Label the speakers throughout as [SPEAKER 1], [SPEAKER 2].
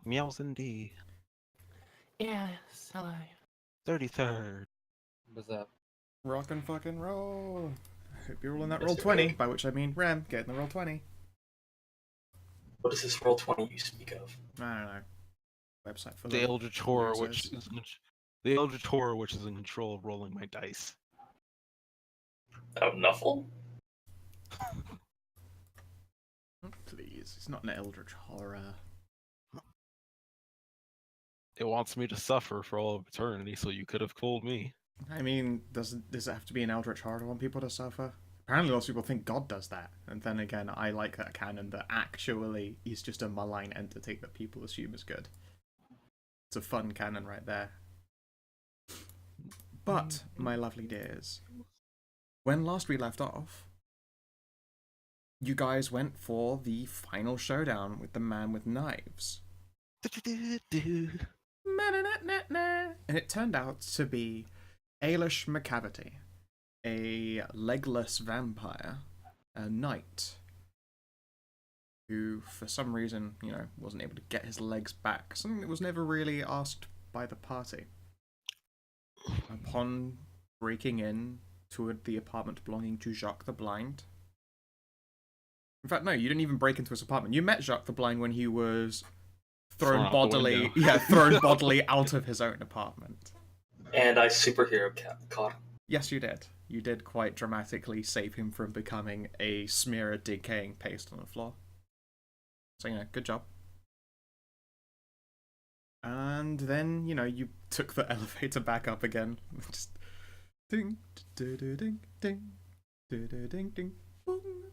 [SPEAKER 1] Meows indeed.
[SPEAKER 2] Yes, hello.
[SPEAKER 1] 33rd.
[SPEAKER 3] What's up?
[SPEAKER 4] Rock and fucking roll. I hope you're rolling that
[SPEAKER 5] Mr.
[SPEAKER 4] roll 20,
[SPEAKER 5] Pig.
[SPEAKER 4] by which I mean Rem, get in the roll 20.
[SPEAKER 5] What is this roll 20 you speak of?
[SPEAKER 4] I don't know. Website for
[SPEAKER 1] The Eldritch Horror, which
[SPEAKER 4] losers.
[SPEAKER 1] is the Eldritch Horror, which is in control of rolling my dice.
[SPEAKER 5] Oh, Nuffle?
[SPEAKER 4] Oh, please, it's not an Eldritch Horror.
[SPEAKER 1] It wants me to suffer for all of eternity, so you could have fooled me.
[SPEAKER 4] I mean, does it have to be an Eldritch Horror to want people to suffer? Apparently lots of people think God does that. And then again, I like that canon that actually he's just a malign entity that people assume is good. It's a fun canon right there. But, my lovely dears, when last we left off, you guys went for the final showdown with the man with knives. And it turned out to be Ailish McCavity, a legless vampire, a knight, who for some reason, wasn't able to get his legs back, something that was never really asked by the party. Upon breaking in toward the apartment belonging to Jacques the Blind. In fact, no, you didn't even break into his apartment. You met Jacques the Blind when he was thrown bodily out of his own apartment.
[SPEAKER 5] And I superhero caught him.
[SPEAKER 4] Yes, you did. You did quite dramatically save him from becoming a smear of decaying paste on the floor. So, good job. And then, you took the elevator back up again. Just ding, ding, ding, ding, ding, ding, ding, boom.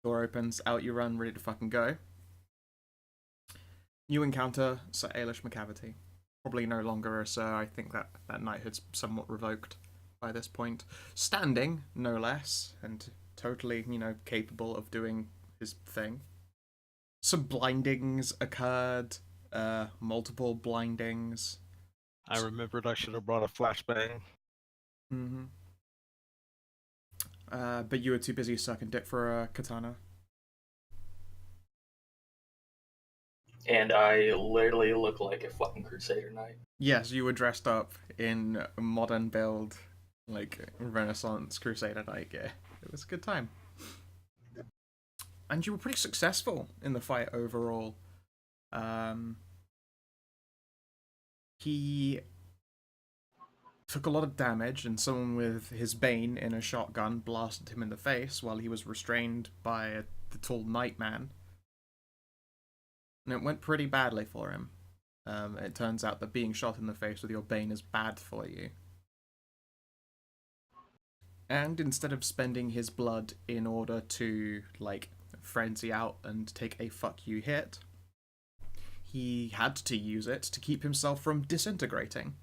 [SPEAKER 4] Door opens, out you run, ready to fucking go. You encounter Sir Ailish McCavity. Probably no longer a sir. I think that knighthood's somewhat revoked by this point. Standing, no less, and totally, capable of doing his thing. Some blindings occurred. Multiple blindings.
[SPEAKER 1] I remembered I should have brought a flashbang.
[SPEAKER 4] Mm-hmm. But you were too busy sucking dick for a katana.
[SPEAKER 5] And I literally look like a fucking Crusader Knight.
[SPEAKER 4] Yes, you were dressed up in modern build, like Renaissance Crusader Knight gear. It was a good time. And you were pretty successful in the fight overall. He took a lot of damage, and someone with his bane in a shotgun blasted him in the face while he was restrained by the tall knight man. And it went pretty badly for him. It turns out that being shot in the face with your bane is bad for you. And instead of spending his blood in order to, frenzy out and take a fuck you hit, he had to use it to keep himself from disintegrating.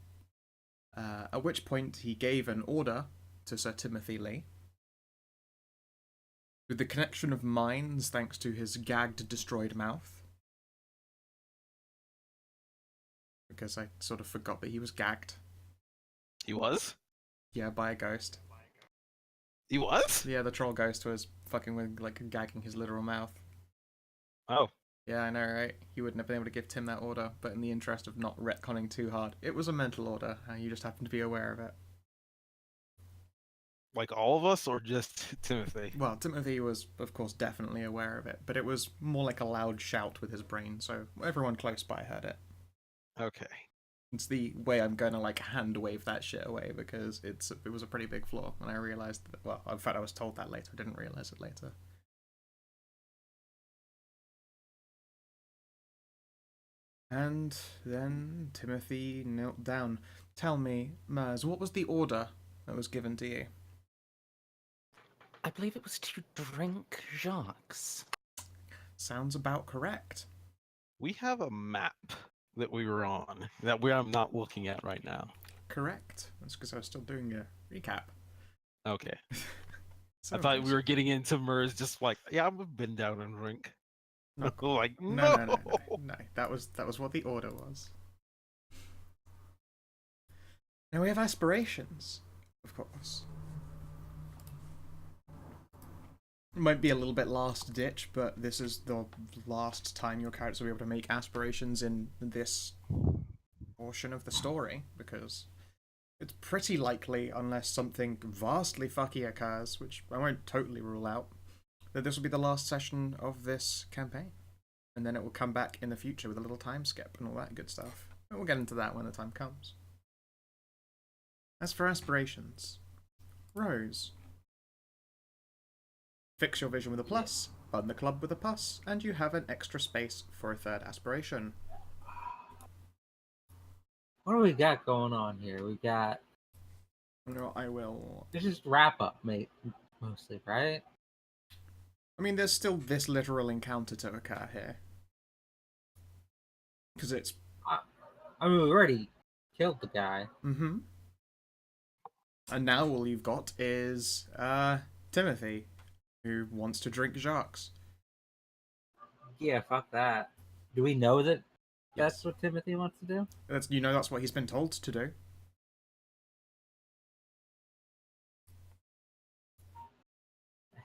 [SPEAKER 4] At which point he gave an order to Sir Timothy Lee. With the connection of minds thanks to his gagged, destroyed mouth. Because I sort of forgot that he was gagged.
[SPEAKER 1] He was?
[SPEAKER 4] Yeah, by a ghost.
[SPEAKER 1] He was?
[SPEAKER 4] Yeah, the troll ghost was fucking with, gagging his literal mouth.
[SPEAKER 1] Oh.
[SPEAKER 4] Yeah, I know, right? You wouldn't have been able to give Tim that order, but in the interest of not retconning too hard, it was a mental order, and you just happened to be aware of it.
[SPEAKER 1] Like all of us, or just Timothy?
[SPEAKER 4] Well, Timothy was, of course, definitely aware of it, but it was more like a loud shout with his brain, so everyone close by heard it.
[SPEAKER 1] Okay.
[SPEAKER 4] It's the way I'm going to, hand wave that shit away, because it was a pretty big flaw, and I realised that, well, in fact, I was told that later, I didn't realise it later. And then Timothy knelt down. Tell me, Mers, what was the order that was given to you?
[SPEAKER 2] I believe it was to drink Jacques.
[SPEAKER 4] Sounds about correct.
[SPEAKER 1] We have a map that we were on that I'm not looking at right now.
[SPEAKER 4] Correct. That's because I was still doing a recap.
[SPEAKER 1] Okay. I thought we were getting into Mers just yeah, I've been down and drink.
[SPEAKER 4] No.
[SPEAKER 1] No.
[SPEAKER 4] No. That was what the order was. Now we have aspirations, of course. It might be a little bit last ditch, but this is the last time your characters will be able to make aspirations in this portion of the story, because it's pretty likely, unless something vastly fucky occurs, which I won't totally rule out, that this will be the last session of this campaign. And then it will come back in the future with a little time skip and all that good stuff. But we'll get into that when the time comes. As for aspirations, Rose. Fix your vision with a plus, button the club with a plus, and you have an extra space for a third aspiration.
[SPEAKER 3] What do we got going on here? We got...
[SPEAKER 4] You know, I will...
[SPEAKER 3] This is wrap up, mate, mostly, right?
[SPEAKER 4] I mean, there's still this literal encounter to occur here. Because it's...
[SPEAKER 3] I mean, we already killed the guy.
[SPEAKER 4] Mm-hmm. And now all you've got is, Timothy, who wants to drink Jacques.
[SPEAKER 3] Yeah, fuck that. Do we know that
[SPEAKER 4] Yes.
[SPEAKER 3] that's what Timothy wants to do?
[SPEAKER 4] That's what he's been told to do.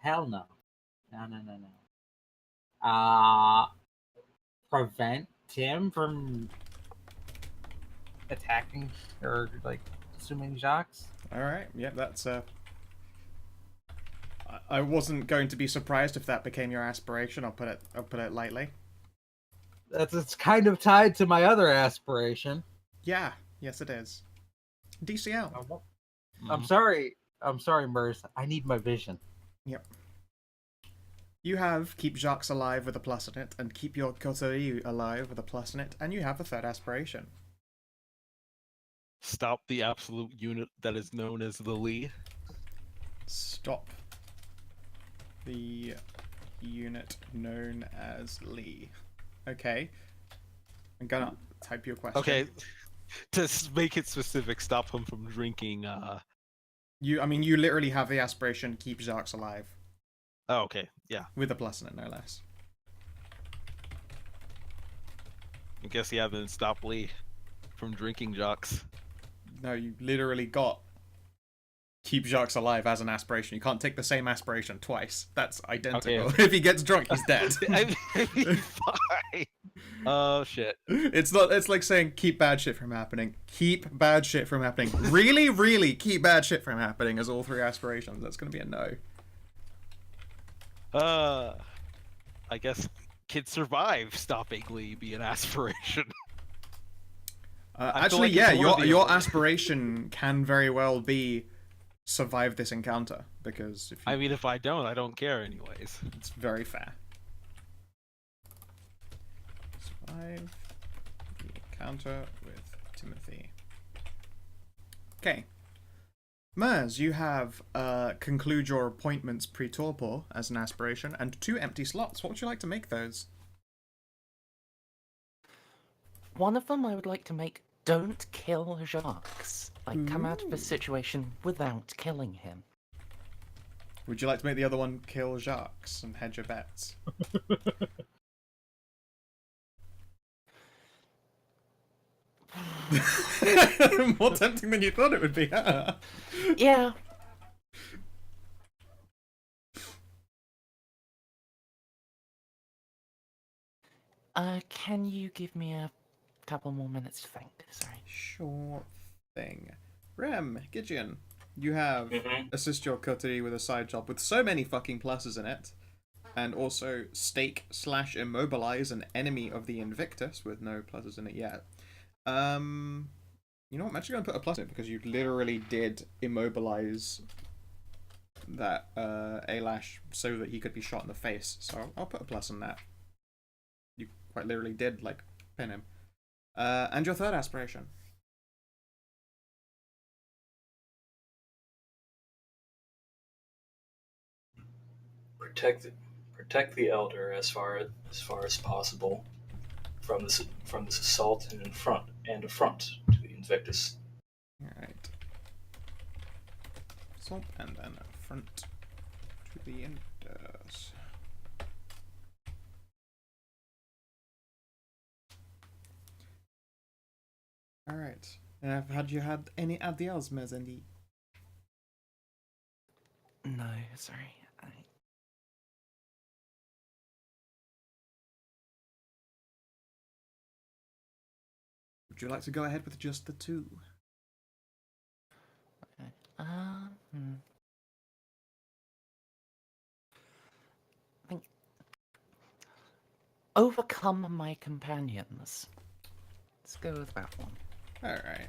[SPEAKER 3] Hell no. No. Prevent Tim from attacking or, like, assuming Jacques?
[SPEAKER 4] Alright, yep, that's, I wasn't going to be surprised if that became your aspiration, I'll put it lightly.
[SPEAKER 3] It's kind of tied to my other aspiration.
[SPEAKER 4] Yeah, yes it is. DCL.
[SPEAKER 3] I'm sorry, Mers. I need my vision.
[SPEAKER 4] Yep. You have keep Jacques alive with a plus in it, and keep your coterie alive with a plus in it, and you have a third aspiration.
[SPEAKER 1] Stop the absolute unit that is known as the Lee.
[SPEAKER 4] Stop the unit known as Lee. Okay. I'm gonna type your question.
[SPEAKER 1] Okay, to make it specific, stop him from drinking.
[SPEAKER 4] I mean, you literally have the aspiration keep Jacques alive.
[SPEAKER 1] Oh, okay, yeah.
[SPEAKER 4] With a plus in it, no less.
[SPEAKER 1] I guess yeah, then stop Lee from drinking Jacques.
[SPEAKER 4] No, you literally got keep Jacques alive as an aspiration. You can't take the same aspiration twice. That's identical.
[SPEAKER 1] Okay.
[SPEAKER 4] If he gets drunk, he's dead.
[SPEAKER 1] I mean, fine. Oh shit.
[SPEAKER 4] It's like saying keep bad shit from happening. Keep bad shit from happening. Really, really keep bad shit from happening as all three aspirations. That's gonna be a no.
[SPEAKER 1] I guess Kid Survive stopping Lee be an aspiration.
[SPEAKER 4] Actually,
[SPEAKER 1] like
[SPEAKER 4] yeah,
[SPEAKER 1] it's worthy
[SPEAKER 4] your
[SPEAKER 1] of it.
[SPEAKER 4] aspiration can very well be survive this encounter, because if you,
[SPEAKER 1] I mean, if I don't care anyways.
[SPEAKER 4] it's very fair. Survive the encounter with Timothy. Okay. Mers, you have conclude your appointments pre-torpor as an aspiration, and 2 empty slots. What would you like to make those?
[SPEAKER 2] One of them I would like to make don't kill Jacques. Like, come out of the
[SPEAKER 4] Ooh.
[SPEAKER 2] situation without killing him.
[SPEAKER 4] Would you like to make the other one kill Jacques and hedge your bets? More tempting than you thought it would be, huh?
[SPEAKER 2] Yeah. Can you give me a couple more minutes to think? Sorry.
[SPEAKER 4] Sure thing. Rem, Gideon, you have assist your coterie with a side job with so many fucking pluses in it, and also stake / immobilize an enemy of the Invictus with no pluses in it yet. You know what? I'm actually going to put a plus in it because you literally did immobilize that Alash so that he could be shot in the face. So I'll put a plus on that. You quite literally did, like, pin him. And your third aspiration.
[SPEAKER 5] Protect the elder as far as possible from this assault and affront to the Invictus.
[SPEAKER 4] Alright. Assault and then front to the Invictus. Alright. Had you had any adios, Mezendi?
[SPEAKER 2] No, sorry.
[SPEAKER 4] you like to go ahead with just the 2?
[SPEAKER 2] Okay. I think overcome my companions. Let's go with that one.
[SPEAKER 4] Alright.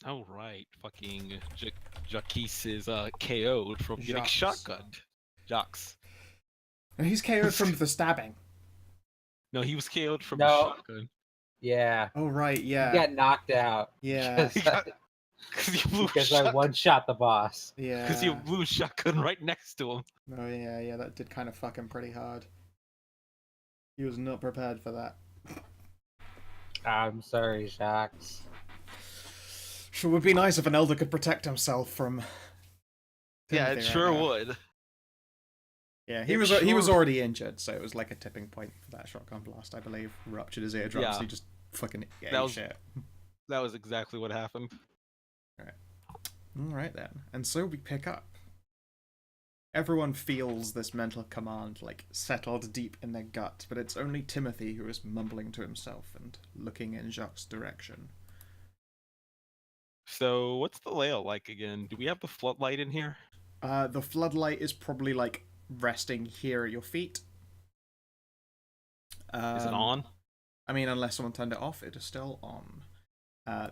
[SPEAKER 1] Oh right, fucking Jacques is KO'd from getting
[SPEAKER 4] Jacques.
[SPEAKER 1] shotgunned. Jacques.
[SPEAKER 4] He's KO'd from the stabbing.
[SPEAKER 1] No, he was KO'd from
[SPEAKER 3] No.
[SPEAKER 1] the shotgun.
[SPEAKER 3] Yeah.
[SPEAKER 4] Oh, right,
[SPEAKER 3] He
[SPEAKER 4] yeah.
[SPEAKER 3] got knocked out.
[SPEAKER 4] Yeah.
[SPEAKER 3] Because I one-shot the boss.
[SPEAKER 1] Because you
[SPEAKER 4] Yeah.
[SPEAKER 1] blew a shotgun right next to him.
[SPEAKER 4] Oh, yeah, that did kind of fuck him pretty hard. He was not prepared for that.
[SPEAKER 3] I'm sorry, Jacques.
[SPEAKER 4] Sure would be nice if an elder could protect himself from
[SPEAKER 1] Yeah,
[SPEAKER 4] Timothy
[SPEAKER 1] it
[SPEAKER 4] right
[SPEAKER 1] sure
[SPEAKER 4] now.
[SPEAKER 1] would.
[SPEAKER 4] Yeah, he
[SPEAKER 1] It
[SPEAKER 4] was
[SPEAKER 1] sure-
[SPEAKER 4] already injured, so it was like a tipping point for that shotgun blast, I believe. Ruptured his eardrums,
[SPEAKER 1] Yeah.
[SPEAKER 4] he just fucking ate
[SPEAKER 1] That was-
[SPEAKER 4] shit.
[SPEAKER 1] That was exactly what happened.
[SPEAKER 4] Alright then. And so we pick up. Everyone feels this mental command, like, settled deep in their gut, but it's only Timothy who is mumbling to himself and looking in Jacques' direction.
[SPEAKER 1] So, what's the layout like again? Do we have the floodlight in here?
[SPEAKER 4] The floodlight is probably, like, resting here at your feet.
[SPEAKER 1] Is it on?
[SPEAKER 4] I mean, unless someone turned it off, it is still on.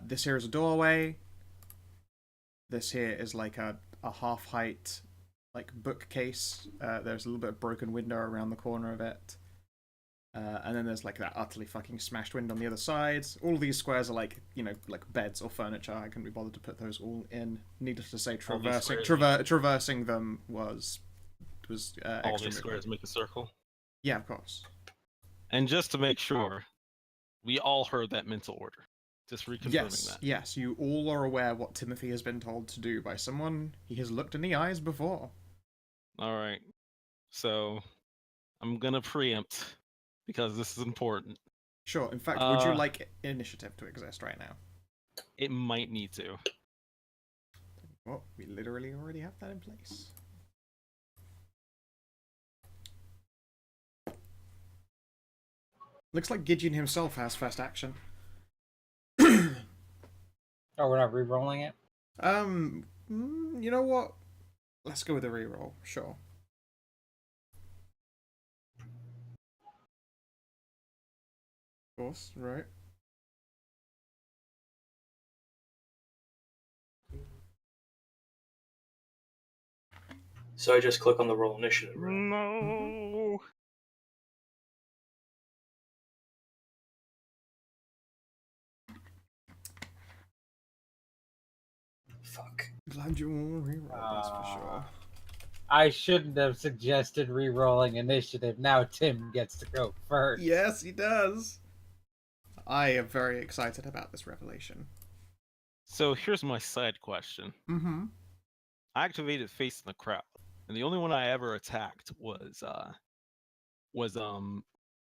[SPEAKER 4] This here is a doorway. This here is like a half-height, like, bookcase. There's a little bit of broken window around the corner of it. And then there's like that utterly fucking smashed window on the other side. All of these squares are like, you know, like beds or furniture. I couldn't be bothered to put those all in. Needless to say,
[SPEAKER 1] All these
[SPEAKER 4] traversing them was
[SPEAKER 1] All
[SPEAKER 4] extra
[SPEAKER 1] these squares make a circle.
[SPEAKER 4] Yeah, of course.
[SPEAKER 1] And just to make sure, we all heard that mental order. Just reconfirming
[SPEAKER 4] Yes,
[SPEAKER 1] that.
[SPEAKER 4] yes, you all are aware what Timothy has been told to do by someone he has looked in the eyes before.
[SPEAKER 1] All right. So, I'm gonna preempt because this is important.
[SPEAKER 4] Sure, in fact, would you like initiative to exist right now?
[SPEAKER 1] It might need to.
[SPEAKER 4] Well, we literally already have that in place. Looks like Gideon himself has first action.
[SPEAKER 3] Oh, we're not re-rolling it?
[SPEAKER 4] You know what? Let's go with a reroll, sure. Of course, right.
[SPEAKER 5] So I just click on the roll initiative, right?
[SPEAKER 1] No.
[SPEAKER 5] Fuck.
[SPEAKER 4] Glad you all rerolled this for sure.
[SPEAKER 3] I shouldn't have suggested re-rolling initiative. Now Tim gets to go first.
[SPEAKER 4] Yes, he does. I am very excited about this revelation.
[SPEAKER 1] So here's my side question.
[SPEAKER 4] Mm-hmm.
[SPEAKER 1] I activated Face in the Crowd, and the only one I ever attacked was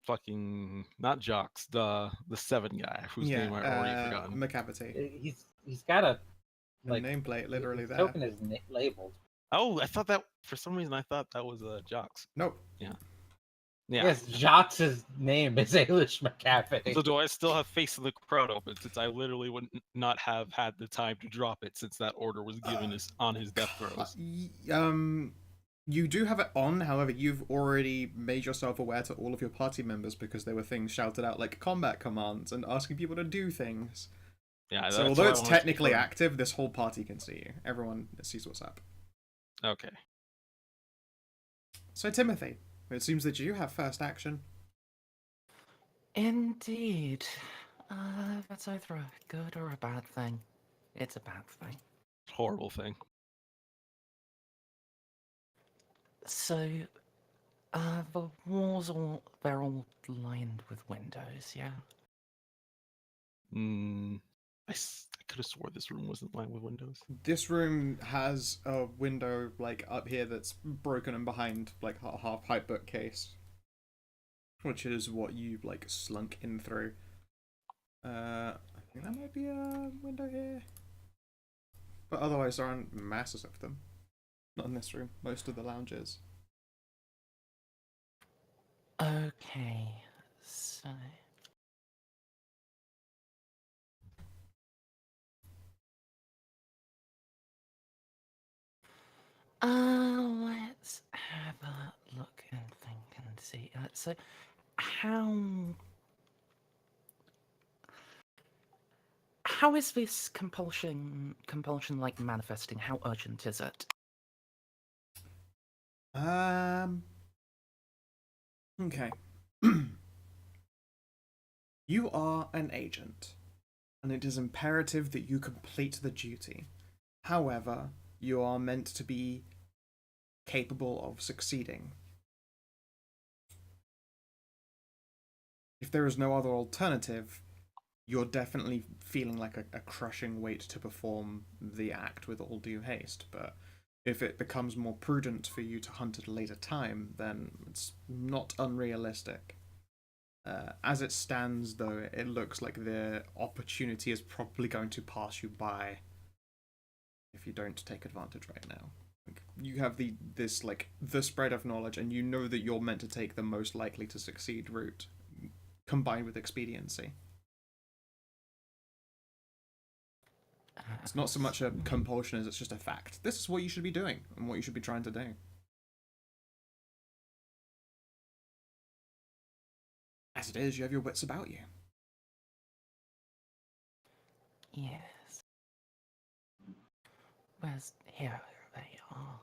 [SPEAKER 1] fucking not Jocks, the 7 guy whose name I already forgotten.
[SPEAKER 4] McCavity.
[SPEAKER 3] He's got a
[SPEAKER 4] The
[SPEAKER 3] like
[SPEAKER 4] nameplate literally
[SPEAKER 3] his
[SPEAKER 4] there.
[SPEAKER 3] token is labeled.
[SPEAKER 1] Oh, I thought that for some reason I thought that was Jocks.
[SPEAKER 4] Nope.
[SPEAKER 1] Yeah.
[SPEAKER 3] Yes, Jacques' name is Ailish McCavity.
[SPEAKER 1] So do I still have Face in the Crowd open since I literally would not have had the time to drop it since that order was given on his death throes?
[SPEAKER 4] You do have it on, however, you've already made yourself aware to all of your party members because there were things shouted out like combat commands and asking people to do things.
[SPEAKER 1] Yeah.
[SPEAKER 4] So although it's technically active, this whole party can see you. Everyone sees what's up.
[SPEAKER 1] Okay.
[SPEAKER 4] So Timothy, it seems that you have first action.
[SPEAKER 2] Indeed. That's either a good or a bad thing. It's a bad thing.
[SPEAKER 1] Horrible thing.
[SPEAKER 2] So, the walls they're all lined with windows, yeah?
[SPEAKER 1] I could have swore this room wasn't lined with windows.
[SPEAKER 4] This room has a window like up here that's broken and behind like a half-height bookcase, which is what you like slunk in through. I think that might be a window here, but otherwise there aren't masses of them. Not in this room. Most of the lounges.
[SPEAKER 2] Okay, so Let's have a look and think and see. So, how how is this compulsion like manifesting? How urgent is it?
[SPEAKER 4] Okay. You are an agent, and it is imperative that you complete the duty. However, you are meant to be capable of succeeding. If there is no other alternative, you're definitely feeling like a crushing weight to perform the act with all due haste, but if it becomes more prudent for you to hunt at a later time, then it's not unrealistic. As it stands, though, it looks like the opportunity is probably going to pass you by if you don't take advantage right now. Like, you have the spread of knowledge, and you know that you're meant to take the most likely to succeed route, combined with expediency. It's not so much a compulsion as it's just a fact. This is what you should be doing and what you should be trying to do. As it is, you have your wits about you.
[SPEAKER 2] Yes. Where's here they are?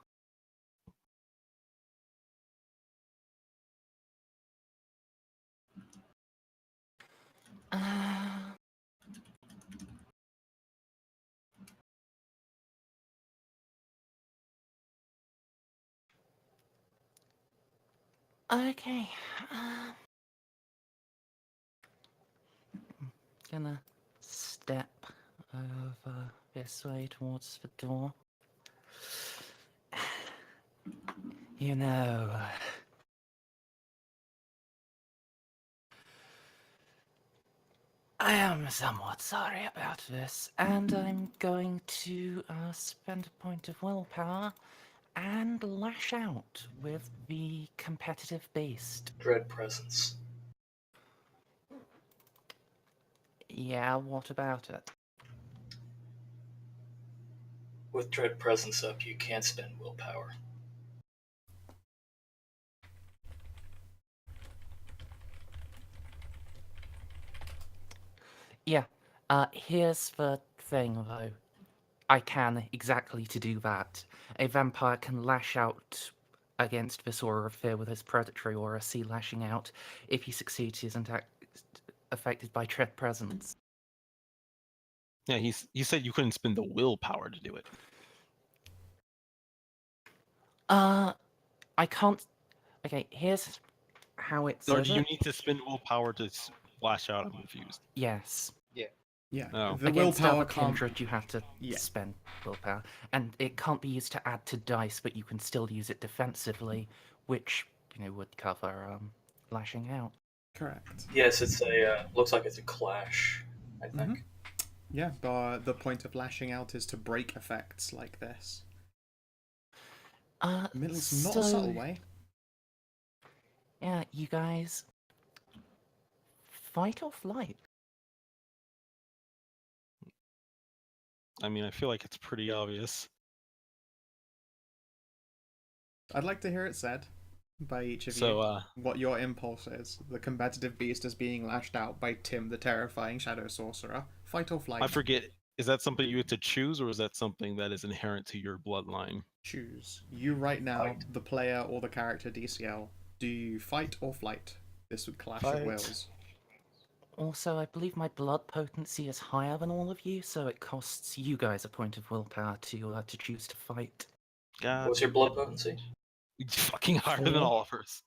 [SPEAKER 2] Uh, okay. Gonna step over this way towards the door. You know, I am somewhat sorry about this, and I'm going to spend a point of willpower and lash out with the competitive beast.
[SPEAKER 5] Dread presence.
[SPEAKER 2] Yeah, what about it?
[SPEAKER 5] With dread presence up, you can't spend willpower.
[SPEAKER 2] Yeah, here's the thing though. I can exactly to do that. A vampire can lash out against this aura of fear with his predatory aura, see lashing out. If he succeeds, he isn't affected by dread presence.
[SPEAKER 1] Yeah, you said you couldn't spend the willpower to do it.
[SPEAKER 2] I can't. Okay, here's how it
[SPEAKER 1] Or
[SPEAKER 2] says
[SPEAKER 1] do you
[SPEAKER 2] it.
[SPEAKER 1] need to spend willpower to splash out? I'm confused.
[SPEAKER 2] Yes.
[SPEAKER 4] Yeah,
[SPEAKER 1] Oh.
[SPEAKER 4] the
[SPEAKER 2] Against
[SPEAKER 4] willpower
[SPEAKER 2] other
[SPEAKER 4] can't.
[SPEAKER 2] kindred, you have to
[SPEAKER 4] Yeah.
[SPEAKER 2] spend willpower, and it can't be used to add to dice, but you can still use it defensively, which would cover lashing out.
[SPEAKER 4] Correct.
[SPEAKER 5] Yes, it's a looks like it's a clash, I think.
[SPEAKER 4] Yeah, but the point of lashing out is to break effects like this. It's not a subtle way.
[SPEAKER 2] Yeah, you guys, fight or flight?
[SPEAKER 1] I mean, I feel like it's pretty obvious.
[SPEAKER 4] I'd like to hear it said by each of
[SPEAKER 1] So,
[SPEAKER 4] you what your impulse is. The combative beast is being lashed out by Tim, the terrifying shadow sorcerer. Fight or flight?
[SPEAKER 1] I forget. Is that something you have to choose, or is that something that is inherent to your bloodline?
[SPEAKER 4] Choose. You right now,
[SPEAKER 5] Fight.
[SPEAKER 4] the player or the character DCL. Do you fight or flight? This would clash
[SPEAKER 1] Fight.
[SPEAKER 4] at wills.
[SPEAKER 2] Also, I believe my blood potency is higher than all of you, so it costs you guys a point of willpower to choose to fight.
[SPEAKER 1] God,
[SPEAKER 5] What's your blood potency?
[SPEAKER 1] fucking higher than all of us.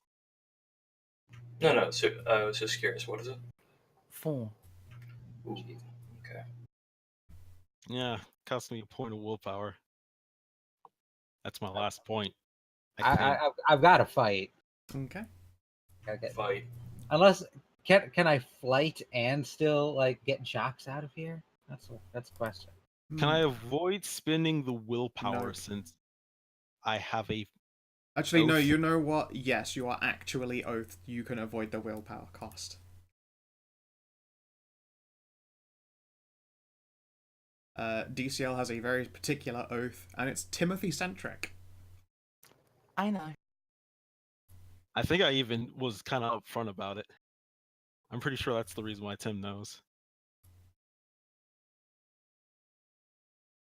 [SPEAKER 5] No. So I was just curious. What is it?
[SPEAKER 2] 4.
[SPEAKER 5] Ooh, okay.
[SPEAKER 1] Yeah, cost me a point of willpower. That's my last point.
[SPEAKER 3] I've got to fight.
[SPEAKER 4] Okay.
[SPEAKER 3] Okay.
[SPEAKER 5] Fight.
[SPEAKER 3] Unless can I flight and still like get jocks out of here? That's a question.
[SPEAKER 1] Can I avoid spending the willpower
[SPEAKER 4] No.
[SPEAKER 1] since I have a...
[SPEAKER 4] Actually, no,
[SPEAKER 1] Oath.
[SPEAKER 4] you know what? Yes, you are actually oathed. You can avoid the willpower cost. DCL has a very particular oath, and it's Timothy-centric.
[SPEAKER 2] I know.
[SPEAKER 1] I think I even was kind of upfront about it. I'm pretty sure that's the reason why Tim knows.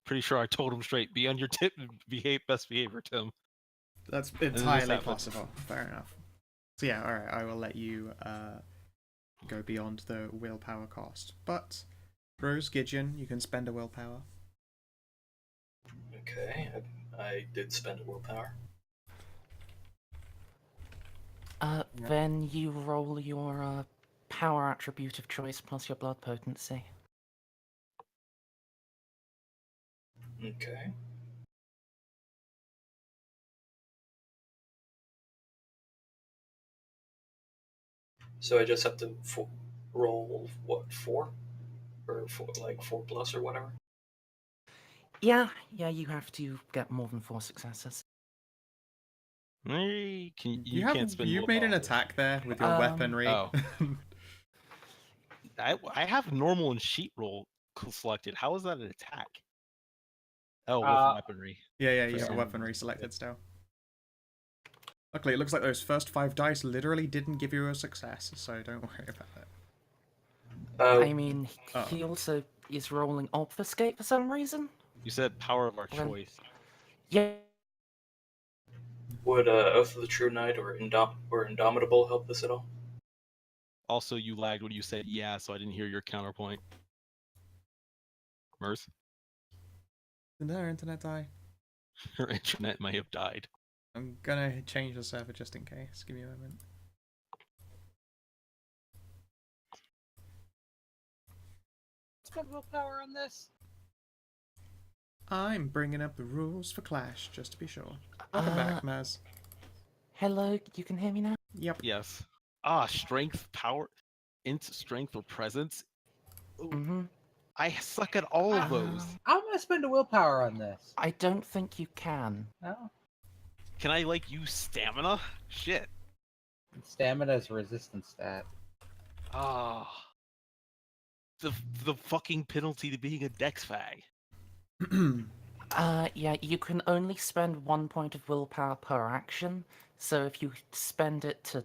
[SPEAKER 1] Pretty sure I told him straight, be on your tip, behave best behavior, Tim.
[SPEAKER 4] That's
[SPEAKER 1] this
[SPEAKER 4] entirely
[SPEAKER 1] happened.
[SPEAKER 4] possible. Fair enough. So yeah, all right. I will let you go beyond the willpower cost. But Rose Gideon, you can spend a willpower.
[SPEAKER 5] Okay, I did spend a willpower.
[SPEAKER 2] Then you roll your power attribute of choice plus your blood potency.
[SPEAKER 5] Okay. So I just have to roll what, 4? Or 4, like 4 plus or whatever?
[SPEAKER 2] Yeah, you have to get more than 4 successes.
[SPEAKER 1] Hey, you
[SPEAKER 4] You
[SPEAKER 1] can't spend
[SPEAKER 4] you made an
[SPEAKER 1] willpower.
[SPEAKER 4] attack there with your
[SPEAKER 2] Um,
[SPEAKER 4] weaponry.
[SPEAKER 1] Oh. I have normal and sheet roll selected. How is that an attack? Oh, with weaponry.
[SPEAKER 4] yeah,
[SPEAKER 1] For
[SPEAKER 4] you got
[SPEAKER 1] some
[SPEAKER 4] weaponry
[SPEAKER 1] reason.
[SPEAKER 4] selected still. Luckily, it looks like those first 5 dice literally didn't give you a success, so don't worry about it.
[SPEAKER 2] I mean, he also is rolling obfuscate for some reason.
[SPEAKER 1] You said power of our
[SPEAKER 2] Well-
[SPEAKER 1] choice.
[SPEAKER 2] Yeah,
[SPEAKER 5] Would Oath of the True Knight or Indomitable help this at all?
[SPEAKER 1] Also, you lagged when you said yeah, so I didn't hear your counterpoint. Mirth,
[SPEAKER 4] Did our internet die?
[SPEAKER 1] your internet may have died.
[SPEAKER 4] I'm gonna change the server just in case. Give me a moment.
[SPEAKER 3] Spend willpower on this.
[SPEAKER 4] I'm bringing up the rules for Clash, just to be sure. Welcome back, Maz.
[SPEAKER 2] hello, you can hear me now?
[SPEAKER 4] Yep.
[SPEAKER 1] Yes. Strength, power, into strength or presence. Ooh,
[SPEAKER 2] Mm-hmm.
[SPEAKER 1] I suck at all of those.
[SPEAKER 3] I'm gonna spend a willpower on this.
[SPEAKER 2] I don't think you can.
[SPEAKER 3] Oh,
[SPEAKER 1] Can I use stamina? Shit.
[SPEAKER 3] stamina's a resistance stat.
[SPEAKER 1] Ah. The fucking penalty to being a dex fag.
[SPEAKER 2] Yeah, you can only spend 1 point of willpower per action. So if you spend it to,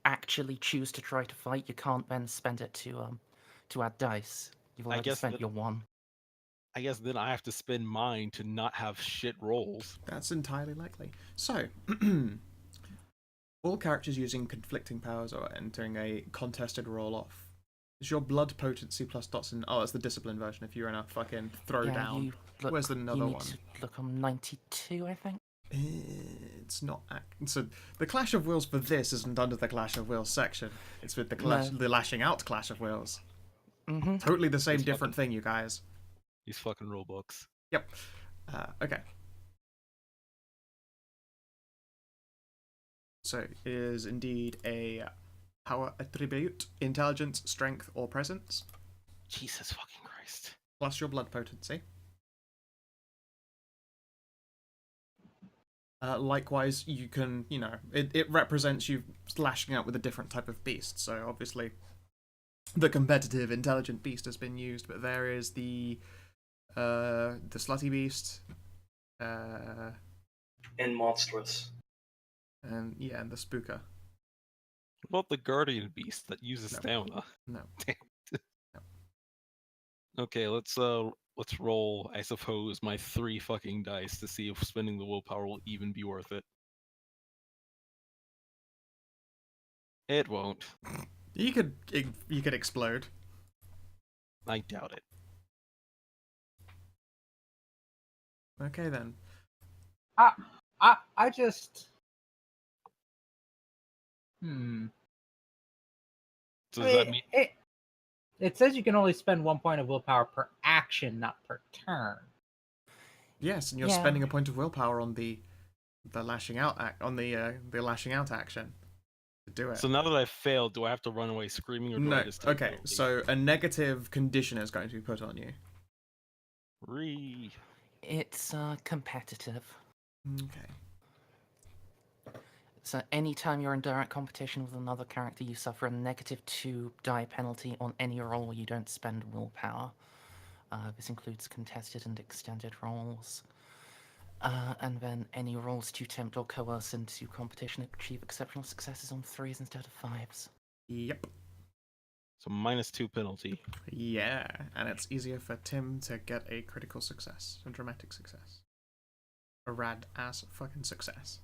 [SPEAKER 2] actually choose to try to fight, you can't then spend it to add dice. You've
[SPEAKER 1] I
[SPEAKER 2] already
[SPEAKER 1] guess
[SPEAKER 2] spent
[SPEAKER 1] that-
[SPEAKER 2] your 1.
[SPEAKER 1] I guess then I have to spend mine to not have shit rolls.
[SPEAKER 4] That's entirely likely. So, all characters using conflicting powers are entering a contested roll-off. Is your blood potency plus dots in... Oh, it's the discipline version if you're in a fucking throwdown.
[SPEAKER 2] You look,
[SPEAKER 4] Where's
[SPEAKER 2] you
[SPEAKER 4] another
[SPEAKER 2] need
[SPEAKER 4] one?
[SPEAKER 2] to look on 92, I think.
[SPEAKER 4] It's not... So, the Clash of Wills for this isn't under the Clash of Wills section. It's with the the Lashing Out Clash of Wills.
[SPEAKER 2] Mm-hmm.
[SPEAKER 4] Totally the same
[SPEAKER 1] It's
[SPEAKER 4] different thing, you guys.
[SPEAKER 1] These fucking rule books.
[SPEAKER 4] Yep. Okay. So it is indeed a power attribute, intelligence, strength, or presence,
[SPEAKER 1] Jesus fucking Christ.
[SPEAKER 4] plus your blood potency. Likewise, you can, it represents you lashing out with a different type of beast. So obviously, the competitive intelligent beast has been used, but there is the slutty beast,
[SPEAKER 5] And monstrous.
[SPEAKER 4] and the spooker.
[SPEAKER 1] What about the guardian beast that uses
[SPEAKER 4] No.
[SPEAKER 1] stamina?
[SPEAKER 4] No.
[SPEAKER 1] Okay, let's roll, I suppose, my 3 fucking dice to see if spending the willpower will even be worth it. It won't.
[SPEAKER 4] You could explode.
[SPEAKER 1] I doubt it.
[SPEAKER 4] Okay then.
[SPEAKER 3] I just.
[SPEAKER 1] So does that mean
[SPEAKER 3] It says you can only spend 1 point of willpower per action, not per turn.
[SPEAKER 4] Yes, and you're
[SPEAKER 2] Yeah.
[SPEAKER 4] spending a point of willpower on the lashing out the lashing out action to do it.
[SPEAKER 1] so now that I've failed, do I have to run away screaming or do I
[SPEAKER 4] No.
[SPEAKER 1] just take
[SPEAKER 4] Okay,
[SPEAKER 1] penalty?
[SPEAKER 4] so a negative condition is going to be put on you.
[SPEAKER 2] It's competitive.
[SPEAKER 4] Okay.
[SPEAKER 2] So anytime you're in direct competition with another character, you suffer a -2 die penalty on any roll where you don't spend willpower. This includes contested and extended rolls. And then any rolls to tempt or coerce into competition achieve exceptional successes on 3s instead of 5s.
[SPEAKER 4] Yep.
[SPEAKER 1] So -2 penalty.
[SPEAKER 4] Yeah, and it's easier for Tim to get a critical success, a dramatic success. A rad ass fucking success.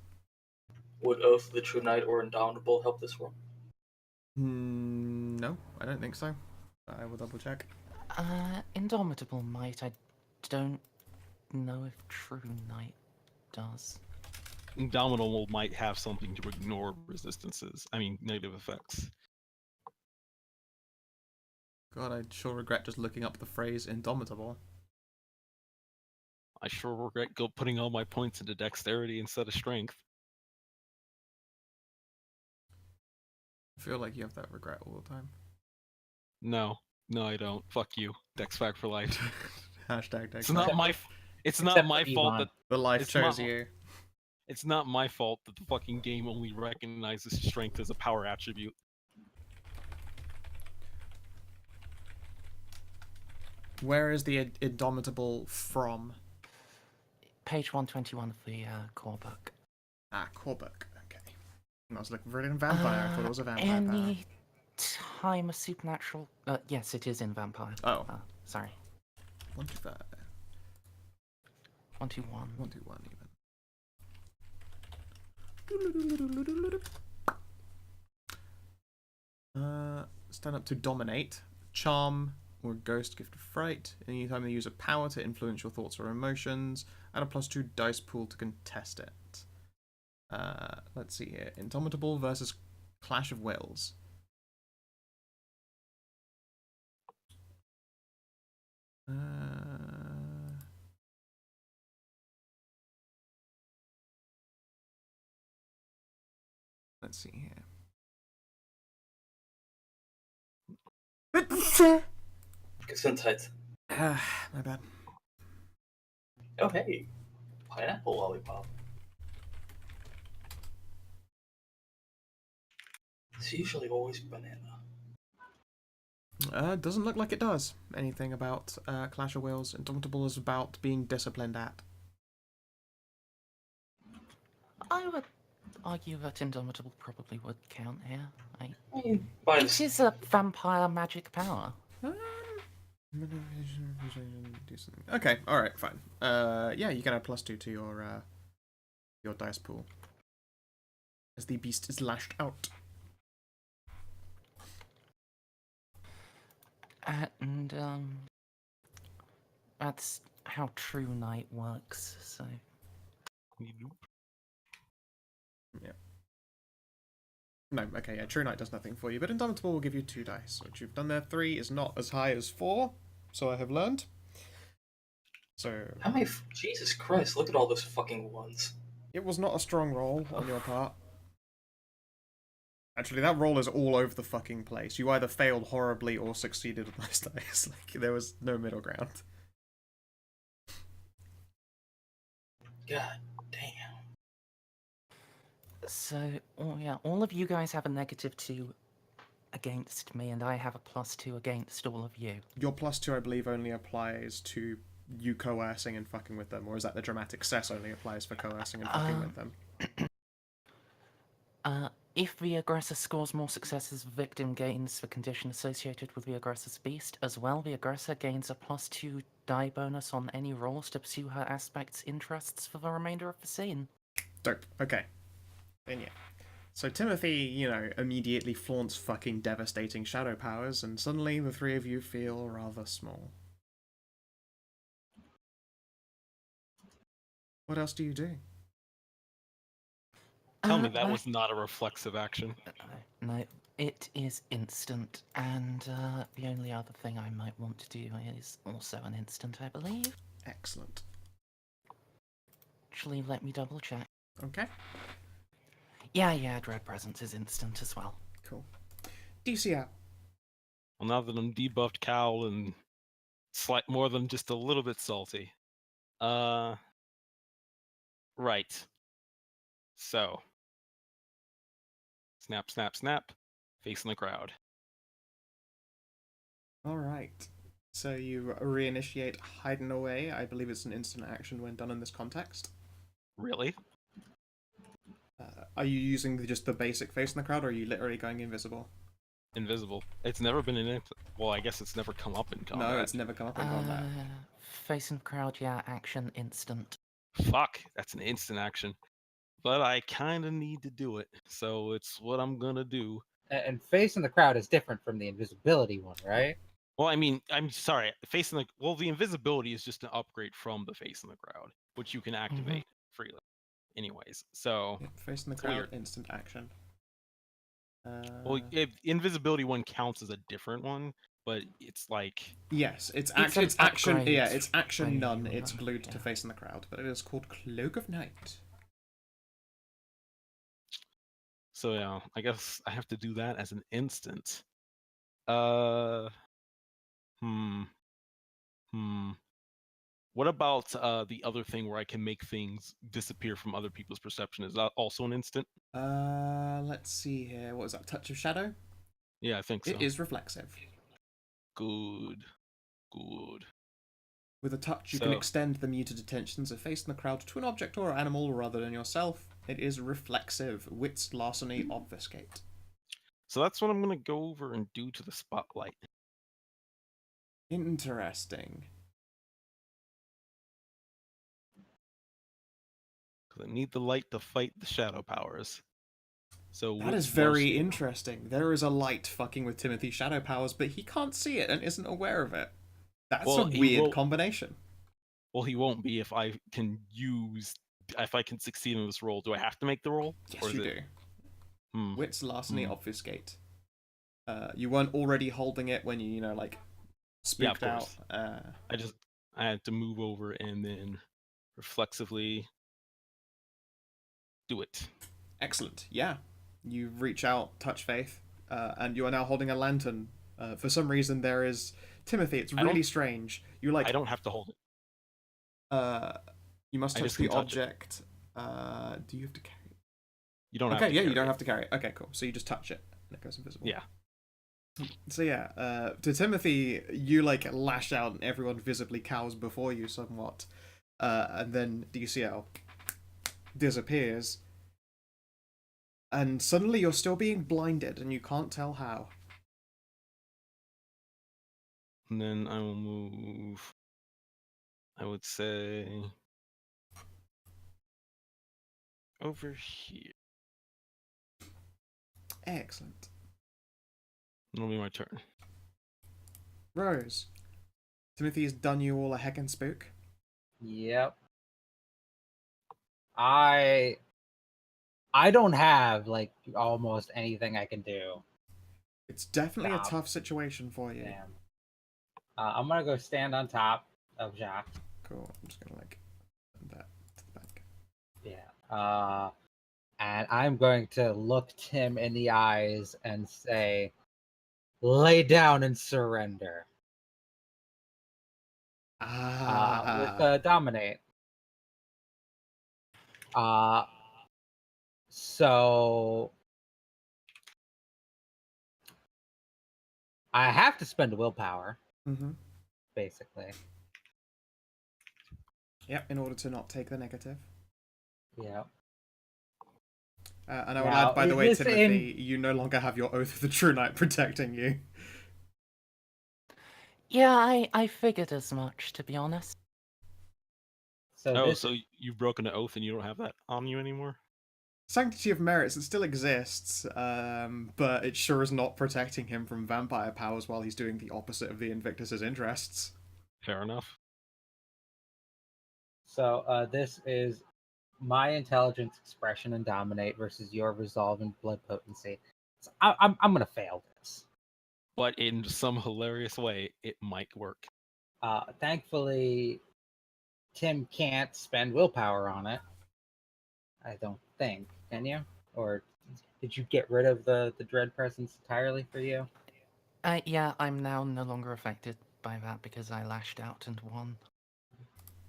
[SPEAKER 5] Would Oath of the True Knight or Indomitable help this roll?
[SPEAKER 4] No, I don't think so. I will double check.
[SPEAKER 2] Indomitable might. I don't know if True Knight does.
[SPEAKER 1] Indomitable might have something to ignore resistances. I mean, negative effects.
[SPEAKER 4] God, I sure regret just looking up the phrase indomitable.
[SPEAKER 1] I sure regret putting all my points into dexterity instead of strength.
[SPEAKER 4] I feel like you have that regret all the time.
[SPEAKER 1] No, I don't. Fuck you. Dex fact for life.
[SPEAKER 4] Hashtag
[SPEAKER 1] It's
[SPEAKER 4] Dex.
[SPEAKER 1] not my. It's not
[SPEAKER 3] Except
[SPEAKER 1] my
[SPEAKER 3] for
[SPEAKER 1] fault
[SPEAKER 3] Yvonne.
[SPEAKER 1] that.
[SPEAKER 4] The life
[SPEAKER 1] It's
[SPEAKER 4] chose
[SPEAKER 1] not-
[SPEAKER 4] you.
[SPEAKER 1] It's not my fault that the fucking game only recognizes strength as a power attribute.
[SPEAKER 4] Where is the indomitable from?
[SPEAKER 2] Page 121 of the core book.
[SPEAKER 4] Ah, core book. Okay. I was looking for it in vampire. I thought it was a vampire power.
[SPEAKER 2] Any time a supernatural. Yes, it is in vampire.
[SPEAKER 4] Oh.
[SPEAKER 2] Sorry.
[SPEAKER 4] 125.
[SPEAKER 2] 121.
[SPEAKER 4] 121 even. Stand up to dominate. Charm or ghost gift of fright. Anytime they use a power to influence your thoughts or emotions. Add a +2 dice pool to contest it. Let's see here. Indomitable versus Clash of Wills. Let's see here.
[SPEAKER 5] Gesundheit.
[SPEAKER 4] My bad.
[SPEAKER 5] Oh, hey. Pineapple lollipop. It's usually always banana.
[SPEAKER 4] Doesn't look like it does anything about Clash of Wills. Indomitable is about being disciplined at.
[SPEAKER 2] I would argue that Indomitable probably would count here.
[SPEAKER 5] I mean, by
[SPEAKER 2] It is a vampire magic power.
[SPEAKER 4] Okay, alright, fine. Yeah, you can add +2 to your dice pool. As the beast is lashed out.
[SPEAKER 2] And, that's how True Knight works, so.
[SPEAKER 4] Yeah. No, okay, yeah, True Knight does nothing for you, but Indomitable will give you 2 dice. What you've done there, 3 is not as high as 4, so I have learned. So,
[SPEAKER 5] how many? Jesus Christ! Look at all those fucking ones.
[SPEAKER 4] it was not a strong roll on your part. Actually, that roll is all over the fucking place. You either failed horribly or succeeded with those dice. Like, there was no middle ground.
[SPEAKER 5] God damn.
[SPEAKER 2] So, all of you guys have a -2 against me, and I have a +2 against all of you.
[SPEAKER 4] Your +2, I believe, only applies to you coercing and fucking with them, or is that the dramatic cess only applies for coercing and fucking with them?
[SPEAKER 2] If the aggressor scores more successes, the victim gains the condition associated with the aggressor's beast. As well, the aggressor gains a +2 die bonus on any rolls to pursue her aspect's interests for the remainder of the scene.
[SPEAKER 4] Dope. Okay. Then yeah. So Timothy, you know, immediately flaunts fucking devastating shadow powers, and suddenly the 3 of you feel rather small. What else do you do?
[SPEAKER 1] Tell me that
[SPEAKER 2] Well,
[SPEAKER 1] was not a reflexive action.
[SPEAKER 2] No, it is instant, and the only other thing I might want to do is also an instant, I believe.
[SPEAKER 4] Excellent.
[SPEAKER 2] Actually, let me double check.
[SPEAKER 4] Okay.
[SPEAKER 2] Yeah, Dread Presence is instant as well.
[SPEAKER 4] Cool. DC out.
[SPEAKER 1] Well, now that I'm debuffed Cowl and slight more than just a little bit salty. Right. So. Snap, snap, snap. Facing the crowd.
[SPEAKER 4] Alright. So you reinitiate hiding away. I believe it's an instant action when done in this context.
[SPEAKER 1] Really?
[SPEAKER 4] Are you using just the basic face in the crowd, or are you literally going invisible?
[SPEAKER 1] Invisible. It's never been an well, I guess it's never come up in combat.
[SPEAKER 4] No, it's never come up in combat.
[SPEAKER 2] Facing the crowd, yeah, action instant.
[SPEAKER 1] Fuck, that's an instant action. But I kind of need to do it, so it's what I'm gonna do.
[SPEAKER 3] And facing the crowd is different from the invisibility one, right?
[SPEAKER 1] Well, I mean, I'm sorry, facing the invisibility is just an upgrade from the face in the crowd, which you can activate freely, anyways. So,
[SPEAKER 4] Yep, facing the
[SPEAKER 1] it's
[SPEAKER 4] crowd,
[SPEAKER 1] weird.
[SPEAKER 4] instant action.
[SPEAKER 1] Well, invisibility one counts as a different one, but it's like
[SPEAKER 4] Yes, it's
[SPEAKER 2] It's
[SPEAKER 4] action.
[SPEAKER 2] an
[SPEAKER 4] It's action.
[SPEAKER 2] upgrade
[SPEAKER 4] Yeah, it's action
[SPEAKER 2] when
[SPEAKER 4] none.
[SPEAKER 2] you,
[SPEAKER 4] It's glued to
[SPEAKER 2] yeah.
[SPEAKER 4] facing the crowd, but it is called Cloak of Night.
[SPEAKER 1] so. Yeah, I guess I have to do that as an instant. Uh, hmm. What about the other thing where I can make things disappear from other people's perception? Is that also an instant?
[SPEAKER 4] Let's see here. What is that? Touch of Shadow?
[SPEAKER 1] Yeah, I think so.
[SPEAKER 4] It is reflexive.
[SPEAKER 1] Good. Good.
[SPEAKER 4] With a touch, you can
[SPEAKER 1] So-
[SPEAKER 4] extend the muted attentions of facing the crowd to an object or animal rather than yourself. It is reflexive. Wits, larceny, obfuscate.
[SPEAKER 1] So that's what I'm gonna go over and do to the spotlight.
[SPEAKER 4] Interesting.
[SPEAKER 1] Because I need the light to fight the shadow powers. So
[SPEAKER 4] That is
[SPEAKER 1] wits,
[SPEAKER 4] very
[SPEAKER 1] larceny-
[SPEAKER 4] interesting. There is a light fucking with Timothy's shadow powers, but he can't see it and isn't aware of it. That's
[SPEAKER 1] Well,
[SPEAKER 4] a
[SPEAKER 1] he
[SPEAKER 4] weird
[SPEAKER 1] will-
[SPEAKER 4] combination.
[SPEAKER 1] Well, he won't be if I can succeed in this roll. Do I have to make the roll?
[SPEAKER 4] Yes,
[SPEAKER 1] Or is
[SPEAKER 4] you
[SPEAKER 1] it-
[SPEAKER 4] do.
[SPEAKER 1] Hmm.
[SPEAKER 4] Wits, larceny,
[SPEAKER 1] Hmm.
[SPEAKER 4] obfuscate. You weren't already holding it when you like, spooked
[SPEAKER 1] of
[SPEAKER 4] out.
[SPEAKER 1] course. I had to move over and then reflexively do it.
[SPEAKER 4] Excellent. Yeah. You reach out, touch Faith, and you are now holding a lantern. For some reason, there is Timothy. It's
[SPEAKER 1] I don't-
[SPEAKER 4] really strange. You like.
[SPEAKER 1] I don't have to hold it.
[SPEAKER 4] You must
[SPEAKER 1] I
[SPEAKER 4] touch
[SPEAKER 1] just
[SPEAKER 4] the
[SPEAKER 1] can touch it.
[SPEAKER 4] object. Do you have to carry it?
[SPEAKER 1] You don't have
[SPEAKER 4] Okay,
[SPEAKER 1] to
[SPEAKER 4] yeah, you
[SPEAKER 1] carry
[SPEAKER 4] don't
[SPEAKER 1] it.
[SPEAKER 4] have to carry it. Okay, cool. So you just touch it, and it goes invisible.
[SPEAKER 1] Yeah.
[SPEAKER 4] So yeah, to Timothy, you like lash out, and everyone visibly cows before you somewhat, and then DCL disappears, and suddenly you're still being blinded, and you can't tell how.
[SPEAKER 1] And then I will move. I would say over here.
[SPEAKER 4] Excellent.
[SPEAKER 1] It'll be my turn.
[SPEAKER 4] Rose, Timothy has done you all a heckin' spook.
[SPEAKER 3] Yep. I don't have like almost anything I can do.
[SPEAKER 4] It's definitely a
[SPEAKER 3] Nah.
[SPEAKER 4] tough situation for you.
[SPEAKER 3] Damn. I'm gonna go stand on top of Jacques.
[SPEAKER 4] Cool. I'm just gonna like send that to the back.
[SPEAKER 3] Yeah. And I'm going to look Tim in the eyes and say, "Lay down and surrender." With dominate. So I have to spend willpower,
[SPEAKER 4] Mm-hmm.
[SPEAKER 3] basically.
[SPEAKER 4] Yep, in order to not take the negative.
[SPEAKER 3] Yeah.
[SPEAKER 4] And I will
[SPEAKER 3] Now,
[SPEAKER 4] add, by the
[SPEAKER 3] is
[SPEAKER 4] way,
[SPEAKER 3] this
[SPEAKER 4] Timothy, you no longer have your Oath of the True Knight protecting you.
[SPEAKER 2] Yeah, I figured as much, to be honest.
[SPEAKER 3] So
[SPEAKER 1] Oh,
[SPEAKER 3] this
[SPEAKER 1] so you've broken an oath and you don't have that on you anymore?
[SPEAKER 4] Sanctity of Merits, it still exists, but it sure is not protecting him from vampire powers while he's doing the opposite of the Invictus's interests.
[SPEAKER 1] Fair enough.
[SPEAKER 3] So this is my intelligence, expression, and dominate versus your resolve and blood potency. So I'm gonna fail this.
[SPEAKER 1] But in some hilarious way, it might work.
[SPEAKER 3] Thankfully, Tim can't spend willpower on it. I don't think. Can you? Or did you get rid of the dread presence entirely for you?
[SPEAKER 2] Yeah, I'm now no longer affected by that because I lashed out and won.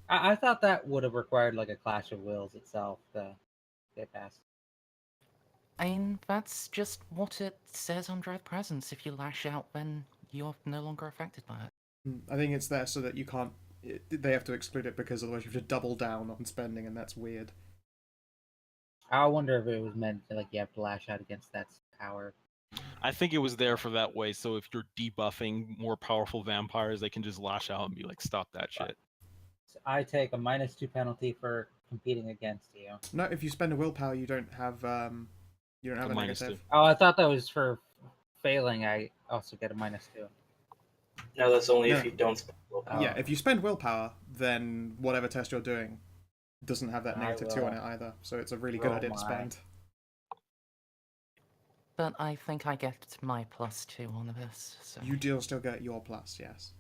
[SPEAKER 3] I thought that would have required like a clash of wills itself to get past.
[SPEAKER 2] I mean, that's just what it says on Dread Presence. If you lash out, then you're no longer affected by it.
[SPEAKER 4] I think it's there so that you can't... They have to exclude it because otherwise you have to double down on spending, and that's weird.
[SPEAKER 3] I wonder if it was meant to, like, you have to lash out against that power.
[SPEAKER 1] I think it was there for that way, so if you're debuffing more powerful vampires, they can just lash out and be like, stop that shit.
[SPEAKER 3] So I take a -2 penalty for competing against you.
[SPEAKER 4] No, if you spend a willpower, you don't have a
[SPEAKER 1] -2.
[SPEAKER 4] negative.
[SPEAKER 3] Oh, I thought that was for failing. I also get a -2.
[SPEAKER 5] No, that's only
[SPEAKER 4] No.
[SPEAKER 5] if you don't spend willpower.
[SPEAKER 4] Yeah, if you spend willpower, then whatever test you're doing doesn't have that
[SPEAKER 3] I
[SPEAKER 4] -2 on
[SPEAKER 3] will
[SPEAKER 4] it either. So it's a really good
[SPEAKER 3] roll
[SPEAKER 4] idea to
[SPEAKER 3] my-
[SPEAKER 4] spend.
[SPEAKER 2] But I think I get my +2 on this. So.
[SPEAKER 4] You do still get your plus, yes.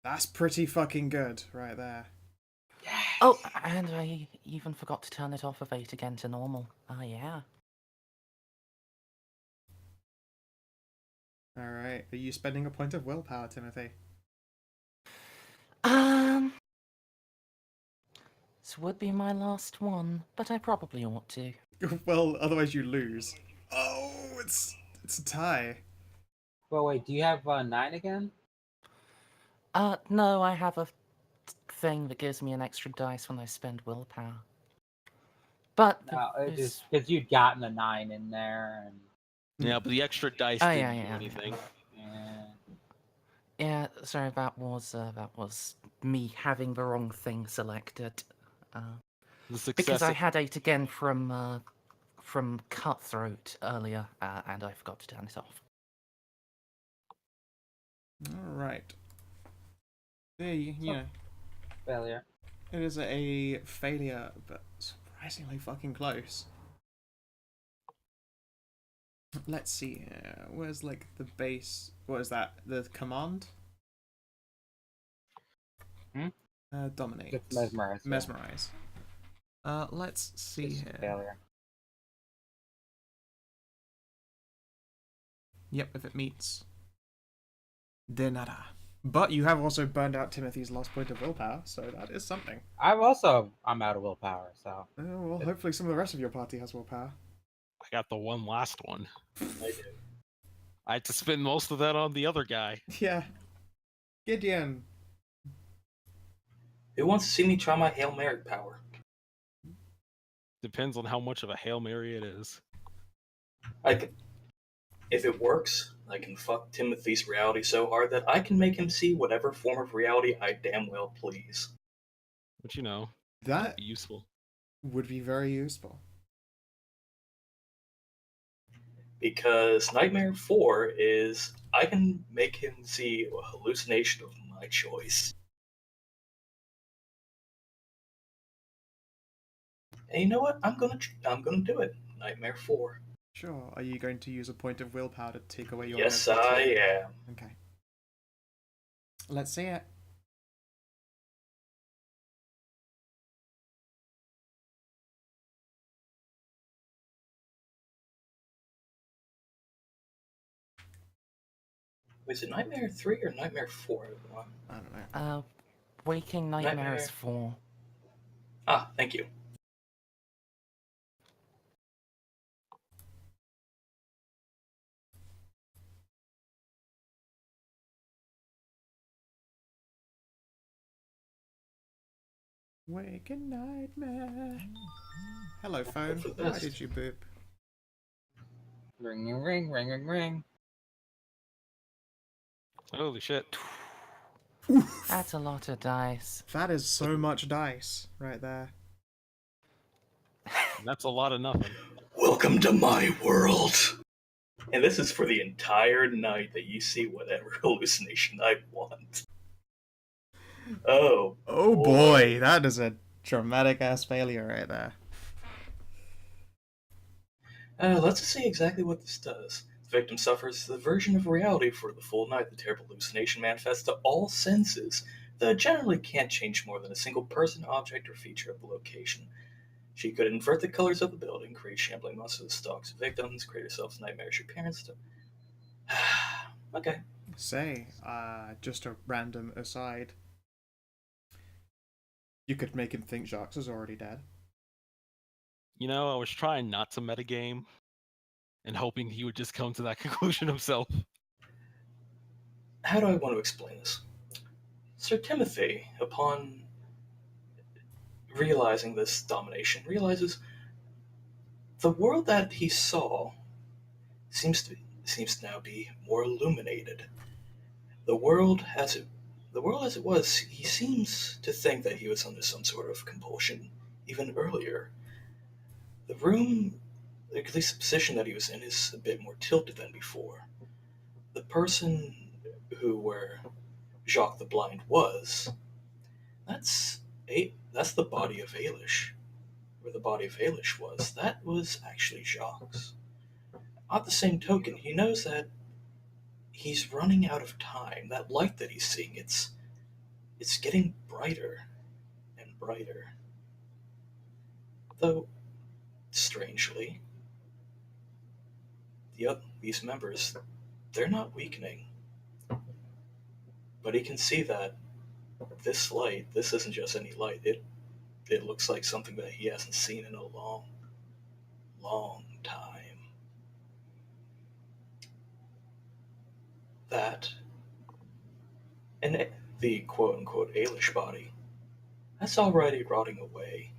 [SPEAKER 4] That's pretty fucking good right there.
[SPEAKER 2] Oh, and I even forgot to turn it off of 8 again to normal. Oh, yeah.
[SPEAKER 4] Alright, are you spending a point of willpower, Timothy?
[SPEAKER 2] This would be my last one, but I probably ought to.
[SPEAKER 4] Well, otherwise you lose. Oh, it's a tie.
[SPEAKER 3] Well, wait, do you have 9 again?
[SPEAKER 2] No, I have a thing that gives me an extra dice when I spend willpower. But
[SPEAKER 3] No, it
[SPEAKER 2] it's-
[SPEAKER 3] just because you'd gotten a 9 in there, and
[SPEAKER 1] Yeah, but the extra dice
[SPEAKER 2] Oh,
[SPEAKER 1] didn't
[SPEAKER 2] yeah,
[SPEAKER 1] do
[SPEAKER 2] yeah.
[SPEAKER 1] anything.
[SPEAKER 3] yeah.
[SPEAKER 2] yeah, sorry, that was me having the wrong thing selected.
[SPEAKER 1] The success
[SPEAKER 2] Because I
[SPEAKER 1] of-
[SPEAKER 2] had 8 again from Cutthroat earlier, and I forgot to turn it off.
[SPEAKER 4] Alright. There you know,
[SPEAKER 3] Failure.
[SPEAKER 4] it is a failure, but surprisingly fucking close. Let's see, where's like the base, what is that, the command? Dominate.
[SPEAKER 3] It's mesmerize. yeah.
[SPEAKER 4] Mesmerize. Let's see
[SPEAKER 3] It's
[SPEAKER 4] here.
[SPEAKER 3] failure.
[SPEAKER 4] Yep, if it meets. De nada. But you have also burned out Timothy's last point of willpower, so that is something.
[SPEAKER 3] I'm out of willpower, so
[SPEAKER 4] Well, hopefully some of the rest of your party has willpower.
[SPEAKER 1] I got the one last one.
[SPEAKER 5] I do.
[SPEAKER 1] I had to spend most of that on the other guy.
[SPEAKER 4] Yeah. Gideon.
[SPEAKER 5] Who wants to see me try my Hail Mary power?
[SPEAKER 1] Depends on how much of a Hail Mary it is.
[SPEAKER 5] I can, if it works, I can fuck Timothy's reality so hard that I can make him see whatever form of reality I damn well please.
[SPEAKER 1] But you know,
[SPEAKER 4] That
[SPEAKER 1] be useful.
[SPEAKER 4] would be very useful.
[SPEAKER 5] Because Nightmare 4 is I can make him see a hallucination of my choice. And you know what? I'm gonna do it. Nightmare 4.
[SPEAKER 4] Sure. Are you going to use a point of willpower to take away your
[SPEAKER 5] Yes,
[SPEAKER 4] negative
[SPEAKER 5] I
[SPEAKER 4] two?
[SPEAKER 5] am.
[SPEAKER 4] Okay. Let's see it.
[SPEAKER 5] Was it Nightmare 3 or Nightmare 4?
[SPEAKER 4] I don't know.
[SPEAKER 2] Waking
[SPEAKER 5] Nightmare.
[SPEAKER 2] Nightmares 4.
[SPEAKER 5] Ah, thank you.
[SPEAKER 4] Waking nightmare. Hello, phone.
[SPEAKER 5] for
[SPEAKER 4] Why
[SPEAKER 5] this.
[SPEAKER 4] did you boop?
[SPEAKER 3] ring, ring, ring, ring, ring.
[SPEAKER 1] Holy shit.
[SPEAKER 2] That's a lot of dice.
[SPEAKER 4] That is so much dice right there.
[SPEAKER 1] That's a lot of nothing.
[SPEAKER 5] Welcome to my world. And this is for the entire night that you see whatever hallucination I want. Oh.
[SPEAKER 4] Oh
[SPEAKER 5] boy.
[SPEAKER 4] boy, that is a dramatic ass failure right there.
[SPEAKER 5] Let's see exactly what this does. The victim suffers the version of reality for the full night. The terrible hallucination manifests to all senses, though generally can't change more than a single person, object, or feature of the location. She could invert the colors of the building, create shambling monsters of stalks of victims, create herself nightmarish appearance. Okay.
[SPEAKER 4] Say, just a random aside. You could make him think Jacques is already dead.
[SPEAKER 1] You know, I was trying not to metagame and hoping he would just come to that conclusion himself.
[SPEAKER 5] How do I want to explain this? Sir Timothy, upon realizing this domination, realizes The world that he saw seems to now be more illuminated. The world as it the world as it was, he seems to think that he was under some sort of compulsion even earlier. The room, at least the position that he was in, is a bit more tilted than before. The person where Jacques the Blind was, that's that's the body of Ailish. Where the body of Ailish was, that was actually Jacques. On the same token, he knows that he's running out of time. That light that he's seeing, it's getting brighter and brighter. Though, strangely, these members, they're not weakening. But he can see that this light, this isn't just any light. It looks like something that he hasn't seen in a long, long time. That, and the quote-unquote Ailish body, that's already rotting away.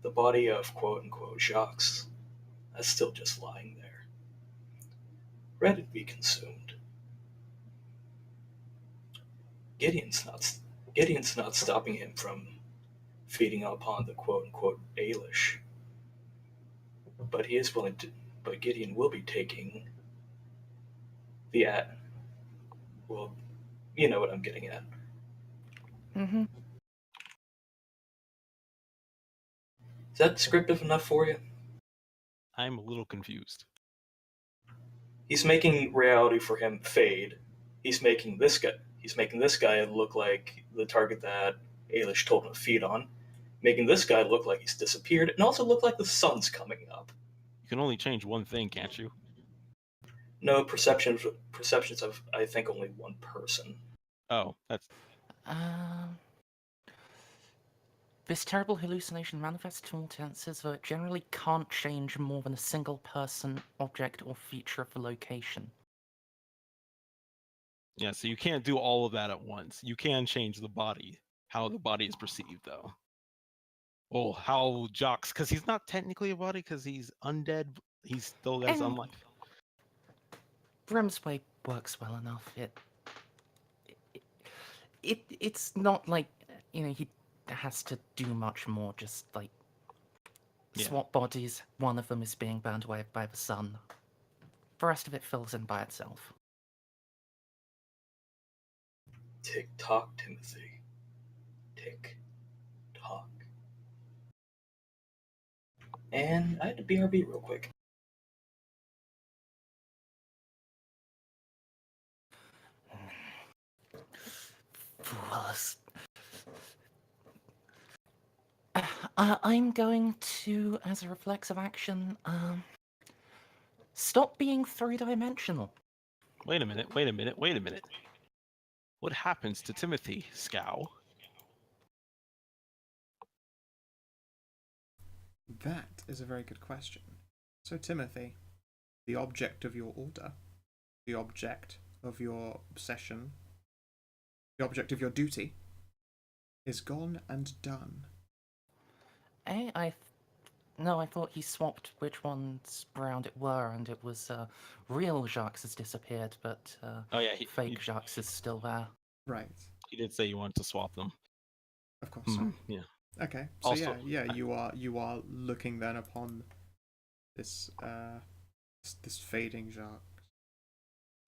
[SPEAKER 5] The body of quote-unquote Jacques, that's still just lying there, ready to be consumed. Gideon's not stopping him from feeding upon the quote-unquote Ailish, but he is willing to. But Gideon will be taking the well, you know what I'm getting at.
[SPEAKER 2] Mm-hmm.
[SPEAKER 5] Is that descriptive enough for you?
[SPEAKER 1] I'm a little confused.
[SPEAKER 5] He's making reality for him fade. He's making this guy look like the target that Ailish told him to feed on. Making this guy look like he's disappeared, and also look like the sun's coming up.
[SPEAKER 1] You can only change one thing, can't you?
[SPEAKER 5] No, perceptions of, I think, only one person.
[SPEAKER 1] Oh, that's
[SPEAKER 2] Um, this terrible hallucination manifests to all tenses, though it generally can't change more than a single person, object, or feature of the location.
[SPEAKER 1] yeah. So you can't do all of that at once. You can change the body, how the body is perceived, though. Well, how Jocks, because he's not technically a body, because he's undead. He's still got his
[SPEAKER 2] And-
[SPEAKER 1] unlife.
[SPEAKER 2] Brim's way works well enough. It's not like, he has to do much more, just like
[SPEAKER 1] Yeah.
[SPEAKER 2] swap bodies. One of them is being burned away by the sun. The rest of it fills in by itself.
[SPEAKER 5] Tick tock, Timothy. Tick tock. And I had to BRB real quick.
[SPEAKER 2] Fools. I'm going to, as a reflexive action, stop being three-dimensional.
[SPEAKER 1] Wait a minute. What happens to Timothy, Scow?
[SPEAKER 4] That is a very good question. So, Timothy, the object of your order, the object of your obsession, the object of your duty, is gone and done.
[SPEAKER 2] No, I thought he swapped which ones round it were, and it was real Jacques has disappeared, but
[SPEAKER 1] Oh yeah,
[SPEAKER 2] fake Jacques is still there.
[SPEAKER 4] Right.
[SPEAKER 1] he did say you wanted to swap them.
[SPEAKER 4] Of course. Sorry.
[SPEAKER 1] Yeah.
[SPEAKER 4] Okay. So
[SPEAKER 1] Also-
[SPEAKER 4] yeah, you are looking then upon this this fading Jacques.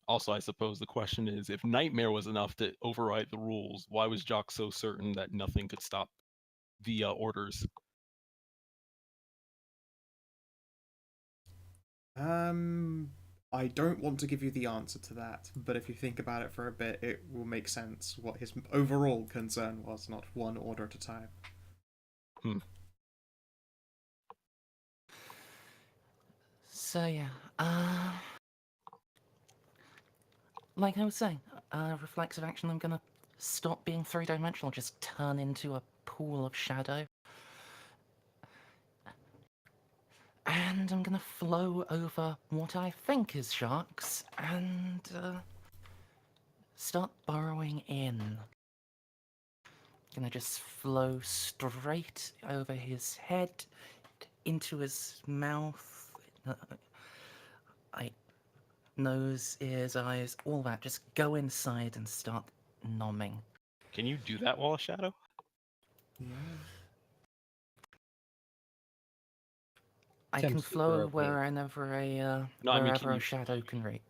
[SPEAKER 1] Also, I suppose the question is, if Nightmare was enough to override the rules, why was Jock so certain that nothing could stop the orders?
[SPEAKER 4] I don't want to give you the answer to that, but if you think about it for a bit, it will make sense what his overall concern was, not one order at a time.
[SPEAKER 2] So yeah, like I was saying, reflexive action, I'm gonna stop being three-dimensional, just turn into a pool of shadow. And I'm gonna flow over what I think is Jacques and start burrowing in. Gonna just flow straight over his head into his mouth, I nose, ears, eyes, all that. Just go inside and start nomming.
[SPEAKER 1] Can you do that while a shadow?
[SPEAKER 4] Yeah.
[SPEAKER 2] I
[SPEAKER 3] Tim's
[SPEAKER 2] can
[SPEAKER 3] super
[SPEAKER 2] flow
[SPEAKER 3] OP.
[SPEAKER 2] wherever
[SPEAKER 1] No, I mean,
[SPEAKER 2] wherever a shadow can reach.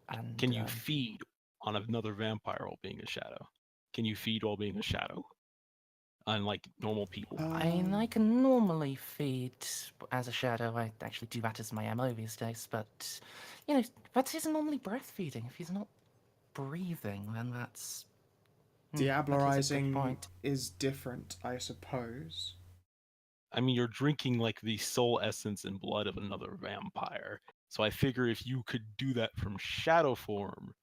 [SPEAKER 2] And
[SPEAKER 1] can you feed on another vampire while being a shadow? Can you feed while being a shadow? Unlike normal people.
[SPEAKER 2] I can normally feed as a shadow. I actually do that as my MO these days, but that isn't normally breastfeeding. If he's not breathing, then that's that is a good
[SPEAKER 4] Diablerizing
[SPEAKER 2] point.
[SPEAKER 4] is different, I suppose.
[SPEAKER 1] I mean, you're drinking like the soul essence and blood of another vampire. So I figure if you could do that from shadow form,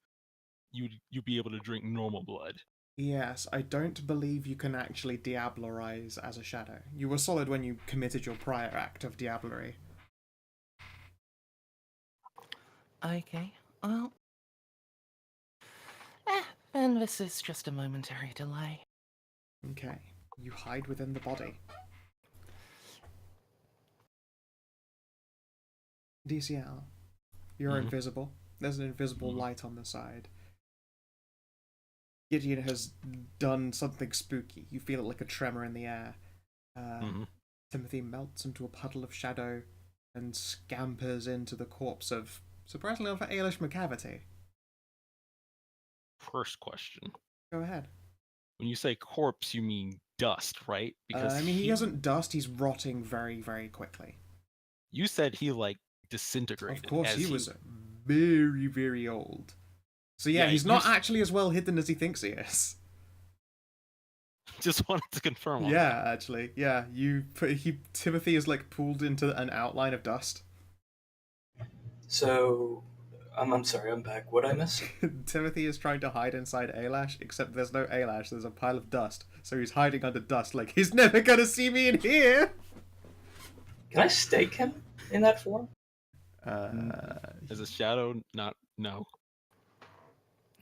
[SPEAKER 1] you'd be able to drink normal blood.
[SPEAKER 4] Yes, I don't believe you can actually diablerize as a shadow. You were solid when you committed your prior act of diablery.
[SPEAKER 2] Okay, well, then this is just a momentary delay.
[SPEAKER 4] Okay. You hide within the body. DCL. You're
[SPEAKER 1] Mhm.
[SPEAKER 4] invisible. There's an invisible
[SPEAKER 1] Mhm.
[SPEAKER 4] light on the side. Gideon has done something spooky. You feel it like a tremor in the air.
[SPEAKER 1] Mhm.
[SPEAKER 4] Timothy melts into a puddle of shadow and scampers into the corpse of, surprisingly enough, Ailish McCavity.
[SPEAKER 1] First question.
[SPEAKER 4] Go ahead.
[SPEAKER 1] When you say corpse, you mean dust, right? Because
[SPEAKER 4] I mean, he isn't dust, he's rotting very, very quickly.
[SPEAKER 1] You said he like disintegrated.
[SPEAKER 4] Of course,
[SPEAKER 1] as
[SPEAKER 4] he was very, very old. So yeah, he's not actually as well hidden as he thinks he is.
[SPEAKER 1] Just wanted to confirm. On
[SPEAKER 4] Yeah,
[SPEAKER 1] that.
[SPEAKER 4] actually, yeah. Timothy is like pulled into an outline of dust.
[SPEAKER 5] So, I'm sorry, I'm back. What I miss?
[SPEAKER 4] Timothy is trying to hide inside Ailash, except there's no Ailash. There's a pile of dust, so he's hiding under dust. Like he's never gonna see me in here.
[SPEAKER 5] Can I stake him in that form?
[SPEAKER 1] As a shadow, no.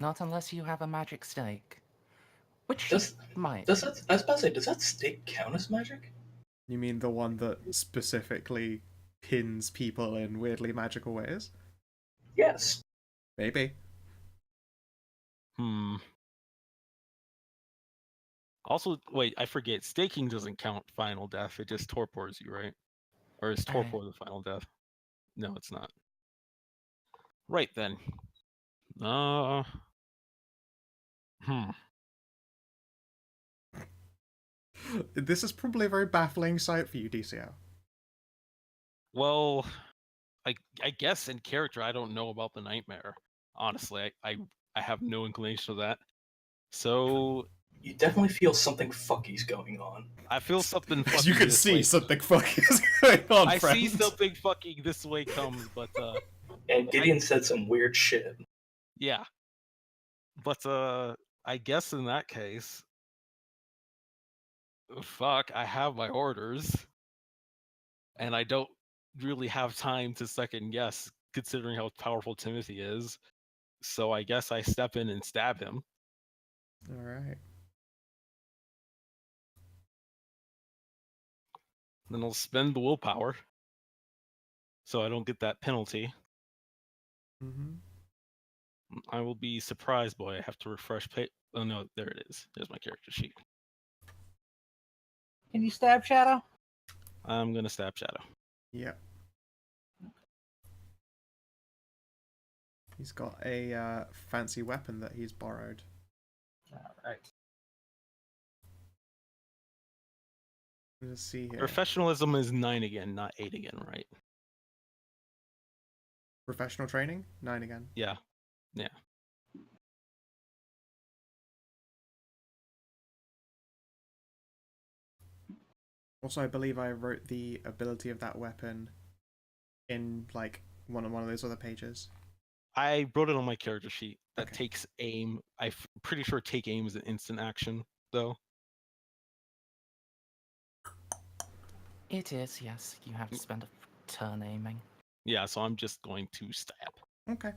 [SPEAKER 2] Not unless you have a magic stake, which
[SPEAKER 5] Does
[SPEAKER 2] might.
[SPEAKER 5] does that? I was about to say, does that stake count as magic?
[SPEAKER 4] You mean the one that specifically pins people in weirdly magical ways?
[SPEAKER 5] Yes.
[SPEAKER 4] Maybe.
[SPEAKER 1] Also, wait, I forget. Staking doesn't count final death. It just torpors you, right? Or is torpor the final death? No, it's not. Right then.
[SPEAKER 4] This is probably a very baffling sight for you, DCO.
[SPEAKER 1] Well, I guess in character, I don't know about the nightmare. Honestly, I have no inclination of that. So
[SPEAKER 5] You definitely feel something fucky's going on.
[SPEAKER 1] I feel something fucky.
[SPEAKER 4] You can
[SPEAKER 1] this
[SPEAKER 4] see
[SPEAKER 1] way.
[SPEAKER 4] something fucking is going on,
[SPEAKER 1] I
[SPEAKER 4] friend.
[SPEAKER 1] see something fucking this way comes, but
[SPEAKER 5] And Gideon said some weird shit.
[SPEAKER 1] yeah. But I guess in that case, fuck, I have my orders, and I don't really have time to second guess, considering how powerful Timothy is. So I guess I step in and stab him.
[SPEAKER 4] All right.
[SPEAKER 1] Then I'll spend the willpower, so I don't get that penalty.
[SPEAKER 4] Mm-hmm.
[SPEAKER 1] I will be surprised, boy. I have to refresh. Oh no, there it is. There's my character sheet.
[SPEAKER 3] Can you stab Shadow?
[SPEAKER 1] I'm gonna stab Shadow.
[SPEAKER 4] Yep. He's got a fancy weapon that he's borrowed.
[SPEAKER 3] All right.
[SPEAKER 4] Let's see here.
[SPEAKER 1] Professionalism is 9 again, not 8 again, right?
[SPEAKER 4] Professional training? 9 again.
[SPEAKER 1] Yeah.
[SPEAKER 4] Also, I believe I wrote the ability of that weapon in like one of those other pages.
[SPEAKER 1] I wrote it on my character sheet. That
[SPEAKER 4] Okay.
[SPEAKER 1] takes aim. I'm pretty sure take aim is an instant action, though.
[SPEAKER 2] It is, yes. You have to spend a turn aiming.
[SPEAKER 1] Yeah, so I'm just going to stab.
[SPEAKER 4] Okay.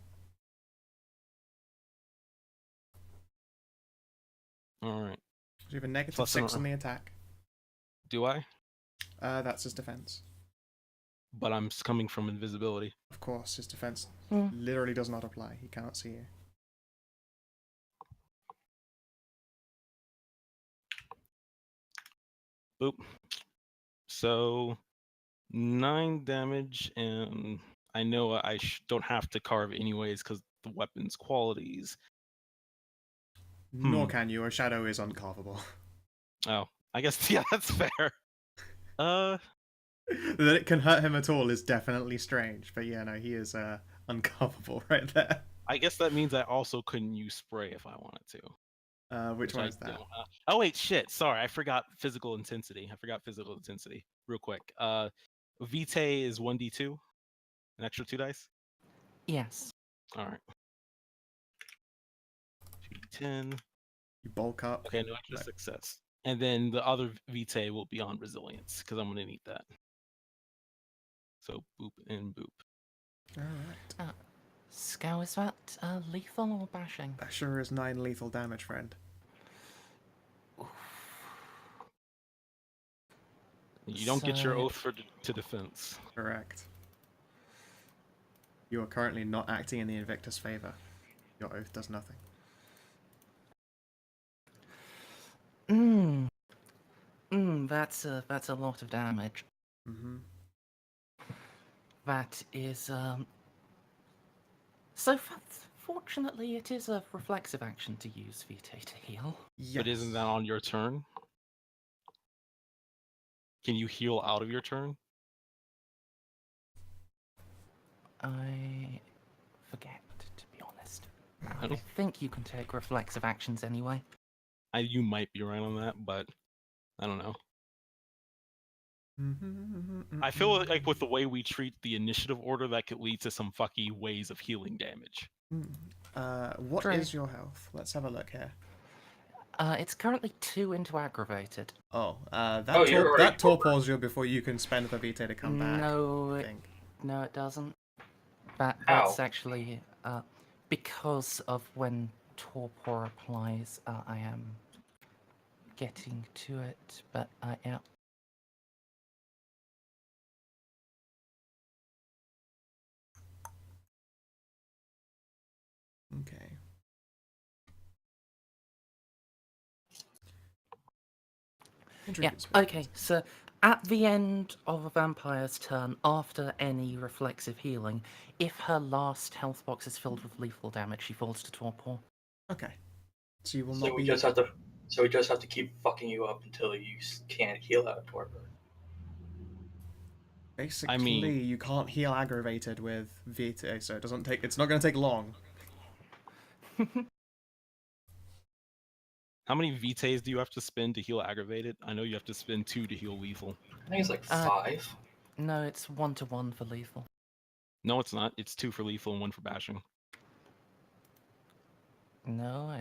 [SPEAKER 1] All right.
[SPEAKER 4] So you have a negative
[SPEAKER 1] Plus
[SPEAKER 4] 6 on the attack.
[SPEAKER 1] Do I?
[SPEAKER 4] That's his defense.
[SPEAKER 1] but I'm coming from invisibility.
[SPEAKER 4] Of course, his defense
[SPEAKER 2] Hmm.
[SPEAKER 4] literally does not apply. He cannot see you.
[SPEAKER 1] Boop. So 9 damage, and I know I don't have to carve anyways because the weapon's qualities.
[SPEAKER 4] Nor can you. A shadow is uncarvable.
[SPEAKER 1] Oh, I guess yeah, that's fair.
[SPEAKER 4] That it can hurt him at all is definitely strange. But yeah, no, he is uncarvable right there.
[SPEAKER 1] I guess that means I also couldn't use spray if I wanted to.
[SPEAKER 4] Which one
[SPEAKER 1] I
[SPEAKER 4] is that?
[SPEAKER 1] don't. Oh wait, shit. Sorry, I forgot physical intensity. Real quick. Vitae is 1d2, an extra 2 dice.
[SPEAKER 2] Yes.
[SPEAKER 1] All right. 2d10.
[SPEAKER 4] You bulk up.
[SPEAKER 1] Okay, no extra success. And then the other Vitae will be on resilience because I'm gonna need that. So boop and boop.
[SPEAKER 4] All right.
[SPEAKER 2] Scow, is that lethal or bashing?
[SPEAKER 4] That sure is 9 lethal damage, friend.
[SPEAKER 1] You don't get your
[SPEAKER 2] So-
[SPEAKER 1] oath to defense.
[SPEAKER 4] Correct. You are currently not acting in the Invictus' favor. Your oath does nothing.
[SPEAKER 2] That's a lot of damage.
[SPEAKER 4] Mm-hmm.
[SPEAKER 2] That is So fortunately, it is a reflexive action to use Vitae to heal.
[SPEAKER 4] Yes.
[SPEAKER 1] But isn't that on your turn? Can you heal out of your turn?
[SPEAKER 2] I forget, to be honest.
[SPEAKER 1] I
[SPEAKER 2] I
[SPEAKER 1] don't-
[SPEAKER 2] think you can take reflexive actions anyway.
[SPEAKER 1] You might be right on that, but I don't know. I feel like with the way we treat the initiative order, that could lead to some fucky ways of healing damage.
[SPEAKER 4] What
[SPEAKER 2] True.
[SPEAKER 4] is your health? Let's have a look here.
[SPEAKER 2] It's currently 2 into aggravated.
[SPEAKER 4] Oh,
[SPEAKER 5] Oh,
[SPEAKER 4] that
[SPEAKER 5] you're already
[SPEAKER 4] that torpors you before you can spend the Vitae to come back.
[SPEAKER 2] No,
[SPEAKER 4] I think.
[SPEAKER 2] no, it doesn't. That's
[SPEAKER 5] How?
[SPEAKER 2] actually because of when torpor applies. I am getting to it, but yeah.
[SPEAKER 4] Okay.
[SPEAKER 2] Yeah,
[SPEAKER 4] Intrigues me.
[SPEAKER 2] okay, so at the end of a vampire's turn, after any reflexive healing, if her last health box is filled with lethal damage, she falls to torpor.
[SPEAKER 4] Okay. So you will
[SPEAKER 5] So
[SPEAKER 4] not
[SPEAKER 5] we
[SPEAKER 4] be.
[SPEAKER 5] just have to keep fucking you up until you can't heal out of torpor.
[SPEAKER 4] Basically, you can't heal aggravated with Vitae, so it doesn't take. It's not going to take long.
[SPEAKER 1] How many Vitaes do you have to spend to heal aggravated? I know you have to spend 2 to heal lethal.
[SPEAKER 5] I think it's like
[SPEAKER 2] Uh,
[SPEAKER 5] 5.
[SPEAKER 2] No, it's 1-to-1 for lethal.
[SPEAKER 1] No, it's not. It's 2 for lethal and 1 for bashing.
[SPEAKER 2] No,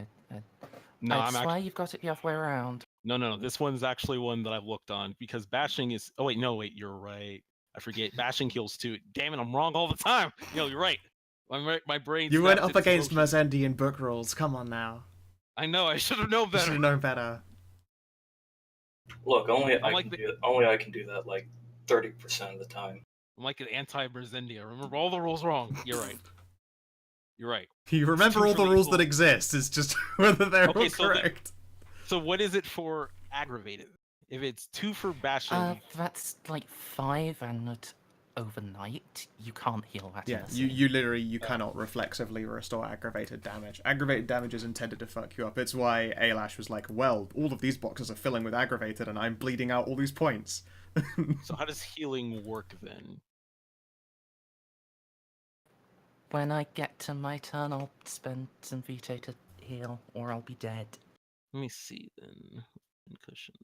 [SPEAKER 1] No,
[SPEAKER 2] I
[SPEAKER 1] I'm
[SPEAKER 2] swear
[SPEAKER 1] actually
[SPEAKER 2] you've got it the other way around.
[SPEAKER 1] no. This one's actually one that I've looked on because bashing is. Oh wait, no, wait, you're right. I forget. Bashing heals 2. Damn it, I'm wrong all the time. Yo, you're right. My brain.
[SPEAKER 4] You went
[SPEAKER 1] snapped
[SPEAKER 4] up
[SPEAKER 1] its
[SPEAKER 4] against
[SPEAKER 1] emotion.
[SPEAKER 4] Merzendian book rules. Come on now.
[SPEAKER 1] I know. I should have known
[SPEAKER 4] You should
[SPEAKER 1] better.
[SPEAKER 4] have known better.
[SPEAKER 5] Look, only
[SPEAKER 1] I'm
[SPEAKER 5] I
[SPEAKER 1] like
[SPEAKER 5] can do that like 30% of the time.
[SPEAKER 1] I'm like an anti-Berzendia. Remember all the rules wrong. You're right. You're right.
[SPEAKER 4] You remember
[SPEAKER 1] two
[SPEAKER 4] all
[SPEAKER 1] for
[SPEAKER 4] the rules
[SPEAKER 1] lethal.
[SPEAKER 4] that exist. It's just whether they're
[SPEAKER 1] Okay,
[SPEAKER 4] all
[SPEAKER 1] so the-
[SPEAKER 4] correct.
[SPEAKER 1] So what is it for aggravated? If it's 2 for bashing,
[SPEAKER 2] That's like 5 and not overnight. You can't heal that
[SPEAKER 4] Yeah,
[SPEAKER 2] in a
[SPEAKER 4] you
[SPEAKER 2] scene.
[SPEAKER 4] literally cannot reflexively restore aggravated damage. Aggravated damage is intended to fuck you up. It's why Aylash was like, well, all of these boxes are filling with aggravated and I'm bleeding out all these points.
[SPEAKER 1] so how does healing work then?
[SPEAKER 2] When I get to my turn, I'll spend some Vitae to heal, or I'll be dead.
[SPEAKER 1] Let me see then. Concussion.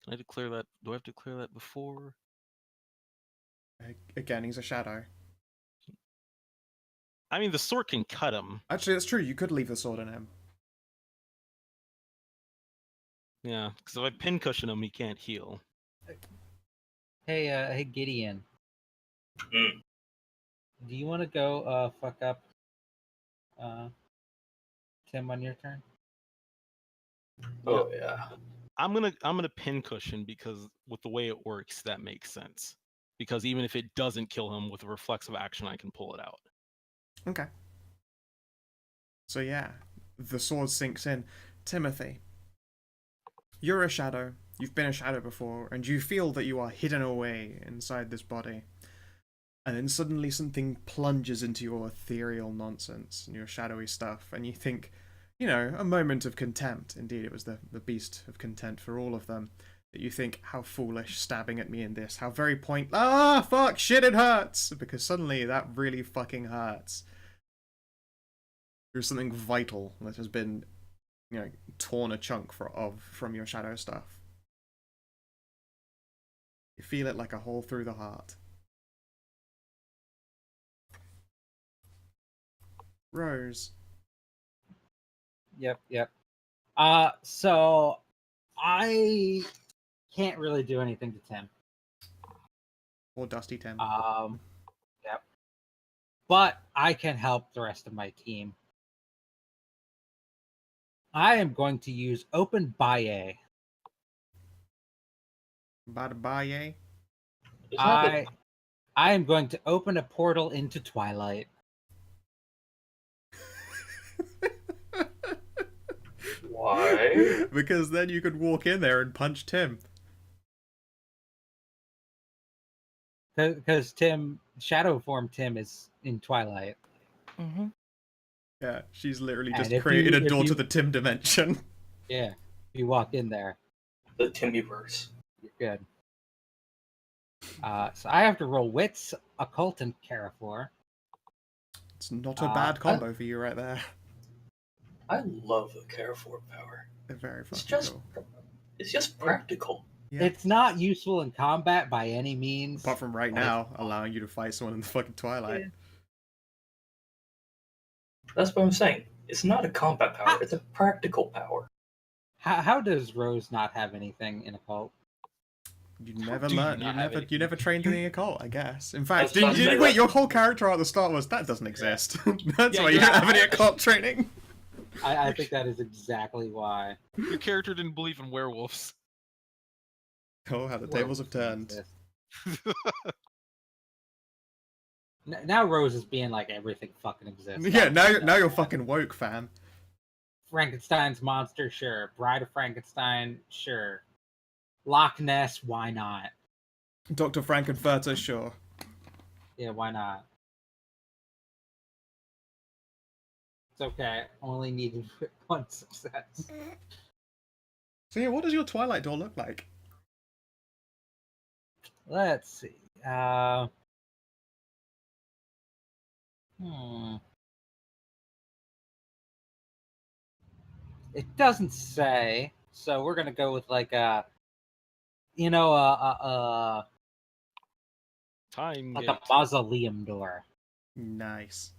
[SPEAKER 1] Can I declare that? Do I have to declare that before?
[SPEAKER 4] Again, he's a shadow.
[SPEAKER 1] I mean, the sword can cut him.
[SPEAKER 4] Actually, that's true. You could leave the sword in him.
[SPEAKER 1] Yeah, because if I pin cushion him, he can't heal.
[SPEAKER 3] Hey, Gideon.
[SPEAKER 5] Mm.
[SPEAKER 3] Do you want to go fuck up Tim on your turn?
[SPEAKER 5] Oh yeah.
[SPEAKER 1] I'm gonna pin cushion because with the way it works, that makes sense. because even if it doesn't kill him with a reflexive action, I can pull it out.
[SPEAKER 4] Okay. So yeah, the sword sinks in. Timothy, you're a shadow. You've been a shadow before, and you feel that you are hidden away inside this body. And then suddenly something plunges into your ethereal nonsense and your shadowy stuff, and you think, you know, a moment of contempt. Indeed, it was the beast of contempt for all of them. That you think, how foolish, stabbing at me in this. How very fuck, shit, it hurts! Because suddenly that really fucking hurts. There's something vital that has been, you know, torn a chunk from your shadow stuff. You feel it like a hole through the heart. Rose.
[SPEAKER 3] Yep. So I can't really do anything to Tim.
[SPEAKER 4] Or Dusty Tim.
[SPEAKER 3] Yep. But I can help the rest of my team. I am going to use Open Baye.
[SPEAKER 4] Bada baye.
[SPEAKER 3] I am going to open a portal into Twilight.
[SPEAKER 5] Why?
[SPEAKER 4] Because then you could walk in there and punch Tim.
[SPEAKER 3] Because Shadow Form Tim is in Twilight.
[SPEAKER 2] Mm-hmm.
[SPEAKER 4] Yeah, she's literally
[SPEAKER 3] And
[SPEAKER 4] just
[SPEAKER 3] if
[SPEAKER 4] created
[SPEAKER 3] you-
[SPEAKER 4] a door
[SPEAKER 3] if
[SPEAKER 4] to
[SPEAKER 3] you-
[SPEAKER 4] the Tim dimension.
[SPEAKER 3] Yeah. If you walk in there,
[SPEAKER 5] The Timmyverse.
[SPEAKER 3] you're good. So I have to roll Wits, Occult, and Carafor.
[SPEAKER 4] It's not a bad combo for you right there.
[SPEAKER 5] I love the Carafor power.
[SPEAKER 4] They're very
[SPEAKER 5] It's
[SPEAKER 4] fucking
[SPEAKER 5] just,
[SPEAKER 4] cool.
[SPEAKER 5] it's just practical.
[SPEAKER 4] Yeah.
[SPEAKER 3] It's not useful in combat by any means.
[SPEAKER 4] Apart from right now, allowing you to fight someone in the fucking Twilight.
[SPEAKER 3] Yeah.
[SPEAKER 5] That's what I'm saying. It's not a combat power. It's a practical power.
[SPEAKER 3] How does Rose not have anything in Occult?
[SPEAKER 4] You never
[SPEAKER 1] Do you
[SPEAKER 4] learned.
[SPEAKER 1] not have anything?
[SPEAKER 4] You never trained in the occult, I guess. In fact,
[SPEAKER 5] That's what I'm saying.
[SPEAKER 4] wait, your whole character at the start was that doesn't exist. That's
[SPEAKER 1] Yeah,
[SPEAKER 4] why you
[SPEAKER 1] yeah.
[SPEAKER 4] don't have any occult training.
[SPEAKER 3] I think that is exactly why.
[SPEAKER 1] Your character didn't believe in werewolves.
[SPEAKER 4] Oh, how the tables have turned.
[SPEAKER 3] Now Rose is being like everything fucking exists.
[SPEAKER 4] Yeah, now you're fucking woke, fam.
[SPEAKER 3] Frankenstein's monster, sure. Bride of Frankenstein, sure. Loch Ness, why not?
[SPEAKER 4] Dr. Frankenfurter, sure.
[SPEAKER 3] Yeah, why not? It's okay. Only needed one success.
[SPEAKER 4] So yeah, what does your Twilight door look like?
[SPEAKER 3] Let's see. It doesn't say, so we're gonna go with like a,
[SPEAKER 1] Time
[SPEAKER 3] like
[SPEAKER 1] gate.
[SPEAKER 3] a mausoleum door.
[SPEAKER 4] Nice.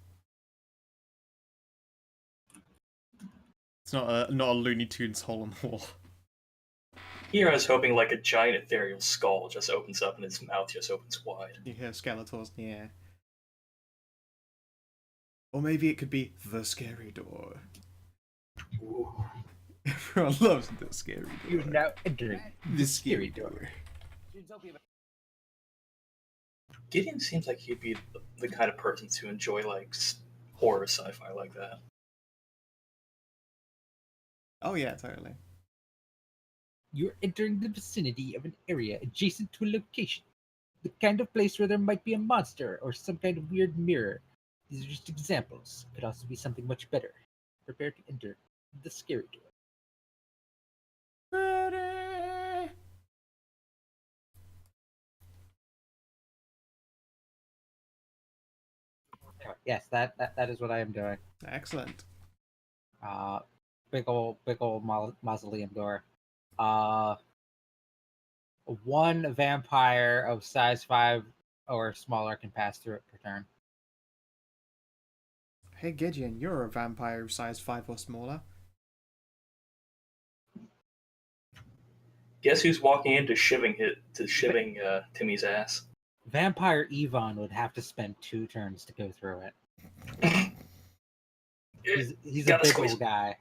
[SPEAKER 4] It's not a Looney Tunes hole in the wall.
[SPEAKER 5] Here I was hoping like a giant ethereal skull just opens up and its mouth just opens wide.
[SPEAKER 4] You hear Skeletors in the air. Or maybe it could be the scary door.
[SPEAKER 5] Ooh.
[SPEAKER 4] Everyone loves the scary door.
[SPEAKER 3] You now enter
[SPEAKER 4] The scary door.
[SPEAKER 5] Gideon seems like he'd be the kind of person to enjoy like horror sci-fi like that.
[SPEAKER 4] Oh yeah, totally.
[SPEAKER 3] You're entering the vicinity of an area adjacent to a location. The kind of place where there might be a monster or some kind of weird mirror. These are just examples. Could also be something much better. Prepare to enter the scary door. Yes, that is what I am doing.
[SPEAKER 4] Excellent.
[SPEAKER 3] Big old mausoleum door. One vampire of size 5 or smaller can pass through it per turn.
[SPEAKER 4] Hey Gideon, you're a vampire size 5 or smaller.
[SPEAKER 5] Guess who's walking into shivving Timmy's ass?
[SPEAKER 3] Vampire Yvonne would have to spend 2 turns to go through it. He's a
[SPEAKER 5] Gotta
[SPEAKER 3] big
[SPEAKER 5] squeeze.
[SPEAKER 3] old guy.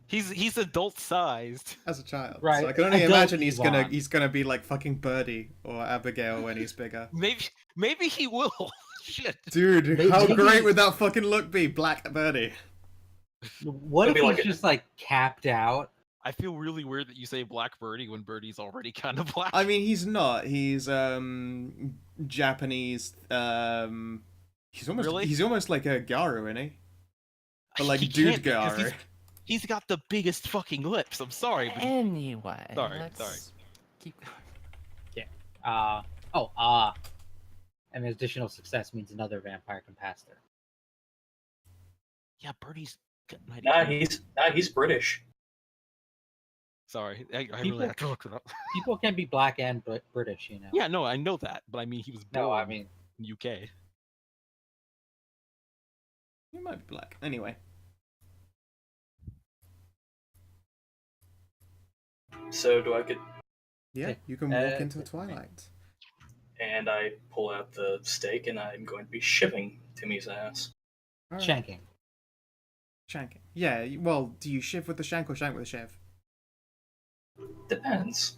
[SPEAKER 1] He's adult sized.
[SPEAKER 4] as a child. So
[SPEAKER 3] Right,
[SPEAKER 4] I can only
[SPEAKER 3] adult
[SPEAKER 4] imagine
[SPEAKER 3] Yvonne.
[SPEAKER 4] he's gonna be like fucking Birdie or Abigail when he's bigger.
[SPEAKER 1] Maybe he will. Shit.
[SPEAKER 4] Dude, how
[SPEAKER 3] Maybe-
[SPEAKER 4] great would that fucking look be, Black Birdie?
[SPEAKER 3] What
[SPEAKER 5] It'd
[SPEAKER 3] if
[SPEAKER 5] be
[SPEAKER 3] he's
[SPEAKER 5] like
[SPEAKER 3] just like capped out?
[SPEAKER 1] I feel really weird that you say Black Birdie when Birdie's already kind of black.
[SPEAKER 4] I mean, he's not. He's Japanese.
[SPEAKER 1] Really?
[SPEAKER 4] He's almost like a Garu, isn't he? But like
[SPEAKER 1] He
[SPEAKER 4] dude
[SPEAKER 1] can't be, 'cause
[SPEAKER 4] Garu.
[SPEAKER 1] he's got the biggest fucking lips. I'm sorry, but
[SPEAKER 2] Anyway,
[SPEAKER 1] Sorry,
[SPEAKER 2] let's keep going.
[SPEAKER 3] And additional success means another vampire can pass there.
[SPEAKER 1] yeah, Birdie's got 90.
[SPEAKER 5] He's British.
[SPEAKER 1] Sorry, I really
[SPEAKER 3] People-
[SPEAKER 1] have to look it up.
[SPEAKER 3] People can be black and British, you know.
[SPEAKER 1] Yeah, no, I know that, but I mean, he was born
[SPEAKER 3] No, I mean,
[SPEAKER 1] in UK.
[SPEAKER 4] He might be black. Anyway.
[SPEAKER 5] So do I get?
[SPEAKER 4] Yeah, you can walk into the twilight.
[SPEAKER 5] And I pull out the stake, and I'm going to be shivving Timmy's ass.
[SPEAKER 4] Alright.
[SPEAKER 3] shanking.
[SPEAKER 4] Shanking. Yeah, well, do you shiv with the shank or shank with the shiv?
[SPEAKER 5] Depends.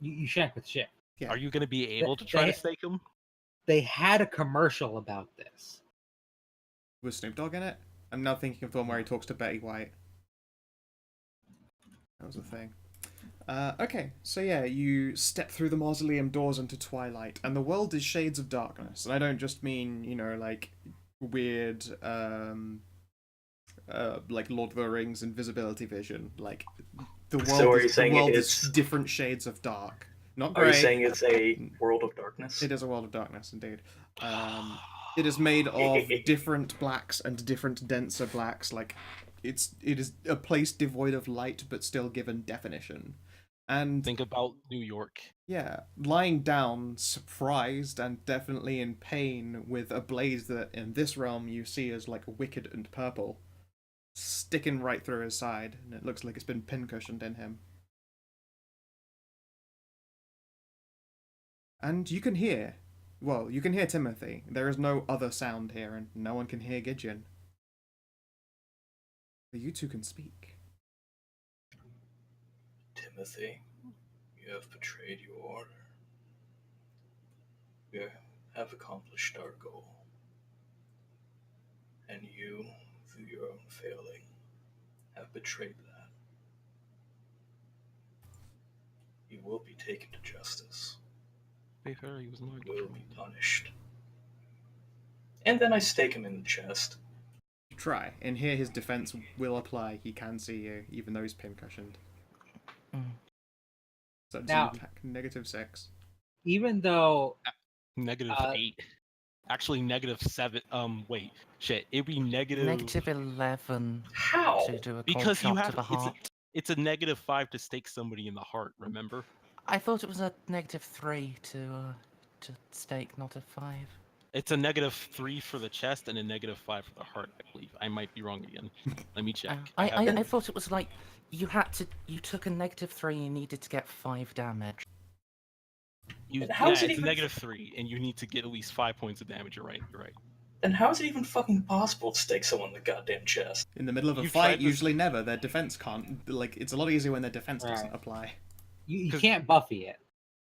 [SPEAKER 3] You shank with shit.
[SPEAKER 4] Yeah.
[SPEAKER 1] Are you going to be able to try
[SPEAKER 3] they-
[SPEAKER 1] to stake him?
[SPEAKER 3] They had a commercial about this.
[SPEAKER 4] With Snoop Dogg in it? I'm now thinking of the one where he talks to Betty White. That was the thing. Okay, so yeah, you step through the mausoleum doors into twilight, and the world is shades of darkness. And I don't just mean, you know, like weird, like Lord of the Rings invisibility vision. Like the world,
[SPEAKER 5] So are you
[SPEAKER 4] the
[SPEAKER 5] saying
[SPEAKER 4] world
[SPEAKER 5] it's-
[SPEAKER 4] is different shades of dark. Not
[SPEAKER 5] Are you
[SPEAKER 4] grey.
[SPEAKER 5] saying it's a world of darkness?
[SPEAKER 4] It is a world of darkness, indeed. It is made of different blacks and different denser blacks. Like it is a place devoid of light, but still given definition. And
[SPEAKER 1] Think about New York.
[SPEAKER 4] yeah, lying down, surprised and definitely in pain, with a blade that in this realm you see as like wicked and purple, sticking right through his side, and it looks like it's been pincushioned in him. And you can hear, well, you can hear Timothy. There is no other sound here, and no one can hear Gideon. But you two can speak.
[SPEAKER 5] Timothy, you have betrayed your order. We have accomplished our goal. And you, through your own failing, have betrayed that. You will be taken to justice.
[SPEAKER 1] To be fair, he was not
[SPEAKER 5] You will be punished. And then I stake him in the chest.
[SPEAKER 4] Try, and here his defense will apply. He can see you, even though he's pincushioned.
[SPEAKER 2] Mm.
[SPEAKER 4] So it's
[SPEAKER 3] Now-
[SPEAKER 4] an attack -6.
[SPEAKER 3] Even though
[SPEAKER 1] -8. Actually, -7. Wait, shit. It'd be
[SPEAKER 2] -11
[SPEAKER 5] How?
[SPEAKER 2] to do a cold
[SPEAKER 1] because you
[SPEAKER 2] shot
[SPEAKER 1] have
[SPEAKER 2] to the heart.
[SPEAKER 1] it's a -5 to stake somebody in the heart. Remember?
[SPEAKER 2] I thought it was a -3 to stake, not a 5.
[SPEAKER 1] It's a -3 for the chest and a -5 for the heart. I believe. I might be wrong again. Let me check.
[SPEAKER 2] I thought it was like you took a -3 and you needed to get 5 damage.
[SPEAKER 1] You,
[SPEAKER 5] How
[SPEAKER 1] yeah,
[SPEAKER 5] is it
[SPEAKER 1] it's
[SPEAKER 5] even-
[SPEAKER 1] -3, and you need to get at least 5 points of damage. You're right. You're right.
[SPEAKER 5] Then how is it even fucking possible to stake someone in the goddamn chest?
[SPEAKER 4] In the middle of a
[SPEAKER 1] You
[SPEAKER 4] fight,
[SPEAKER 1] tried to-
[SPEAKER 4] usually never. Their defense can't. Like, it's a lot easier when their defense doesn't
[SPEAKER 3] Right.
[SPEAKER 4] apply.
[SPEAKER 3] you
[SPEAKER 1] 'Cause-
[SPEAKER 3] can't Buffy it.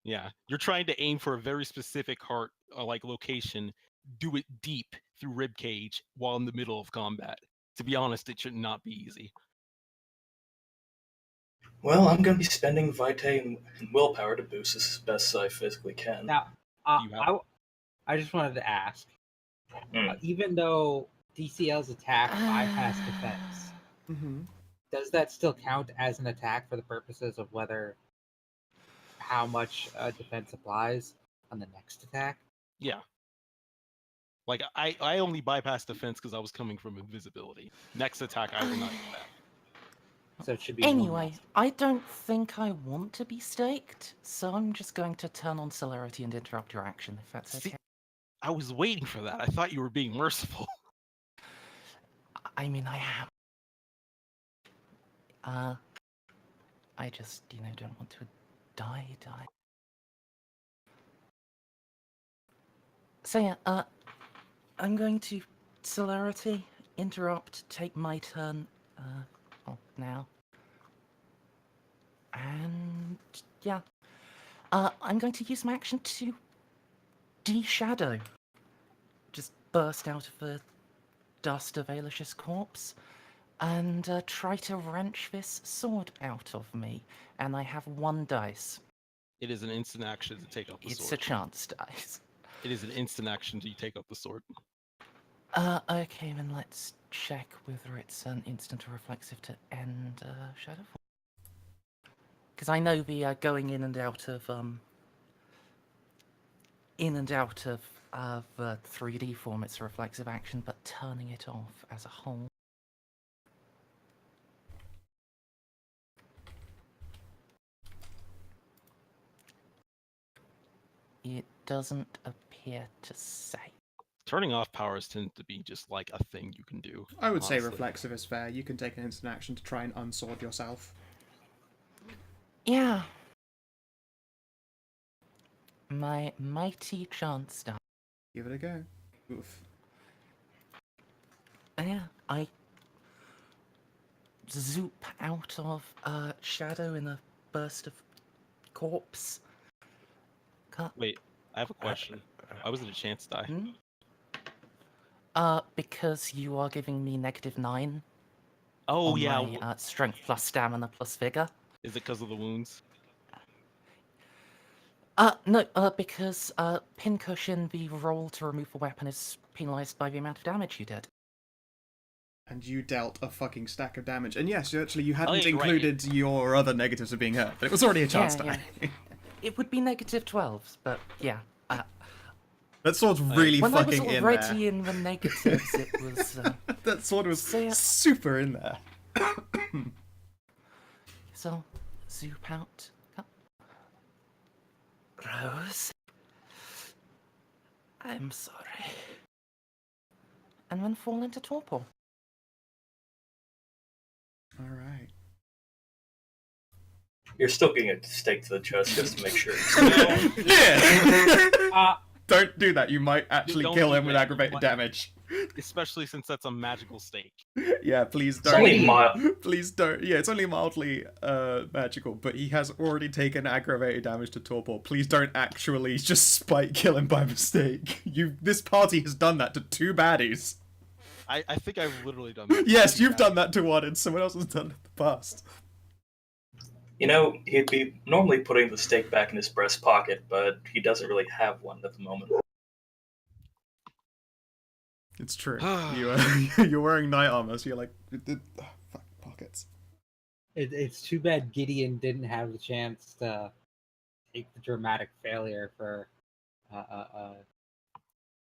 [SPEAKER 1] Yeah, you're trying to aim for a very specific heart, like location. Do it deep through rib cage while in the middle of combat. To be honest, it should not be easy.
[SPEAKER 5] Well, I'm going to be spending Vitae and willpower to boost this as best I physically can.
[SPEAKER 3] Now,
[SPEAKER 1] You have-
[SPEAKER 3] I just wanted to ask,
[SPEAKER 5] Mm.
[SPEAKER 3] even though DCL's attack bypass defense,
[SPEAKER 4] Mm-hmm.
[SPEAKER 3] does that still count as an attack for the purposes of how much defense applies on the next attack?
[SPEAKER 1] Yeah. Like I only bypassed defense because I was coming from invisibility. Next attack, I will not do that.
[SPEAKER 3] So it should be one
[SPEAKER 2] Anyway,
[SPEAKER 3] less.
[SPEAKER 2] I don't think I want to be staked, so I'm just going to turn on celerity and interrupt your action, if that's
[SPEAKER 1] See-
[SPEAKER 2] okay.
[SPEAKER 1] I was waiting for that. I thought you were being merciful.
[SPEAKER 2] I mean, I am. I just, don't want to die. So yeah, I'm going to celerity, interrupt, take my turn. now. And yeah. I'm going to use my action to de-shadow. Just burst out of the dust of Ailish's corpse and try to wrench this sword out of me. And I have 1 dice.
[SPEAKER 1] It is an instant action to take up the
[SPEAKER 2] It's a
[SPEAKER 1] sword.
[SPEAKER 2] chance dice.
[SPEAKER 1] It is an instant action to take up the sword.
[SPEAKER 2] Okay, then let's check whether it's an instant or reflexive to end shadow. Because I know the going in and out of the 3D form, it's a reflexive action, but turning it off as a whole. It doesn't appear to say.
[SPEAKER 1] Turning off powers tend to be just like a thing you can do.
[SPEAKER 4] I would say
[SPEAKER 1] honestly.
[SPEAKER 4] reflexive is fair. You can take an instant action to try and unsword yourself.
[SPEAKER 2] Yeah. My mighty chance die.
[SPEAKER 4] Give it a go. Oof.
[SPEAKER 2] Yeah, I zoop out of shadow in a burst of corpse.
[SPEAKER 1] Wait, I have a question. Why was it a chance die?
[SPEAKER 2] Hmm? Because you are giving me -9
[SPEAKER 1] Oh
[SPEAKER 2] on
[SPEAKER 1] yeah,
[SPEAKER 2] my strength plus stamina plus vigor.
[SPEAKER 1] is it because of the wounds?
[SPEAKER 2] No, because pincushion, the roll to remove the weapon is penalized by the amount of damage you did.
[SPEAKER 4] And you dealt a fucking stack of damage. And yes, actually, you hadn't
[SPEAKER 1] yeah, you're right.
[SPEAKER 4] included your other negatives of being hurt, but it was already a chance
[SPEAKER 2] Yeah,
[SPEAKER 4] die.
[SPEAKER 2] It would be -12s, but yeah.
[SPEAKER 4] That sword's really
[SPEAKER 2] When I was
[SPEAKER 4] fucking in
[SPEAKER 2] already
[SPEAKER 4] there.
[SPEAKER 2] in the negatives, it was.
[SPEAKER 4] That sword was
[SPEAKER 2] So, yeah.
[SPEAKER 4] super in there.
[SPEAKER 2] So, zoop out. Rose. I'm sorry. And then fall into torpor.
[SPEAKER 4] Alright.
[SPEAKER 5] You're still getting a stake to the chest just to make sure.
[SPEAKER 4] Yeah! Don't do that. You might actually
[SPEAKER 1] Don't
[SPEAKER 4] kill
[SPEAKER 1] do
[SPEAKER 4] him with
[SPEAKER 1] that.
[SPEAKER 4] aggravated damage.
[SPEAKER 1] Especially since that's a magical stake.
[SPEAKER 4] Yeah, please
[SPEAKER 5] It's only
[SPEAKER 4] don't.
[SPEAKER 5] mild.
[SPEAKER 4] Please don't. Yeah, it's only mildly magical, but he has already taken aggravated damage to torpor. Please don't actually just spite kill him by mistake. This party has done that to 2 baddies.
[SPEAKER 1] I think I've literally done that.
[SPEAKER 4] Yes, you've done that to 1, and someone else has done it in the past.
[SPEAKER 5] You know, he'd be normally putting the stake back in his breast pocket, but he doesn't really have one at the moment.
[SPEAKER 4] It's true. You're wearing knight armor, so you're like, fuck pockets.
[SPEAKER 3] It's too bad Gideon didn't have the chance to take the dramatic failure for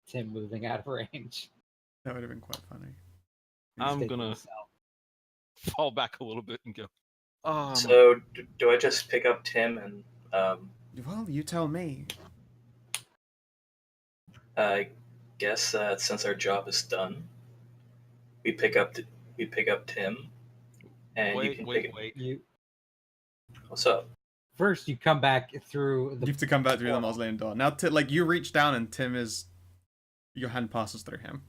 [SPEAKER 3] Tim moving out of range.
[SPEAKER 4] That would have been quite funny.
[SPEAKER 1] I'm
[SPEAKER 3] Mistake
[SPEAKER 1] gonna
[SPEAKER 3] himself.
[SPEAKER 1] fall back a little bit and go.
[SPEAKER 5] So, do I just pick up Tim and
[SPEAKER 4] Well, you tell me.
[SPEAKER 5] I guess that since our job is done, we pick up Tim, and you can pick.
[SPEAKER 1] wait.
[SPEAKER 3] You
[SPEAKER 5] What's up?
[SPEAKER 3] first you come back through
[SPEAKER 4] You
[SPEAKER 3] the
[SPEAKER 4] have to come back through the
[SPEAKER 3] portal.
[SPEAKER 4] mausoleum door. Now, you reach down and Tim is... Your hand passes through him.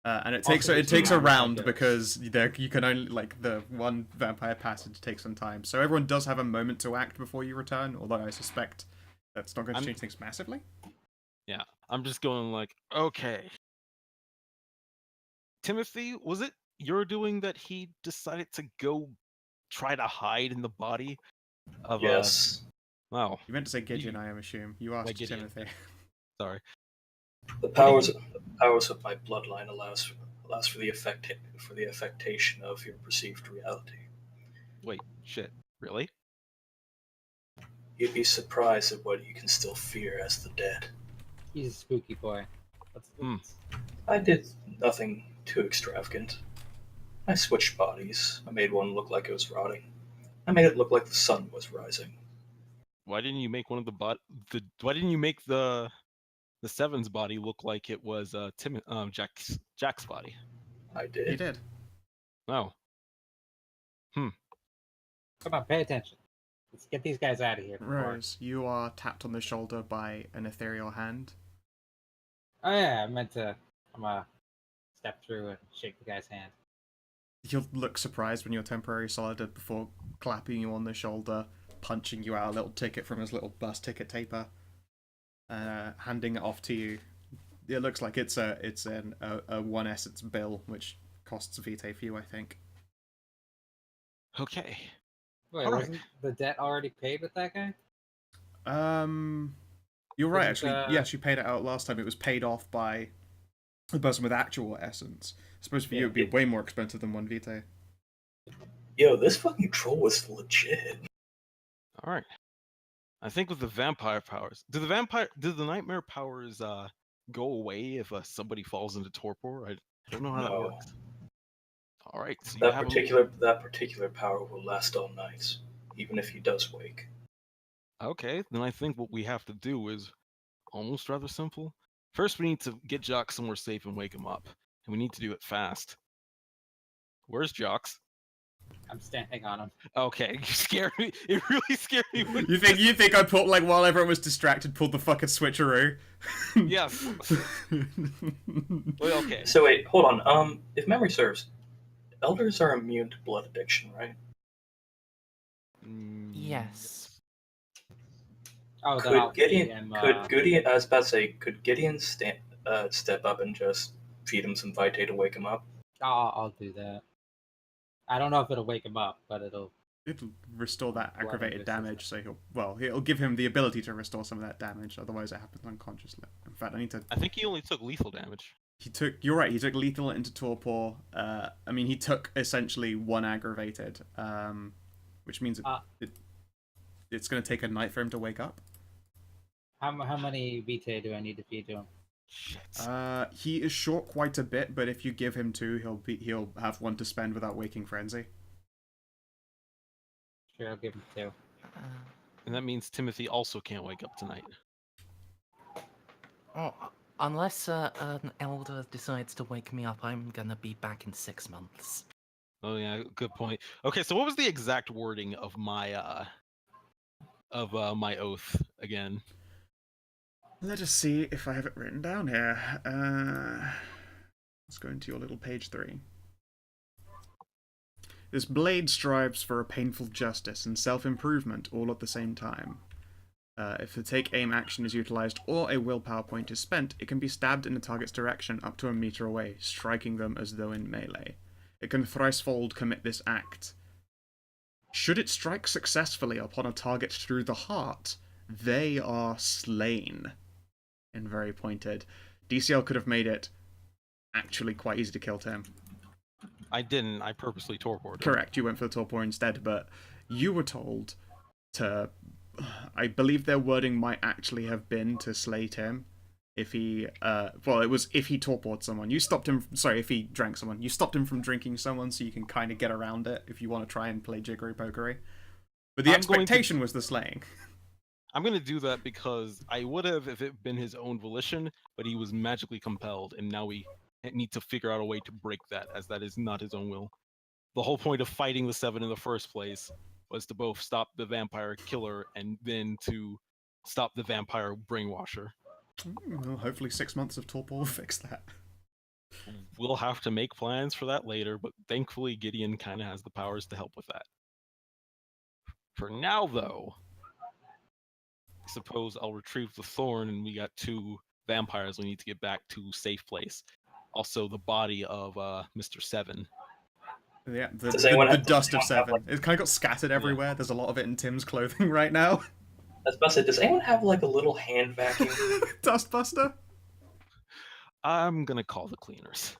[SPEAKER 4] And it takes
[SPEAKER 3] Also,
[SPEAKER 4] it takes a
[SPEAKER 3] it's
[SPEAKER 4] round
[SPEAKER 3] like
[SPEAKER 4] because you can only the one vampire passage takes some time. So everyone does have a moment to act before you return. Although I suspect that's not going to change things massively.
[SPEAKER 1] Yeah, I'm just going like, okay. Timothy, was it your doing that he decided to go try to hide in the body of
[SPEAKER 5] Yes,
[SPEAKER 1] Wow,
[SPEAKER 4] You meant to say Gideon, I assume. You asked
[SPEAKER 1] Gideon.
[SPEAKER 4] Timothy.
[SPEAKER 1] sorry.
[SPEAKER 5] the powers of my bloodline allows for the affectation of your perceived reality.
[SPEAKER 1] Wait, shit. Really?
[SPEAKER 5] You'd be surprised at what you can still fear as the dead.
[SPEAKER 3] He's a spooky boy.
[SPEAKER 5] I did nothing too extravagant. I switched bodies. I made one look like it was rotting. I made it look like the sun was rising.
[SPEAKER 1] Why didn't you make one of why didn't you make the Seven's body look like it was Jack's body?
[SPEAKER 5] I
[SPEAKER 4] You
[SPEAKER 5] did.
[SPEAKER 4] did.
[SPEAKER 1] Oh.
[SPEAKER 3] Come on, pay attention. Let's get these guys out of here.
[SPEAKER 4] Rose, you are tapped on the shoulder by an ethereal hand.
[SPEAKER 3] Oh yeah, I'm gonna step through and shake the guy's hand.
[SPEAKER 4] He'll look surprised when you're temporary solid before clapping you on the shoulder, punching you out a little ticket from his little bus ticket taper, handing it off to you. It looks like it's a 1 essence bill, which costs Vitae for you, I think.
[SPEAKER 1] Okay.
[SPEAKER 3] Wait,
[SPEAKER 1] All right.
[SPEAKER 3] wasn't the debt already paid with that guy?
[SPEAKER 4] You're right,
[SPEAKER 3] Isn't,
[SPEAKER 4] actually. Yes, you paid it out last time. It was paid off by the person with actual essence. I suppose for you
[SPEAKER 5] Yeah,
[SPEAKER 4] it'd be way more expensive than 1 Vitae.
[SPEAKER 5] Yo, this fucking troll was legit.
[SPEAKER 1] All right. I think with the vampire powers, do the nightmare powers go away if somebody falls into torpor? I don't know how that
[SPEAKER 5] No.
[SPEAKER 1] works. All right, so you
[SPEAKER 5] That
[SPEAKER 1] have
[SPEAKER 5] particular power will last all night, even if he does wake.
[SPEAKER 1] Okay, then I think what we have to do is almost rather simple. First, we need to get Jocks somewhere safe and wake him up, and we need to do it fast. Where's Jocks?
[SPEAKER 3] I'm standing on him.
[SPEAKER 1] Okay, you scared me. It really scared me. When
[SPEAKER 4] You think I pulled, like, while everyone was distracted, pulled the fucking switcheroo?
[SPEAKER 1] Yes. Well, okay.
[SPEAKER 5] So wait, hold on. If memory serves, elders are immune to blood addiction, right?
[SPEAKER 2] Yes.
[SPEAKER 3] Oh, then I'll
[SPEAKER 5] Could Gideon?
[SPEAKER 3] feed him,
[SPEAKER 5] Could Gideon? I was about to say, could Gideon step up and just feed him some Vitae to wake him up?
[SPEAKER 3] I'll do that. I don't know if it'll wake him up, but it'll
[SPEAKER 4] restore that
[SPEAKER 3] Blood
[SPEAKER 4] aggravated
[SPEAKER 3] into his
[SPEAKER 4] damage, so it'll give him the ability to restore some of that damage, otherwise it happens unconsciously. In fact,
[SPEAKER 1] I think he only took lethal damage.
[SPEAKER 4] You're right, he took lethal into torpor. I mean, he took essentially 1 aggravated, which means it's going to take a night for him to wake up.
[SPEAKER 3] How many Vitae do I need to feed to him?
[SPEAKER 1] Shit.
[SPEAKER 4] He is short quite a bit, but if you give him 2, he'll have 1 to spend without waking frenzy.
[SPEAKER 3] Sure, I'll give him 2.
[SPEAKER 1] And that means Timothy also can't wake up tonight.
[SPEAKER 2] Oh, unless an elder decides to wake me up, I'm gonna be back in 6 months.
[SPEAKER 1] Oh yeah, good point. Okay, so what was the exact wording of my my oath again?
[SPEAKER 4] Let us see if I have it written down here. Let's go into your little page 3. This blade strives for a painful justice and self-improvement all at the same time. If the take aim action is utilized or a willpower point is spent, it can be stabbed in the target's direction up to a meter away, striking them as though in melee. It can thricefold commit this act. Should it strike successfully upon a target through the heart, they are slain. And very pointed. DCL could have made it actually quite easy to kill Tim.
[SPEAKER 1] I didn't. I purposely torpored him.
[SPEAKER 4] Correct, you went for the torpor instead, but you were told to... I believe their wording might actually have been to slay Tim if he... well, it was if he torpored someone. You stopped him... Sorry, if he drank someone. You stopped him from drinking someone, so you can kind of get around it if you want to try and play jiggery-pokery. But the expectation was the slaying.
[SPEAKER 1] I'm going to do that because I would have if it been his own volition, but he was magically compelled, and now we need to figure out a way to break that, as that is not his own will. The whole point of fighting the 7 in the first place was to both stop the vampire killer and then to stop the vampire brainwasher.
[SPEAKER 4] Well, hopefully 6 months of torpor will fix that.
[SPEAKER 1] We'll have to make plans for that later, but thankfully Gideon kind of has the powers to help with that. For now, though, I suppose I'll retrieve the thorn, and we got 2 vampires we need to get back to a safe place. Also, the body of Mr. 7.
[SPEAKER 4] Yeah, the dust of 7. It kind of got scattered everywhere.
[SPEAKER 1] Yeah.
[SPEAKER 4] There's a lot of it in Tim's clothing right now.
[SPEAKER 5] I was about to say, does anyone have like a little hand vacuum?
[SPEAKER 4] Dustbuster?
[SPEAKER 1] I'm gonna call the cleaners.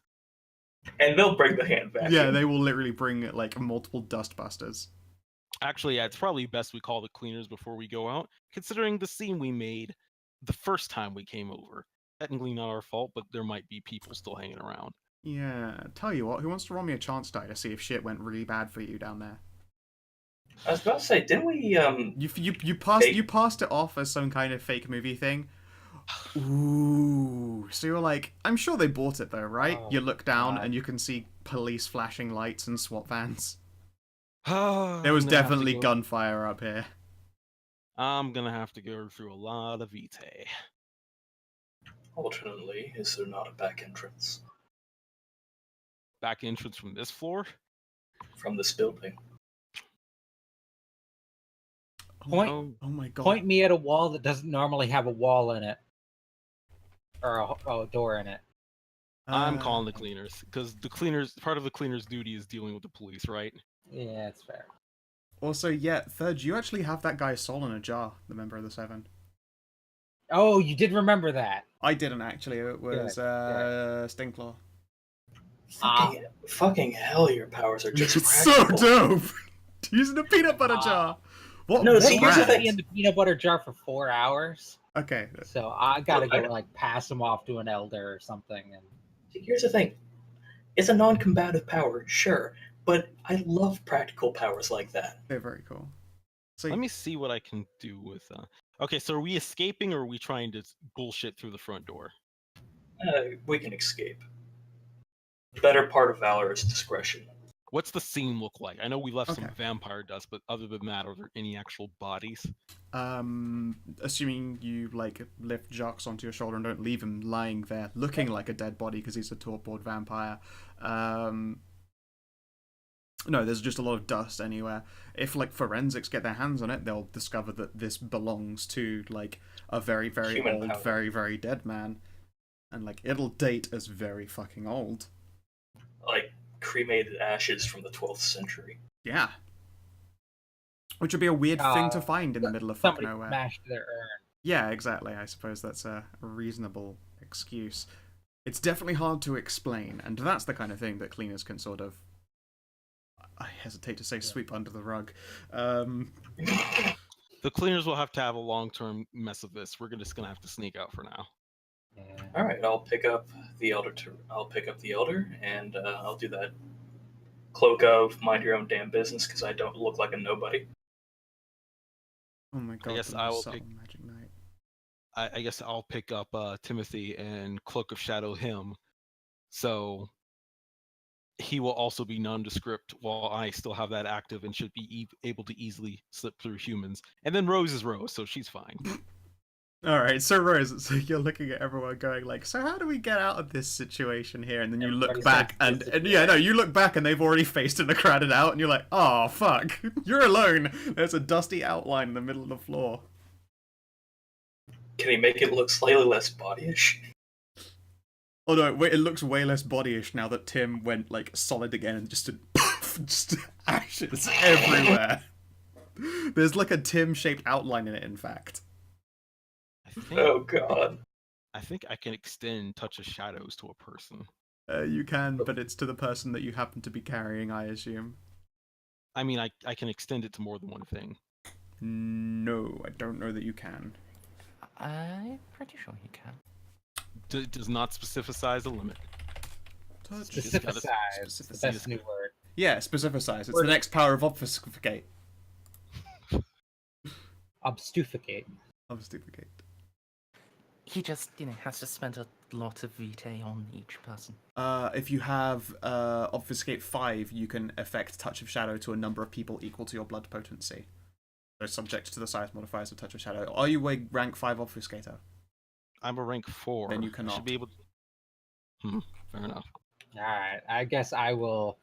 [SPEAKER 5] And they'll bring the hand vacuum.
[SPEAKER 4] Yeah, they will literally bring like multiple dustbusters.
[SPEAKER 1] Actually, yeah, it's probably best we call the cleaners before we go out, considering the scene we made the first time we came over. Technically not our fault, but there might be people still hanging around.
[SPEAKER 4] Yeah, tell you what, who wants to roll me a chance die to see if shit went really bad for you down there?
[SPEAKER 5] I was about to say, didn't we
[SPEAKER 4] You passed it off as some kind of fake movie thing. Ooh, so you're like, I'm sure they bought it though, right?
[SPEAKER 3] Oh,
[SPEAKER 4] you look down
[SPEAKER 3] God.
[SPEAKER 4] and you can see police flashing lights and SWAT vans.
[SPEAKER 1] There
[SPEAKER 4] There was definitely gunfire up here.
[SPEAKER 1] I'm gonna have to go through a lot of Vitae.
[SPEAKER 5] alternately, is there not a back entrance?
[SPEAKER 1] Back entrance from this floor?
[SPEAKER 5] from this building.
[SPEAKER 3] Point-
[SPEAKER 4] Oh my god.
[SPEAKER 3] Point me at a wall that doesn't normally have a wall in it, or a door in it.
[SPEAKER 1] I'm
[SPEAKER 4] Uh,
[SPEAKER 1] calling the cleaners because part of the cleaners' duty is dealing with the police, right?
[SPEAKER 3] Yeah, it's fair.
[SPEAKER 4] Also, yeah, Third, you actually have that guy's soul in a jar, the member of the Seven.
[SPEAKER 3] Oh, you did remember that.
[SPEAKER 4] I didn't actually. It was
[SPEAKER 3] Good,
[SPEAKER 4] Stinkclaw.
[SPEAKER 5] Fucking hell, your powers are just
[SPEAKER 4] It's so
[SPEAKER 5] practical.
[SPEAKER 4] dope. Using a peanut butter jar. What?
[SPEAKER 5] No,
[SPEAKER 4] what
[SPEAKER 5] see,
[SPEAKER 3] They
[SPEAKER 5] here's the
[SPEAKER 3] used to
[SPEAKER 5] thing.
[SPEAKER 3] be in the peanut butter jar for 4 hours,
[SPEAKER 4] Okay.
[SPEAKER 3] so I gotta
[SPEAKER 5] Well,
[SPEAKER 3] go like pass them off to an elder or something. And
[SPEAKER 5] See, here's the thing. It's a non-combative power, sure, but I love practical powers like that.
[SPEAKER 4] They're very cool. So
[SPEAKER 1] Let me see what I can do with. Okay, so are we escaping or are we trying to bullshit through the front door?
[SPEAKER 5] We can escape. The better part of valor is discretion.
[SPEAKER 1] What's the scene look like? I know we left some
[SPEAKER 4] Okay.
[SPEAKER 1] vampire dust, but other than that, are there any actual bodies?
[SPEAKER 4] assuming you like lift Jocks onto your shoulder and don't leave him lying there looking like a dead body because he's a torpor vampire. No, there's just a lot of dust anywhere. If like forensics get their hands on it, they'll discover that this belongs to like a very, very
[SPEAKER 5] Human
[SPEAKER 4] old,
[SPEAKER 5] powder.
[SPEAKER 4] very, very dead man. And like it'll date as very fucking old.
[SPEAKER 5] Like cremated ashes from the 12th century.
[SPEAKER 4] Yeah. Which would be a weird thing to find in the middle of fucking
[SPEAKER 3] somebody
[SPEAKER 4] nowhere.
[SPEAKER 3] smashed their urn.
[SPEAKER 4] Yeah, exactly. I suppose that's a reasonable excuse. It's definitely hard to explain, and that's the kind of thing that cleaners can sort of, I hesitate to say, sweep under the rug.
[SPEAKER 1] The cleaners will have to have a long-term mess of this. We're just gonna have to sneak out for now.
[SPEAKER 3] Yeah.
[SPEAKER 5] All right, I'll pick up the elder. I'll pick up the elder, and I'll do that cloak of mind your own damn business because I don't look like a nobody.
[SPEAKER 4] Oh my god,
[SPEAKER 1] guess
[SPEAKER 4] the
[SPEAKER 1] I
[SPEAKER 4] most
[SPEAKER 1] will
[SPEAKER 4] subtle
[SPEAKER 1] pick-
[SPEAKER 4] magic knight.
[SPEAKER 1] I guess I'll pick up Timothy and Cloak of Shadow him, so he will also be nondescript while I still have that active and should be able to easily slip through humans. And then Rose is Rose, so she's fine.
[SPEAKER 4] Alright, so Rose, so you're looking at everyone going like, so how do we get out of this situation here? And then you look
[SPEAKER 3] Everybody's
[SPEAKER 4] back
[SPEAKER 3] like,
[SPEAKER 4] and yeah, no, you look back and they've already faced and crowded out and you're like, oh fuck, you're alone. There's a dusty outline in the middle of the floor.
[SPEAKER 5] Can he make it look slightly less bodyish?
[SPEAKER 4] Oh no, wait, it looks way less bodyish now that Tim went like solid again and just just ashes everywhere. There's like a Tim-shaped outline in it, in fact.
[SPEAKER 5] Oh god.
[SPEAKER 1] I think I can extend Touch of Shadows to a person.
[SPEAKER 4] You can, but it's to the person that you happen to be carrying, I assume.
[SPEAKER 1] I mean, I can extend it to more than one thing.
[SPEAKER 4] No, I don't know that you can.
[SPEAKER 2] I'm pretty sure you can.
[SPEAKER 1] Does not specify a limit.
[SPEAKER 4] Touch.
[SPEAKER 1] Just gotta
[SPEAKER 3] Specificize. The best new word.
[SPEAKER 4] Yeah, specificize. It's
[SPEAKER 3] Word.
[SPEAKER 4] the next power of obfuscate.
[SPEAKER 3] Obfuscate.
[SPEAKER 4] Obfuscate.
[SPEAKER 2] He just, has to spend a lot of vitae on each person.
[SPEAKER 4] If you have obfuscate 5, you can affect Touch of Shadow to a number of people equal to your blood potency. So subject to the size modifiers of Touch of Shadow. Are you a rank 5 obfuscator?
[SPEAKER 1] I'm a rank 4.
[SPEAKER 4] Then you
[SPEAKER 1] I
[SPEAKER 4] cannot.
[SPEAKER 1] should be able to... fair enough.
[SPEAKER 3] Alright, I guess I will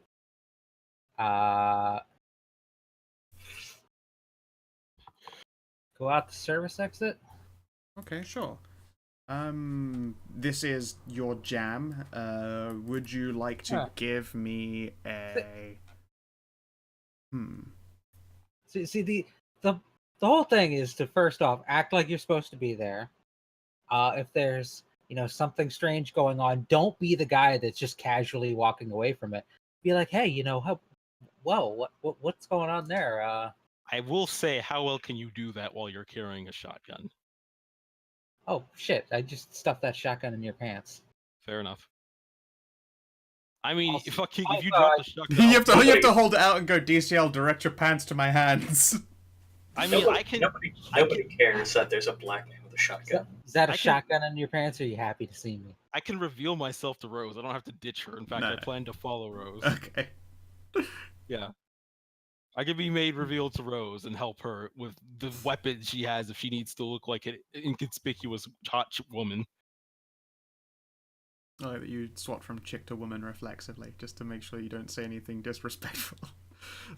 [SPEAKER 3] go out the service exit.
[SPEAKER 4] Okay, sure. This is your jam. Would you like to give me a...
[SPEAKER 3] See the whole thing is to first off act like you're supposed to be there. If there's something strange going on, don't be the guy that's just casually walking away from it. Be like, hey, what's going on there?
[SPEAKER 1] I will say, how well can you do that while you're carrying a shotgun?
[SPEAKER 3] Oh shit! I just stuffed that shotgun in your pants.
[SPEAKER 1] Fair enough. I mean,
[SPEAKER 3] Also-
[SPEAKER 1] if you drop the shotgun,
[SPEAKER 4] you have to hold it out and go, DCL, direct your pants to my hands.
[SPEAKER 1] I mean,
[SPEAKER 5] nobody,
[SPEAKER 1] I can.
[SPEAKER 5] Nobody cares that there's a black man with a shotgun.
[SPEAKER 3] Is that a
[SPEAKER 1] I can-
[SPEAKER 3] shotgun in your pants? Or are you happy to see me?
[SPEAKER 1] I can reveal myself to Rose. I don't have to ditch her. In fact,
[SPEAKER 4] No.
[SPEAKER 1] I plan to follow Rose.
[SPEAKER 4] Okay.
[SPEAKER 1] Yeah. I can be made revealed to Rose and help her with the weapons she has if she needs to look like an inconspicuous hot woman.
[SPEAKER 4] I like that you swap from chick to woman reflexively, just to make sure you don't say anything disrespectful.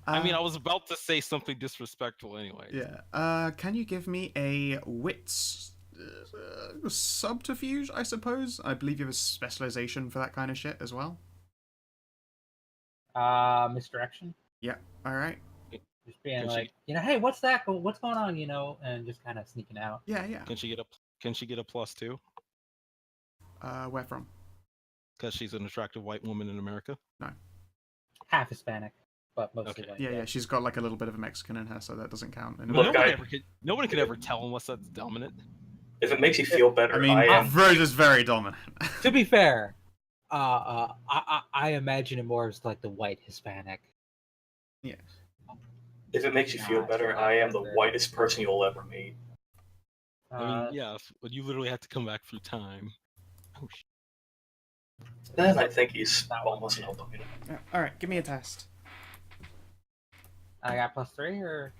[SPEAKER 1] I mean, I was about to say something disrespectful anyway.
[SPEAKER 4] Yeah. Can you give me a wits subterfuge, I suppose? I believe you have a specialization for that kind of shit as well.
[SPEAKER 3] Misdirection.
[SPEAKER 4] Yeah. All right.
[SPEAKER 3] Just being
[SPEAKER 1] Can she-
[SPEAKER 3] like, hey, what's that? What's going on? And just kind of sneaking out.
[SPEAKER 4] Yeah. Yeah.
[SPEAKER 1] Can she get a +2?
[SPEAKER 4] Where from?
[SPEAKER 1] Because she's an attractive white woman in America.
[SPEAKER 3] Half Hispanic, but mostly
[SPEAKER 1] Okay.
[SPEAKER 3] white.
[SPEAKER 4] Yeah. She's got like a little bit of a Mexican in her, so that doesn't count.
[SPEAKER 5] Look,
[SPEAKER 1] Nobody can ever tell unless that's dominant.
[SPEAKER 5] If it makes you feel better,
[SPEAKER 4] I mean,
[SPEAKER 5] am.
[SPEAKER 4] Rose is very dominant.
[SPEAKER 3] To be fair, I imagine it more as like the white Hispanic.
[SPEAKER 4] Yeah.
[SPEAKER 5] If it makes you feel better, I am the whitest person you'll ever meet.
[SPEAKER 1] I mean, yeah, but you literally have to come back through time. Oh,
[SPEAKER 5] Then I think he's almost an albino.
[SPEAKER 4] All right. Give me a test.
[SPEAKER 3] I got +3 or.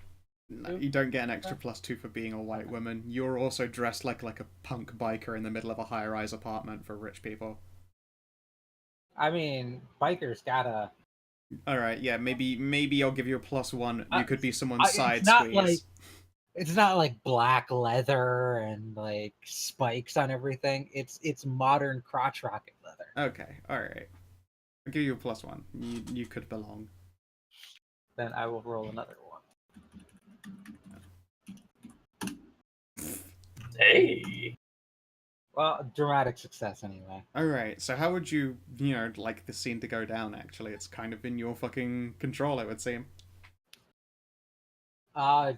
[SPEAKER 4] No, you don't get an extra +2 for being a white woman. You're also dressed like a punk biker in the middle of a high-rise apartment for rich people.
[SPEAKER 3] I mean, bikers gotta.
[SPEAKER 4] All right, yeah, maybe I'll give you a +1. You could be someone's side
[SPEAKER 3] it's not
[SPEAKER 4] squeeze.
[SPEAKER 3] like it's not like black leather and like spikes on everything. It's modern crotch rocket leather.
[SPEAKER 4] Okay, all right. I'll give you a +1. You could belong.
[SPEAKER 3] Then I will roll another one.
[SPEAKER 5] Hey!
[SPEAKER 3] Well, dramatic success anyway.
[SPEAKER 4] All right, so how would you like the scene to go down? Actually, it's kind of in your fucking control, it would seem.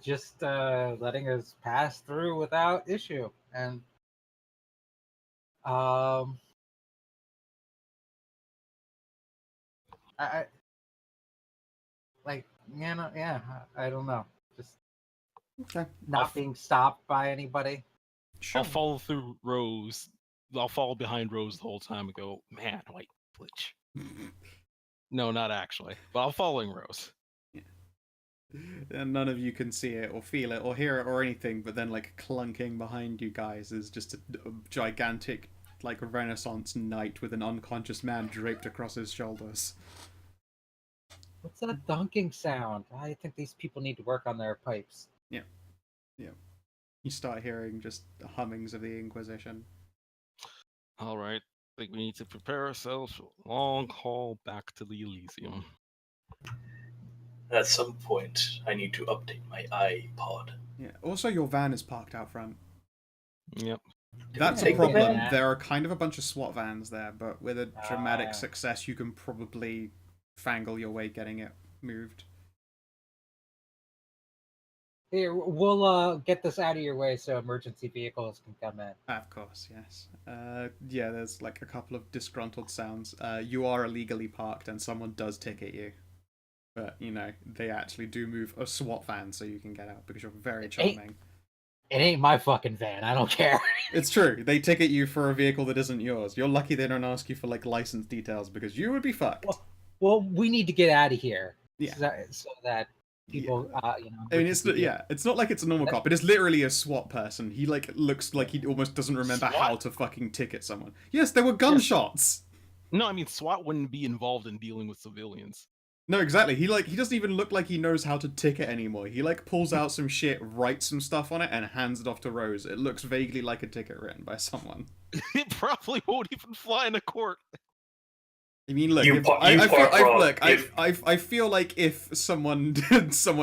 [SPEAKER 3] Just letting us pass through without issue, and I like I don't know, just
[SPEAKER 4] Okay.
[SPEAKER 3] not being stopped by anybody.
[SPEAKER 4] Sure.
[SPEAKER 1] I'll follow through Rose. I'll follow behind Rose the whole time and go, man, white glitch. No, not actually, but I'm following Rose.
[SPEAKER 4] And none of you can see it or feel it or hear it or anything, but then like clunking behind you guys is just a gigantic like Renaissance knight with an unconscious man draped across his shoulders.
[SPEAKER 3] What's that dunking sound? I think these people need to work on their pipes.
[SPEAKER 4] Yeah. You start hearing just the hummings of the Inquisition.
[SPEAKER 1] All right, I think we need to prepare ourselves for a long haul back to the Elysium.
[SPEAKER 5] At some point, I need to update my iPod.
[SPEAKER 4] Yeah. Also, your van is parked out front.
[SPEAKER 1] Yep.
[SPEAKER 4] That's a
[SPEAKER 5] Take the
[SPEAKER 4] problem.
[SPEAKER 3] van?
[SPEAKER 4] There are kind of a bunch of SWAT vans there, but with a dramatic success, you can probably fangle your way getting it moved.
[SPEAKER 3] Here, we'll get this out of your way so emergency vehicles can come in.
[SPEAKER 4] Of course, yes. Yeah, there's like a couple of disgruntled sounds. You are illegally parked and someone does ticket you. But, they actually do move a SWAT van so you can get out because you're very charming.
[SPEAKER 3] It ain't my fucking van. I don't care.
[SPEAKER 4] It's true. They ticket you for a vehicle that isn't yours. You're lucky they don't ask you for, like, license details because you would be fucked.
[SPEAKER 3] Well, we need to get out of here.
[SPEAKER 4] Yeah.
[SPEAKER 3] So that people,
[SPEAKER 4] I mean, it's not like it's a normal cop. It is literally a SWAT person. He, like, looks like he almost doesn't remember
[SPEAKER 1] SWAT?
[SPEAKER 4] how to fucking ticket someone. Yes, there were gunshots!
[SPEAKER 1] No, I mean SWAT wouldn't be involved in dealing with civilians.
[SPEAKER 4] No, exactly. He doesn't even look like he knows how to ticket anymore. He like pulls out some shit, writes some stuff on it, and hands it off to Rose. It looks vaguely like a ticket written by someone.
[SPEAKER 1] It probably won't even fly in a court.
[SPEAKER 4] I mean, look, I feel like if someone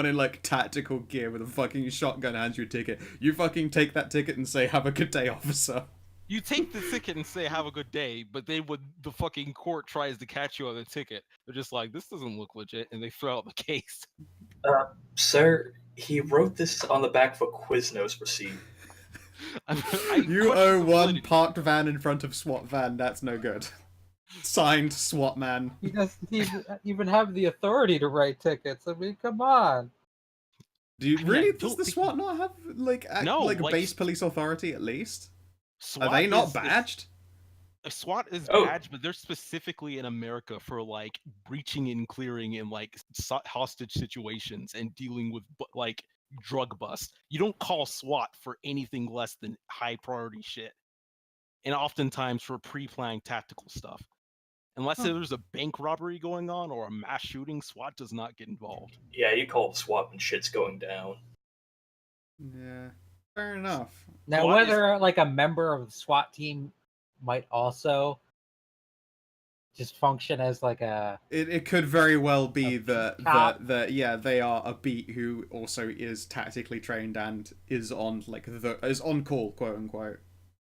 [SPEAKER 4] in like tactical gear with a fucking shotgun hands you a ticket, you fucking take that ticket and say, "Have a good day, officer."
[SPEAKER 1] You take the ticket and say, have a good day, but then when the fucking court tries to catch you on the ticket, they're just like, this doesn't look legit, and they throw out the case.
[SPEAKER 5] Sir, he wrote this on the back of a Quiznos receipt.
[SPEAKER 4] You owe one parked van in front of SWAT van, that's no good. Signed, SWAT man.
[SPEAKER 3] He doesn't even have the authority to write tickets. I mean, come on.
[SPEAKER 4] Do you really? Does the SWAT not have like base police authority at least?
[SPEAKER 1] SWAT
[SPEAKER 4] Are they not badged?
[SPEAKER 1] SWAT is badged, but they're specifically in America for like breaching and clearing in like hostage situations and dealing with like drug busts. You don't call SWAT for anything less than high priority shit. and oftentimes for pre-planned tactical stuff. Unless there's a bank robbery going on or a mass shooting, SWAT does not get involved.
[SPEAKER 5] Yeah, you call it SWAT when shit's going down.
[SPEAKER 4] Yeah, fair enough.
[SPEAKER 3] Now,
[SPEAKER 1] SWAT is-
[SPEAKER 3] whether like a member of the SWAT team might also just function as like a
[SPEAKER 4] It could very well be that
[SPEAKER 3] cop.
[SPEAKER 4] they are a beat who also is tactically trained and is on is on call, quote unquote.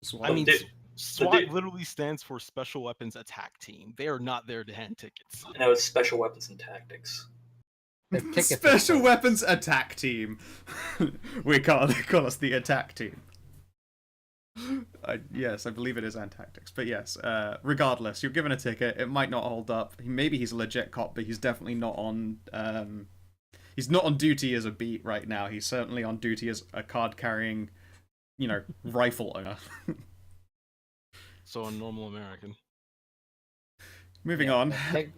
[SPEAKER 4] SWAT.
[SPEAKER 1] I mean,
[SPEAKER 5] Dude,
[SPEAKER 1] SWAT
[SPEAKER 5] dude-
[SPEAKER 1] literally stands for Special Weapons Attack Team. They are not there to hand tickets.
[SPEAKER 5] No, it's special weapons and tactics.
[SPEAKER 3] their tickets are
[SPEAKER 4] Special
[SPEAKER 3] fixed.
[SPEAKER 4] Weapons Attack Team. They call us the Attack Team. Yes, I believe it is Antactics. But yes, regardless, you're given a ticket. It might not hold up. Maybe he's a legit cop, but he's definitely not on. He's not on duty as a beat right now. He's certainly on duty as a card-carrying, rifle owner.
[SPEAKER 1] So a normal American.
[SPEAKER 4] Moving on.
[SPEAKER 3] Take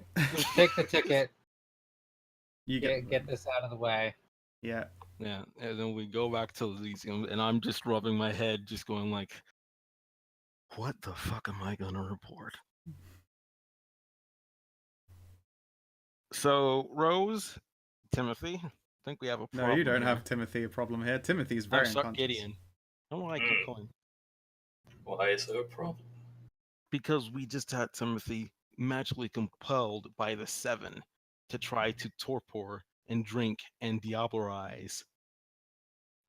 [SPEAKER 3] the ticket.
[SPEAKER 4] You
[SPEAKER 3] Get this out of the way.
[SPEAKER 4] Yeah.
[SPEAKER 1] Yeah, and then we go back to Elysium, and I'm just rubbing my head, just going like, what the fuck am I gonna report? So, Rose, Timothy, I think we have a problem.
[SPEAKER 4] No, you don't
[SPEAKER 1] here.
[SPEAKER 4] have Timothy a problem here. Timothy's
[SPEAKER 1] I'm
[SPEAKER 4] very
[SPEAKER 1] sorry,
[SPEAKER 4] unconscious.
[SPEAKER 1] Gideon. I don't know why I keep calling.
[SPEAKER 5] Why is there a problem?
[SPEAKER 1] Because we just had Timothy magically compelled by the Seven to try to torpor and drink and diablerize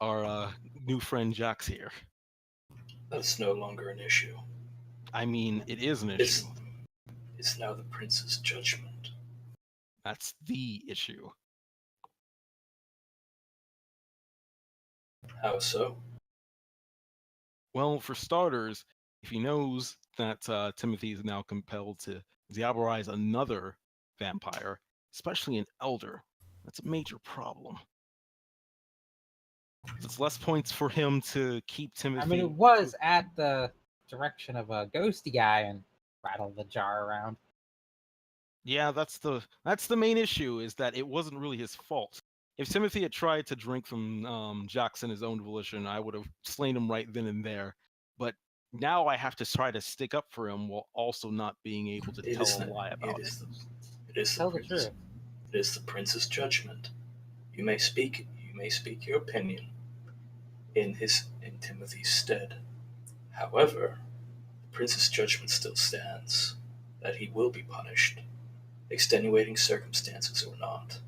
[SPEAKER 1] our new friend Jax here.
[SPEAKER 5] That's no longer an issue.
[SPEAKER 1] I mean, it is an issue.
[SPEAKER 5] It's now the prince's judgment.
[SPEAKER 1] That's the issue.
[SPEAKER 5] How so?
[SPEAKER 1] Well, for starters, if he knows that Timothy is now compelled to diablerize another vampire, especially an elder, that's a major problem. It's less points for him to keep Timothy.
[SPEAKER 3] I mean, it was at the direction of a ghosty guy and rattled the jar around.
[SPEAKER 1] Yeah, that's the main issue, is that it wasn't really his fault. If Timothy had tried to drink from Jackson his own volition, I would have slain him right then and there. But now I have to try to stick up for him while also not being able to tell a lie about it.
[SPEAKER 5] It is
[SPEAKER 3] Tell
[SPEAKER 5] the
[SPEAKER 3] the truth.
[SPEAKER 5] It is the prince's judgment. You may speak your opinion in Timothy's stead. However, the prince's judgment still stands, that he will be punished, extenuating circumstances or not.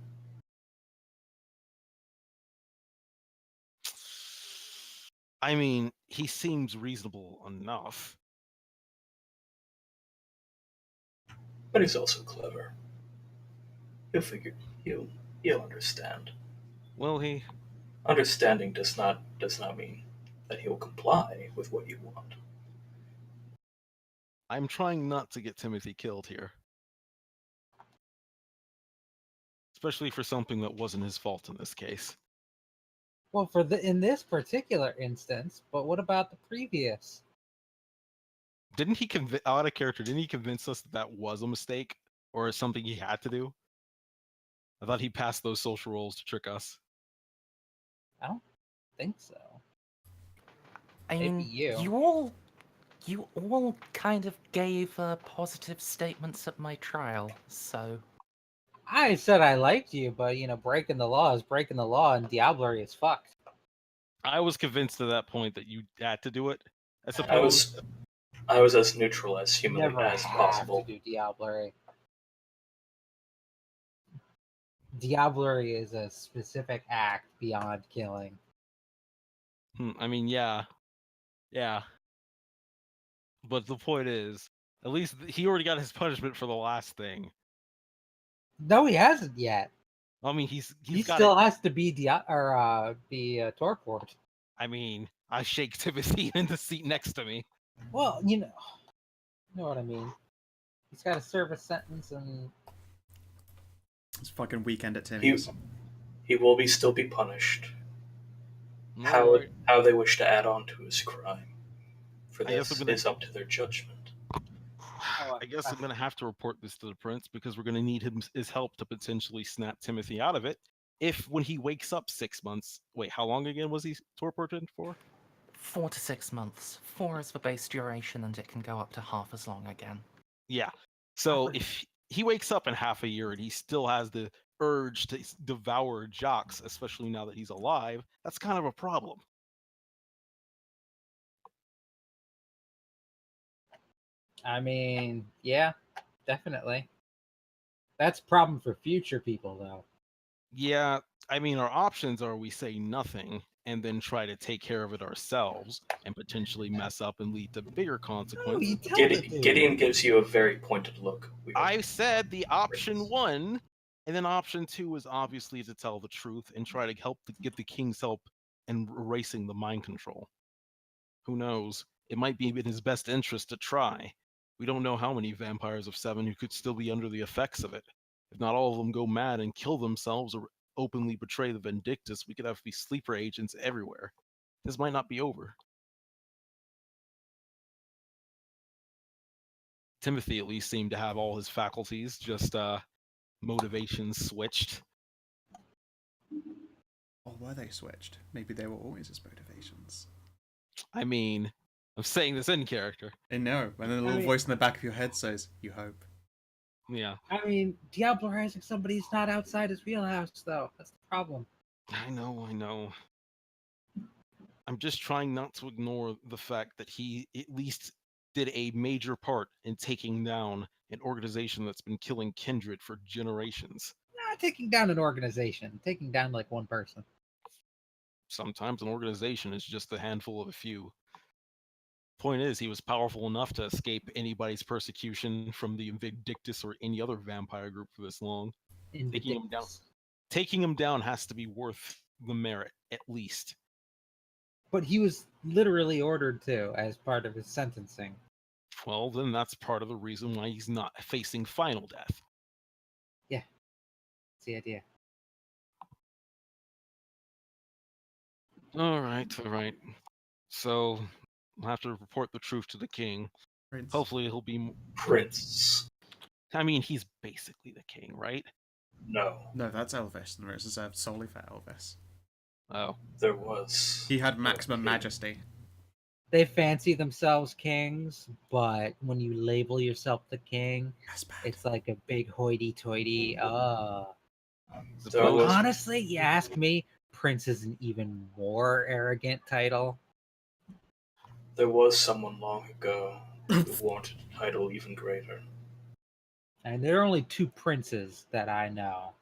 [SPEAKER 1] I mean, he seems reasonable enough.
[SPEAKER 5] But he's also clever. He'll understand.
[SPEAKER 1] Will he?
[SPEAKER 5] Understanding does not mean that he'll comply with what you want.
[SPEAKER 1] I'm trying not to get Timothy killed here. Especially for something that wasn't his fault in this case.
[SPEAKER 3] Well, in this particular instance, but what about the previous?
[SPEAKER 1] Didn't he out of character, didn't he convince us that was a mistake? Or something he had to do? I thought he passed those social roles to trick us.
[SPEAKER 3] I don't think so.
[SPEAKER 2] I
[SPEAKER 3] Maybe
[SPEAKER 2] mean,
[SPEAKER 3] you.
[SPEAKER 2] you all kind of gave positive statements at my trial, so
[SPEAKER 3] I said I liked you, but breaking the law is breaking the law, and Diablerie is fucked.
[SPEAKER 1] I was convinced at that point that you had to do it. I suppose.
[SPEAKER 5] I was as neutral as
[SPEAKER 3] You
[SPEAKER 5] humanly
[SPEAKER 3] never
[SPEAKER 5] as
[SPEAKER 3] have
[SPEAKER 5] possible.
[SPEAKER 3] to do Diablerie. Diablerie is a specific act beyond killing.
[SPEAKER 1] I mean, yeah. But the point is, at least he already got his punishment for the last thing.
[SPEAKER 3] No, he hasn't yet.
[SPEAKER 1] I mean, he
[SPEAKER 3] still has to be torpored.
[SPEAKER 1] I mean, I shake Timothy in the seat next to me.
[SPEAKER 3] Well, you know what I mean. He's got to serve a sentence, and
[SPEAKER 4] It's fucking weekend at Timmy's.
[SPEAKER 5] He will still be punished.
[SPEAKER 1] Alright.
[SPEAKER 5] How they wish to add on to his crime for
[SPEAKER 1] I guess
[SPEAKER 5] this
[SPEAKER 1] I'm gonna-
[SPEAKER 5] is up to their judgment.
[SPEAKER 1] I guess I'm going to have to report this to the prince because we're going to need his help to potentially snap Timothy out of it. If when he wakes up 6 months, wait, how long again was he tortured for?
[SPEAKER 2] 4 to 6 months. 4 is the base duration, and it can go up to half as long again.
[SPEAKER 1] Yeah. So if he wakes up in half a year and he still has the urge to devour jocks, especially now that he's alive, that's kind of a problem.
[SPEAKER 3] I mean, yeah, definitely. That's a problem for future people, though.
[SPEAKER 1] Yeah, I mean, our options are we say nothing and then try to take care of it ourselves and potentially mess up and lead to bigger consequences.
[SPEAKER 5] Gideon gives you a very pointed look.
[SPEAKER 1] I said the option 1, and then option 2 is obviously to tell the truth and try to help get the king's help in erasing the mind control. Who knows? It might be in his best interest to try. We don't know how many vampires of 7 who could still be under the effects of it. If not all of them go mad and kill themselves or openly betray the Vindictus, we could have these sleeper agents everywhere. This might not be over. Timothy at least seemed to have all his faculties, just motivations switched.
[SPEAKER 4] Or were they switched? Maybe they were always his motivations.
[SPEAKER 1] I mean, I'm saying this in character.
[SPEAKER 4] I know, and then a little voice in the back of your head says, "You hope."
[SPEAKER 1] Yeah.
[SPEAKER 3] I mean, Diablerizing somebody's not outside his wheelhouse, though. That's the problem.
[SPEAKER 1] I know. I'm just trying not to ignore the fact that he at least did a major part in taking down an organization that's been killing kindred for generations.
[SPEAKER 3] Not taking down an organization, taking down like one person.
[SPEAKER 1] Sometimes an organization is just a handful of a few. Point is, he was powerful enough to escape anybody's persecution from the Vindictus or any other vampire group for this long. Taking him down has to be worth the merit, at least.
[SPEAKER 3] But he was literally ordered to as part of his sentencing.
[SPEAKER 1] Well, then that's part of the reason why he's not facing final death.
[SPEAKER 3] Yeah, that's the idea.
[SPEAKER 1] All right. So we'll have to report the truth to the king.
[SPEAKER 4] Prince.
[SPEAKER 1] Hopefully he'll be
[SPEAKER 5] Prince.
[SPEAKER 1] I mean, he's basically the king, right?
[SPEAKER 5] No,
[SPEAKER 4] that's Elvis, and it's reserved solely for Elvis.
[SPEAKER 1] Oh.
[SPEAKER 5] there was.
[SPEAKER 4] He had maximum majesty.
[SPEAKER 3] They fancy themselves kings, but when you label yourself the king,
[SPEAKER 4] That's bad.
[SPEAKER 3] it's like a big hoity-toity.
[SPEAKER 5] There was.
[SPEAKER 3] Honestly, you ask me, Prince is an even more arrogant title.
[SPEAKER 5] There was someone long ago who wanted a title even greater.
[SPEAKER 3] And there are only 2 princes that I know.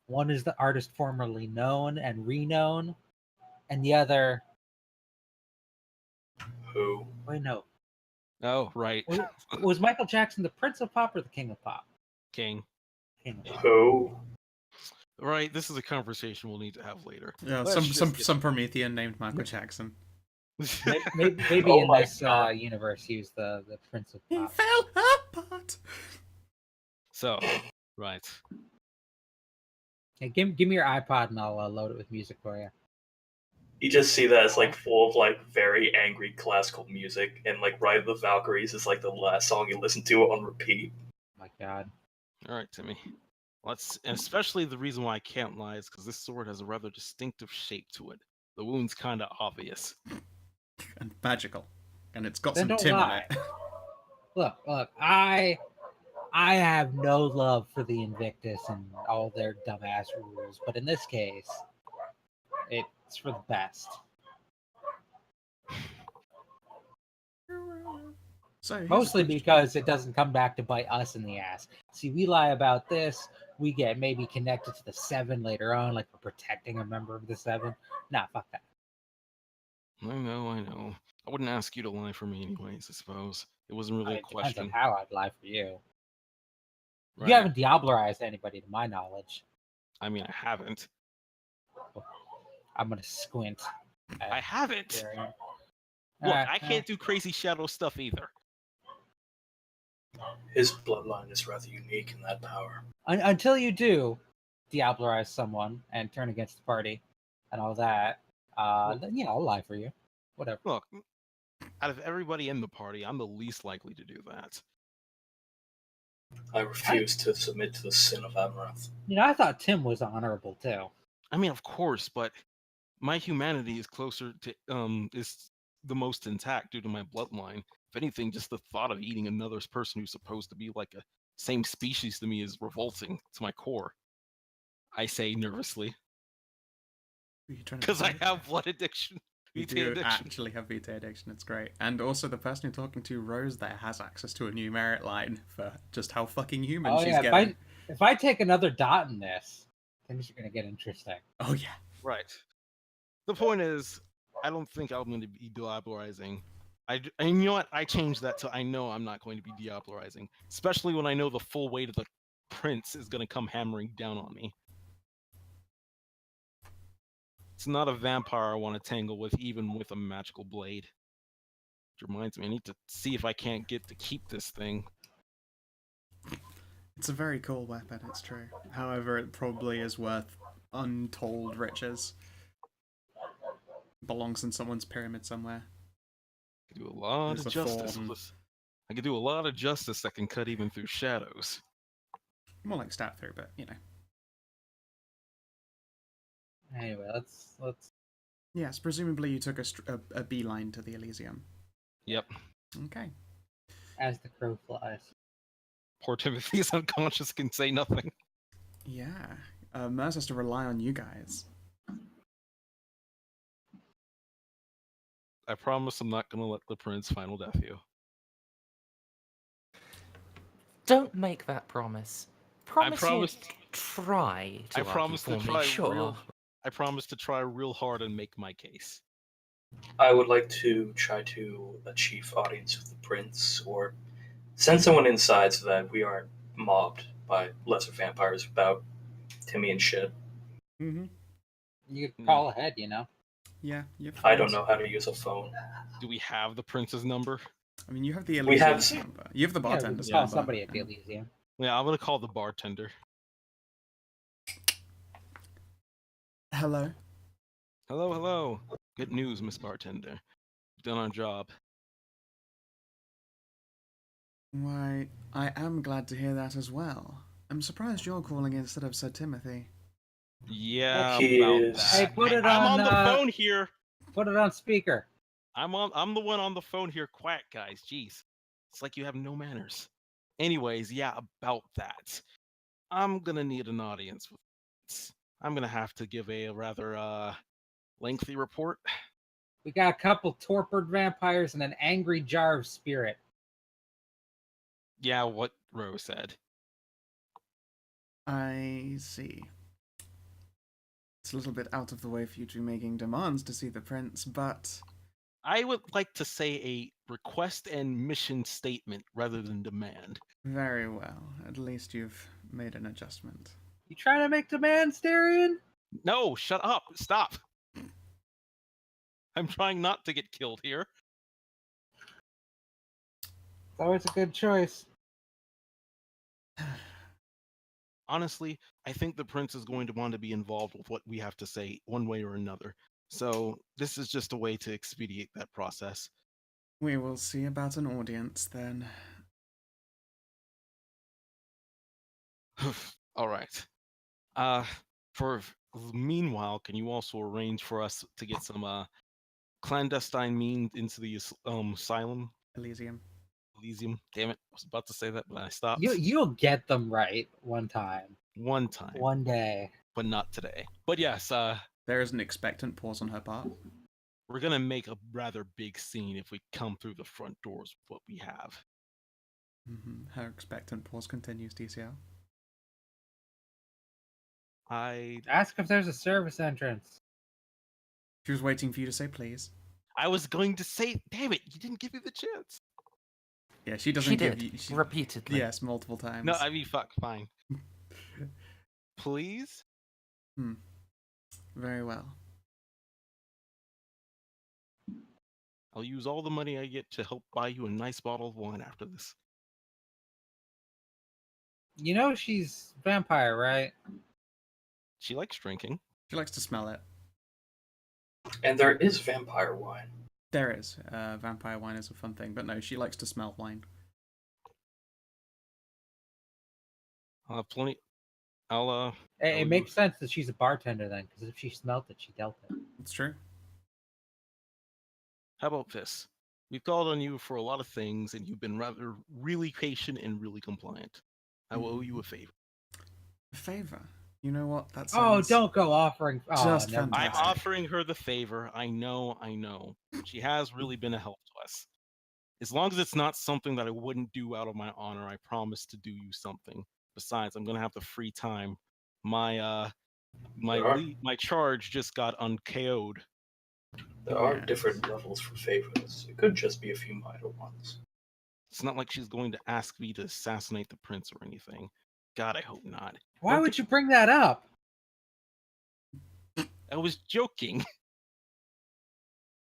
[SPEAKER 3] One is the artist formerly known and renowned, and the other.
[SPEAKER 5] Who?
[SPEAKER 3] Wait, no.
[SPEAKER 1] Oh, right.
[SPEAKER 3] Was Michael Jackson the Prince of Pop or the King of Pop?
[SPEAKER 1] King.
[SPEAKER 3] King of Pop.
[SPEAKER 5] Who?
[SPEAKER 1] Right, this is a conversation we'll need to have later.
[SPEAKER 4] Yeah,
[SPEAKER 1] Let's
[SPEAKER 4] some Promethean named Michael Jackson.
[SPEAKER 3] Maybe
[SPEAKER 5] Oh
[SPEAKER 3] in
[SPEAKER 5] my
[SPEAKER 3] this
[SPEAKER 5] God.
[SPEAKER 3] universe, he was the Prince of
[SPEAKER 4] He
[SPEAKER 3] Pop.
[SPEAKER 4] fell apart.
[SPEAKER 1] So, right.
[SPEAKER 3] Hey, give me your iPod and I'll load it with music for you.
[SPEAKER 5] You just see that it's like full of like very angry classical music, and like Ride of the Valkyries is like the last song you listen to on repeat.
[SPEAKER 3] Oh my God.
[SPEAKER 1] All right, Timmy. And especially the reason why I can't lie is because this sword has a rather distinctive shape to it. The wound's kind of obvious.
[SPEAKER 4] And magical. And it's got
[SPEAKER 3] Then
[SPEAKER 4] some
[SPEAKER 3] don't
[SPEAKER 4] Tim
[SPEAKER 3] lie.
[SPEAKER 4] in it.
[SPEAKER 3] Look, I have no love for the Invictus and all their dumbass rules, but in this case, it's for the best.
[SPEAKER 4] So here's
[SPEAKER 3] Mostly
[SPEAKER 4] a question.
[SPEAKER 3] because it doesn't come back to bite us in the ass. See, we lie about this, we get maybe connected to the 7 later on, like we're protecting a member of the 7. Nah, fuck that.
[SPEAKER 1] I know. I wouldn't ask you to lie for me anyways, I suppose. It wasn't really a
[SPEAKER 3] It depends
[SPEAKER 1] question.
[SPEAKER 3] on how I'd lie for you.
[SPEAKER 1] Right.
[SPEAKER 3] You haven't Diablerized anybody, to my knowledge.
[SPEAKER 1] I mean, I haven't.
[SPEAKER 3] I'm gonna squint.
[SPEAKER 1] I haven't.
[SPEAKER 3] Tyrion.
[SPEAKER 1] Look, I can't do crazy shadow stuff either.
[SPEAKER 5] His bloodline is rather unique in that power.
[SPEAKER 3] Until you do Diablerize someone and turn against the party and all that, then yeah, I'll lie for you. Whatever.
[SPEAKER 1] Look, out of everybody in the party, I'm the least likely to do that.
[SPEAKER 5] I refuse to submit to the sin of Amaranth.
[SPEAKER 3] You know, I thought Tim was honorable too.
[SPEAKER 1] I mean, of course, but my humanity is closer to is the most intact due to my bloodline. If anything, just the thought of eating another person who's supposed to be like a same species to me is revolting to my core. I say nervously
[SPEAKER 4] Who are you trying to
[SPEAKER 1] because I
[SPEAKER 4] find?
[SPEAKER 1] have blood addiction.
[SPEAKER 4] You
[SPEAKER 1] VT
[SPEAKER 4] do
[SPEAKER 1] addiction.
[SPEAKER 4] actually have VT addiction. It's great. And also, the person you're talking to, Rose, there has access to a new merit line for just how fucking human
[SPEAKER 3] Oh
[SPEAKER 4] she's
[SPEAKER 3] yeah,
[SPEAKER 4] getting.
[SPEAKER 3] if I take another dot in this, things are gonna get interesting.
[SPEAKER 4] Oh yeah.
[SPEAKER 1] Right. The point is, I don't think I'm going to be diablerizing. And you know what? I changed that to I know I'm not going to be diablerizing, especially when I know the full weight of the prince is going to come hammering down on me. It's not a vampire I want to tangle with, even with a magical blade. Which reminds me, I need to see if I can't get to keep this thing.
[SPEAKER 4] It's a very cool weapon, it's true. However, it probably is worth untold riches. Belongs in someone's pyramid somewhere.
[SPEAKER 1] I could do a lot
[SPEAKER 4] There's
[SPEAKER 1] of
[SPEAKER 4] a
[SPEAKER 1] justice
[SPEAKER 4] thorn.
[SPEAKER 1] with this. I could do a lot of justice that can cut even through shadows.
[SPEAKER 4] More like stab through, but you know.
[SPEAKER 3] Anyway, let's.
[SPEAKER 4] Yes, presumably you took a beeline to the Elysium.
[SPEAKER 1] Yep.
[SPEAKER 4] Okay.
[SPEAKER 3] As the crow flies.
[SPEAKER 1] Poor Timothy is unconscious, can say nothing.
[SPEAKER 4] Yeah. Merce has to rely on you guys.
[SPEAKER 1] I promise I'm not going to let the prince final death you.
[SPEAKER 2] Don't make that promise. Promise
[SPEAKER 1] promised-
[SPEAKER 2] you try to
[SPEAKER 1] I
[SPEAKER 2] argue
[SPEAKER 1] promise
[SPEAKER 2] for
[SPEAKER 1] to
[SPEAKER 2] me,
[SPEAKER 1] try
[SPEAKER 2] sure.
[SPEAKER 1] I promise to try real hard and make my case.
[SPEAKER 5] I would like to try to achieve audience with the prince, or send someone inside so that we aren't mobbed by lesser vampires about Timmy and shit.
[SPEAKER 4] Mm-hmm.
[SPEAKER 3] You could call ahead, you know.
[SPEAKER 4] Yeah, you have
[SPEAKER 5] I don't
[SPEAKER 4] friends.
[SPEAKER 5] know how to use a phone.
[SPEAKER 1] Do we have the prince's number?
[SPEAKER 4] I mean, you have the
[SPEAKER 5] We have-
[SPEAKER 4] Elysium's number. You have the
[SPEAKER 3] Yeah, we
[SPEAKER 4] bartender's
[SPEAKER 3] could call
[SPEAKER 4] number.
[SPEAKER 3] somebody at the Elysium.
[SPEAKER 1] Yeah, I'm going to call the bartender.
[SPEAKER 4] Hello.
[SPEAKER 1] Hello, hello. Good news, Miss Bartender. We've done our job.
[SPEAKER 4] Why, I am glad to hear that as well. I'm surprised you're calling instead of Sir Timothy.
[SPEAKER 1] Yeah,
[SPEAKER 5] He
[SPEAKER 1] about
[SPEAKER 5] is-
[SPEAKER 1] that.
[SPEAKER 3] Hey, put it
[SPEAKER 1] I'm
[SPEAKER 3] on,
[SPEAKER 1] on the phone here.
[SPEAKER 3] Put it on speaker.
[SPEAKER 1] I'm the one on the phone here. Quack, guys. Jeez. It's like you have no manners. Anyways, yeah, about that. I'm gonna need an audience with this. I'm gonna have to give a rather lengthy report.
[SPEAKER 3] We got a couple torpid vampires and an angry jar of spirit.
[SPEAKER 1] Yeah, what Rose said.
[SPEAKER 4] I see. It's a little bit out of the way for you to be making demands to see the prince, but
[SPEAKER 1] I would like to say a request and mission statement rather than demand.
[SPEAKER 4] very well. At least you've made an adjustment.
[SPEAKER 3] You trying to make demands, Darian?
[SPEAKER 1] No, shut up. Stop. I'm trying not to get killed here.
[SPEAKER 3] It's always a good choice.
[SPEAKER 1] Honestly, I think the prince is going to want to be involved with what we have to say one way or another. So this is just a way to expedite that process.
[SPEAKER 4] We will see about an audience then.
[SPEAKER 1] All right. For meanwhile, can you also arrange for us to get some clandestine means into the asylum?
[SPEAKER 4] Elysium.
[SPEAKER 1] Elysium. Damn it. I was about to say that, but I stopped.
[SPEAKER 3] You'll get them right one time.
[SPEAKER 1] One time.
[SPEAKER 3] One day.
[SPEAKER 1] But not today. But yes,
[SPEAKER 4] There is an expectant pause on her part.
[SPEAKER 1] we're gonna make a rather big scene if we come through the front doors with what we have.
[SPEAKER 4] Her expectant pause continues, DCL.
[SPEAKER 3] Ask if there's a service entrance.
[SPEAKER 4] She was waiting for you to say please.
[SPEAKER 1] I was going to say, damn it, you didn't give me the chance.
[SPEAKER 4] Yeah, she doesn't
[SPEAKER 2] She
[SPEAKER 4] give
[SPEAKER 2] did,
[SPEAKER 4] you...
[SPEAKER 2] repeatedly.
[SPEAKER 4] Yes, multiple times.
[SPEAKER 1] No, I mean, fuck, fine. Please?
[SPEAKER 4] Very well.
[SPEAKER 1] I'll use all the money I get to help buy you a nice bottle of wine after this.
[SPEAKER 3] You know she's vampire, right?
[SPEAKER 1] She likes drinking.
[SPEAKER 4] She likes to smell it.
[SPEAKER 5] And there is vampire wine.
[SPEAKER 4] There is. Vampire wine is a fun thing, but no, she likes to smell wine.
[SPEAKER 1] I'll have plenty. I'll
[SPEAKER 3] It makes sense that she's a bartender then, because if she smelt it, she dealt it.
[SPEAKER 4] It's true.
[SPEAKER 1] How about this? We've called on you for a lot of things, and you've been rather really patient and really compliant. I will owe you a favor.
[SPEAKER 4] A favor. You know what? That
[SPEAKER 3] Oh,
[SPEAKER 4] sounds
[SPEAKER 3] don't go offering. Oh,
[SPEAKER 4] just
[SPEAKER 3] never mind.
[SPEAKER 1] I'm
[SPEAKER 4] fantastic.
[SPEAKER 1] offering her the favor. I know. She has really been a help to us. As long as it's not something that I wouldn't do out of my honor, I promise to do you something. Besides, I'm gonna have the free time. My my charge just got unKO'd.
[SPEAKER 5] There are
[SPEAKER 4] Yes.
[SPEAKER 5] different levels for favors. It could just be a few minor ones.
[SPEAKER 1] It's not like she's going to ask me to assassinate the prince or anything. God, I hope not.
[SPEAKER 3] Why
[SPEAKER 1] Don't
[SPEAKER 3] would
[SPEAKER 1] get-
[SPEAKER 3] you bring that up?
[SPEAKER 1] I was joking.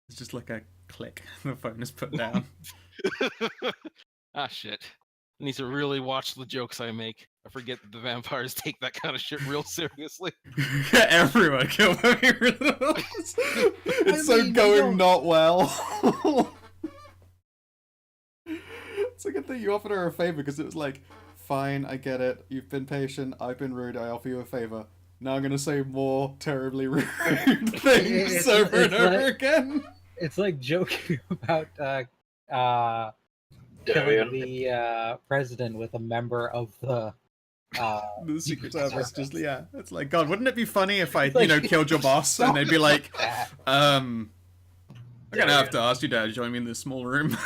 [SPEAKER 4] It's just like a click. The phone is put down.
[SPEAKER 1] Ah, shit. I need to really watch the jokes I make. I forget that the vampires take that kind of shit real seriously.
[SPEAKER 4] Everyone killed me. It's
[SPEAKER 3] I
[SPEAKER 4] so
[SPEAKER 3] mean, you
[SPEAKER 4] going
[SPEAKER 3] don't-
[SPEAKER 4] not well. It's a good thing you offered her a favor because it was like, fine, I get it. You've been patient. I've been rude. I offer you a favor. Now I'm gonna say more terribly rude things
[SPEAKER 3] It's-
[SPEAKER 4] over and
[SPEAKER 3] it's
[SPEAKER 4] over
[SPEAKER 3] like-
[SPEAKER 4] again.
[SPEAKER 3] It's like joking about
[SPEAKER 5] Darian.
[SPEAKER 3] killing the president with a member of the.
[SPEAKER 4] The Secret Service, just yeah. It's like, God, wouldn't it be funny if I,
[SPEAKER 3] Like,
[SPEAKER 4] killed your boss and they'd be like,
[SPEAKER 3] that.
[SPEAKER 4] I'm gonna have to
[SPEAKER 5] Darian.
[SPEAKER 4] ask you to join me in this small room.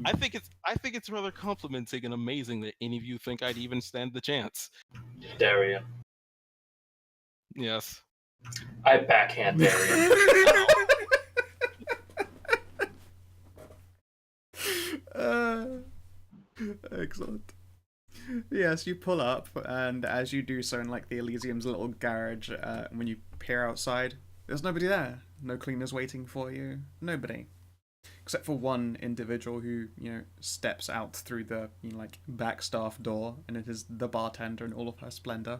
[SPEAKER 1] I think it's rather complimenting and amazing that any of you think I'd even stand the chance.
[SPEAKER 5] Darian.
[SPEAKER 1] Yes.
[SPEAKER 5] I backhand Darian.
[SPEAKER 4] Excellent. Yes, you pull up, and as you do so in like the Elysium's little garage, when you peer outside, there's nobody there. No cleaners waiting for you. Nobody, except for one individual who steps out through the back staff door, and it is the bartender in all of her splendor.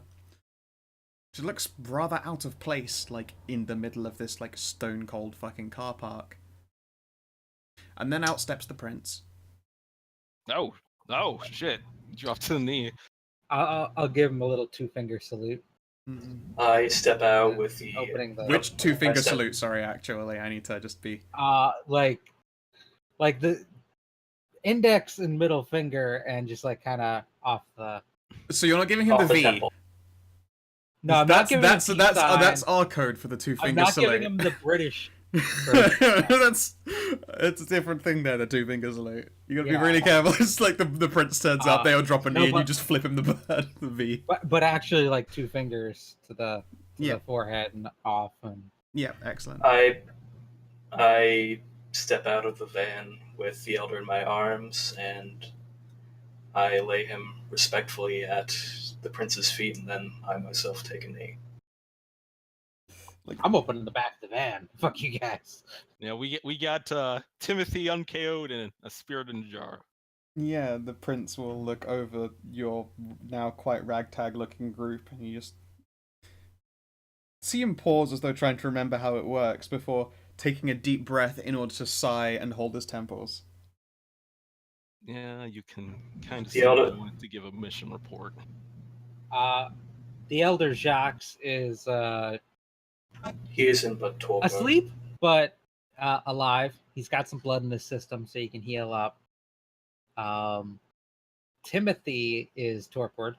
[SPEAKER 4] She looks rather out of place, like in the middle of this like stone cold fucking car park. And then out steps the prince.
[SPEAKER 1] Oh, shit. Drop to the knee.
[SPEAKER 3] I'll give him a little 2-finger salute.
[SPEAKER 5] I step out with the
[SPEAKER 3] Opening the
[SPEAKER 4] Which 2-finger
[SPEAKER 5] I step-
[SPEAKER 4] salute? Sorry, actually, I need to just be.
[SPEAKER 3] like the index and middle finger, and just like kind of off the.
[SPEAKER 4] So you're not giving him
[SPEAKER 5] off
[SPEAKER 4] the
[SPEAKER 5] the
[SPEAKER 4] V.
[SPEAKER 5] temple.
[SPEAKER 3] No, I'm
[SPEAKER 4] that's
[SPEAKER 3] not giving
[SPEAKER 4] that's
[SPEAKER 3] him
[SPEAKER 4] that's
[SPEAKER 3] peace
[SPEAKER 4] that's
[SPEAKER 3] sign.
[SPEAKER 4] our code for the
[SPEAKER 3] I'm
[SPEAKER 4] 2-finger
[SPEAKER 3] not
[SPEAKER 4] salute.
[SPEAKER 3] giving him the British.
[SPEAKER 4] It's a different thing there. The 2-finger salute. You gotta be
[SPEAKER 3] Yeah.
[SPEAKER 4] really careful. It's like the prince turns up, they all drop a knee,
[SPEAKER 3] no,
[SPEAKER 4] and you
[SPEAKER 3] but-
[SPEAKER 4] just flip him the bird, the V.
[SPEAKER 3] But actually, like 2 fingers to the
[SPEAKER 4] Yeah.
[SPEAKER 3] the forehead and off, and
[SPEAKER 4] Yeah, excellent.
[SPEAKER 5] I step out of the van with the elder in my arms, and I lay him respectfully at the prince's feet, and then I myself take a knee.
[SPEAKER 3] I'm opening the back of the van. Fuck you guys.
[SPEAKER 1] Yeah, we got Timothy unKO'd and a spirit in a jar.
[SPEAKER 4] Yeah, the prince will look over your now quite ragtag-looking group, and you just see him pause as though trying to remember how it works before taking a deep breath in order to sigh and hold his temples.
[SPEAKER 1] Yeah, you can kind of
[SPEAKER 5] The
[SPEAKER 1] see
[SPEAKER 5] elder-
[SPEAKER 1] I wanted to give a mission report.
[SPEAKER 3] The elder Jacques is
[SPEAKER 5] He isn't but torpor.
[SPEAKER 3] asleep, but alive. He's got some blood in his system, so he can heal up. Timothy is torpored.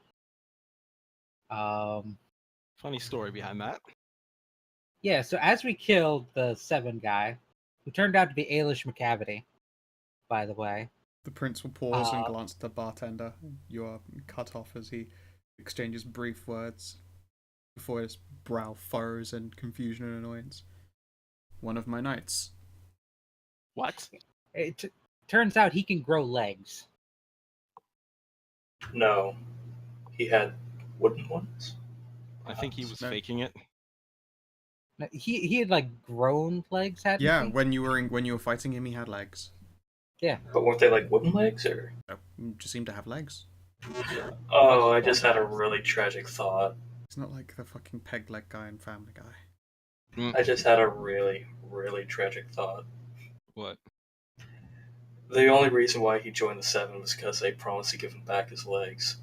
[SPEAKER 1] Funny story behind that.
[SPEAKER 3] Yeah, so as we killed the 7 guy, who turned out to be Ailish McCavity, by the way.
[SPEAKER 4] The prince will pause and glance at the bartender. You are cut off as he exchanges brief words before his brow furrows in confusion and annoyance. One of my knights.
[SPEAKER 1] What?
[SPEAKER 3] It turns out he can grow legs.
[SPEAKER 5] No, he had wooden ones.
[SPEAKER 1] I think he was
[SPEAKER 4] No.
[SPEAKER 1] faking it.
[SPEAKER 3] He had like grown legs, hadn't
[SPEAKER 4] Yeah,
[SPEAKER 3] he?
[SPEAKER 4] when you were fighting him, he had legs.
[SPEAKER 3] Yeah.
[SPEAKER 5] But weren't they like wooden legs, or?
[SPEAKER 4] No, he just seemed to have legs.
[SPEAKER 5] Oh, I just had a really tragic thought.
[SPEAKER 4] He's not like the fucking peg leg guy in Family Guy.
[SPEAKER 5] I just had a really, really tragic thought.
[SPEAKER 1] What?
[SPEAKER 5] The only reason why he joined the 7 was because they promised to give him back his legs.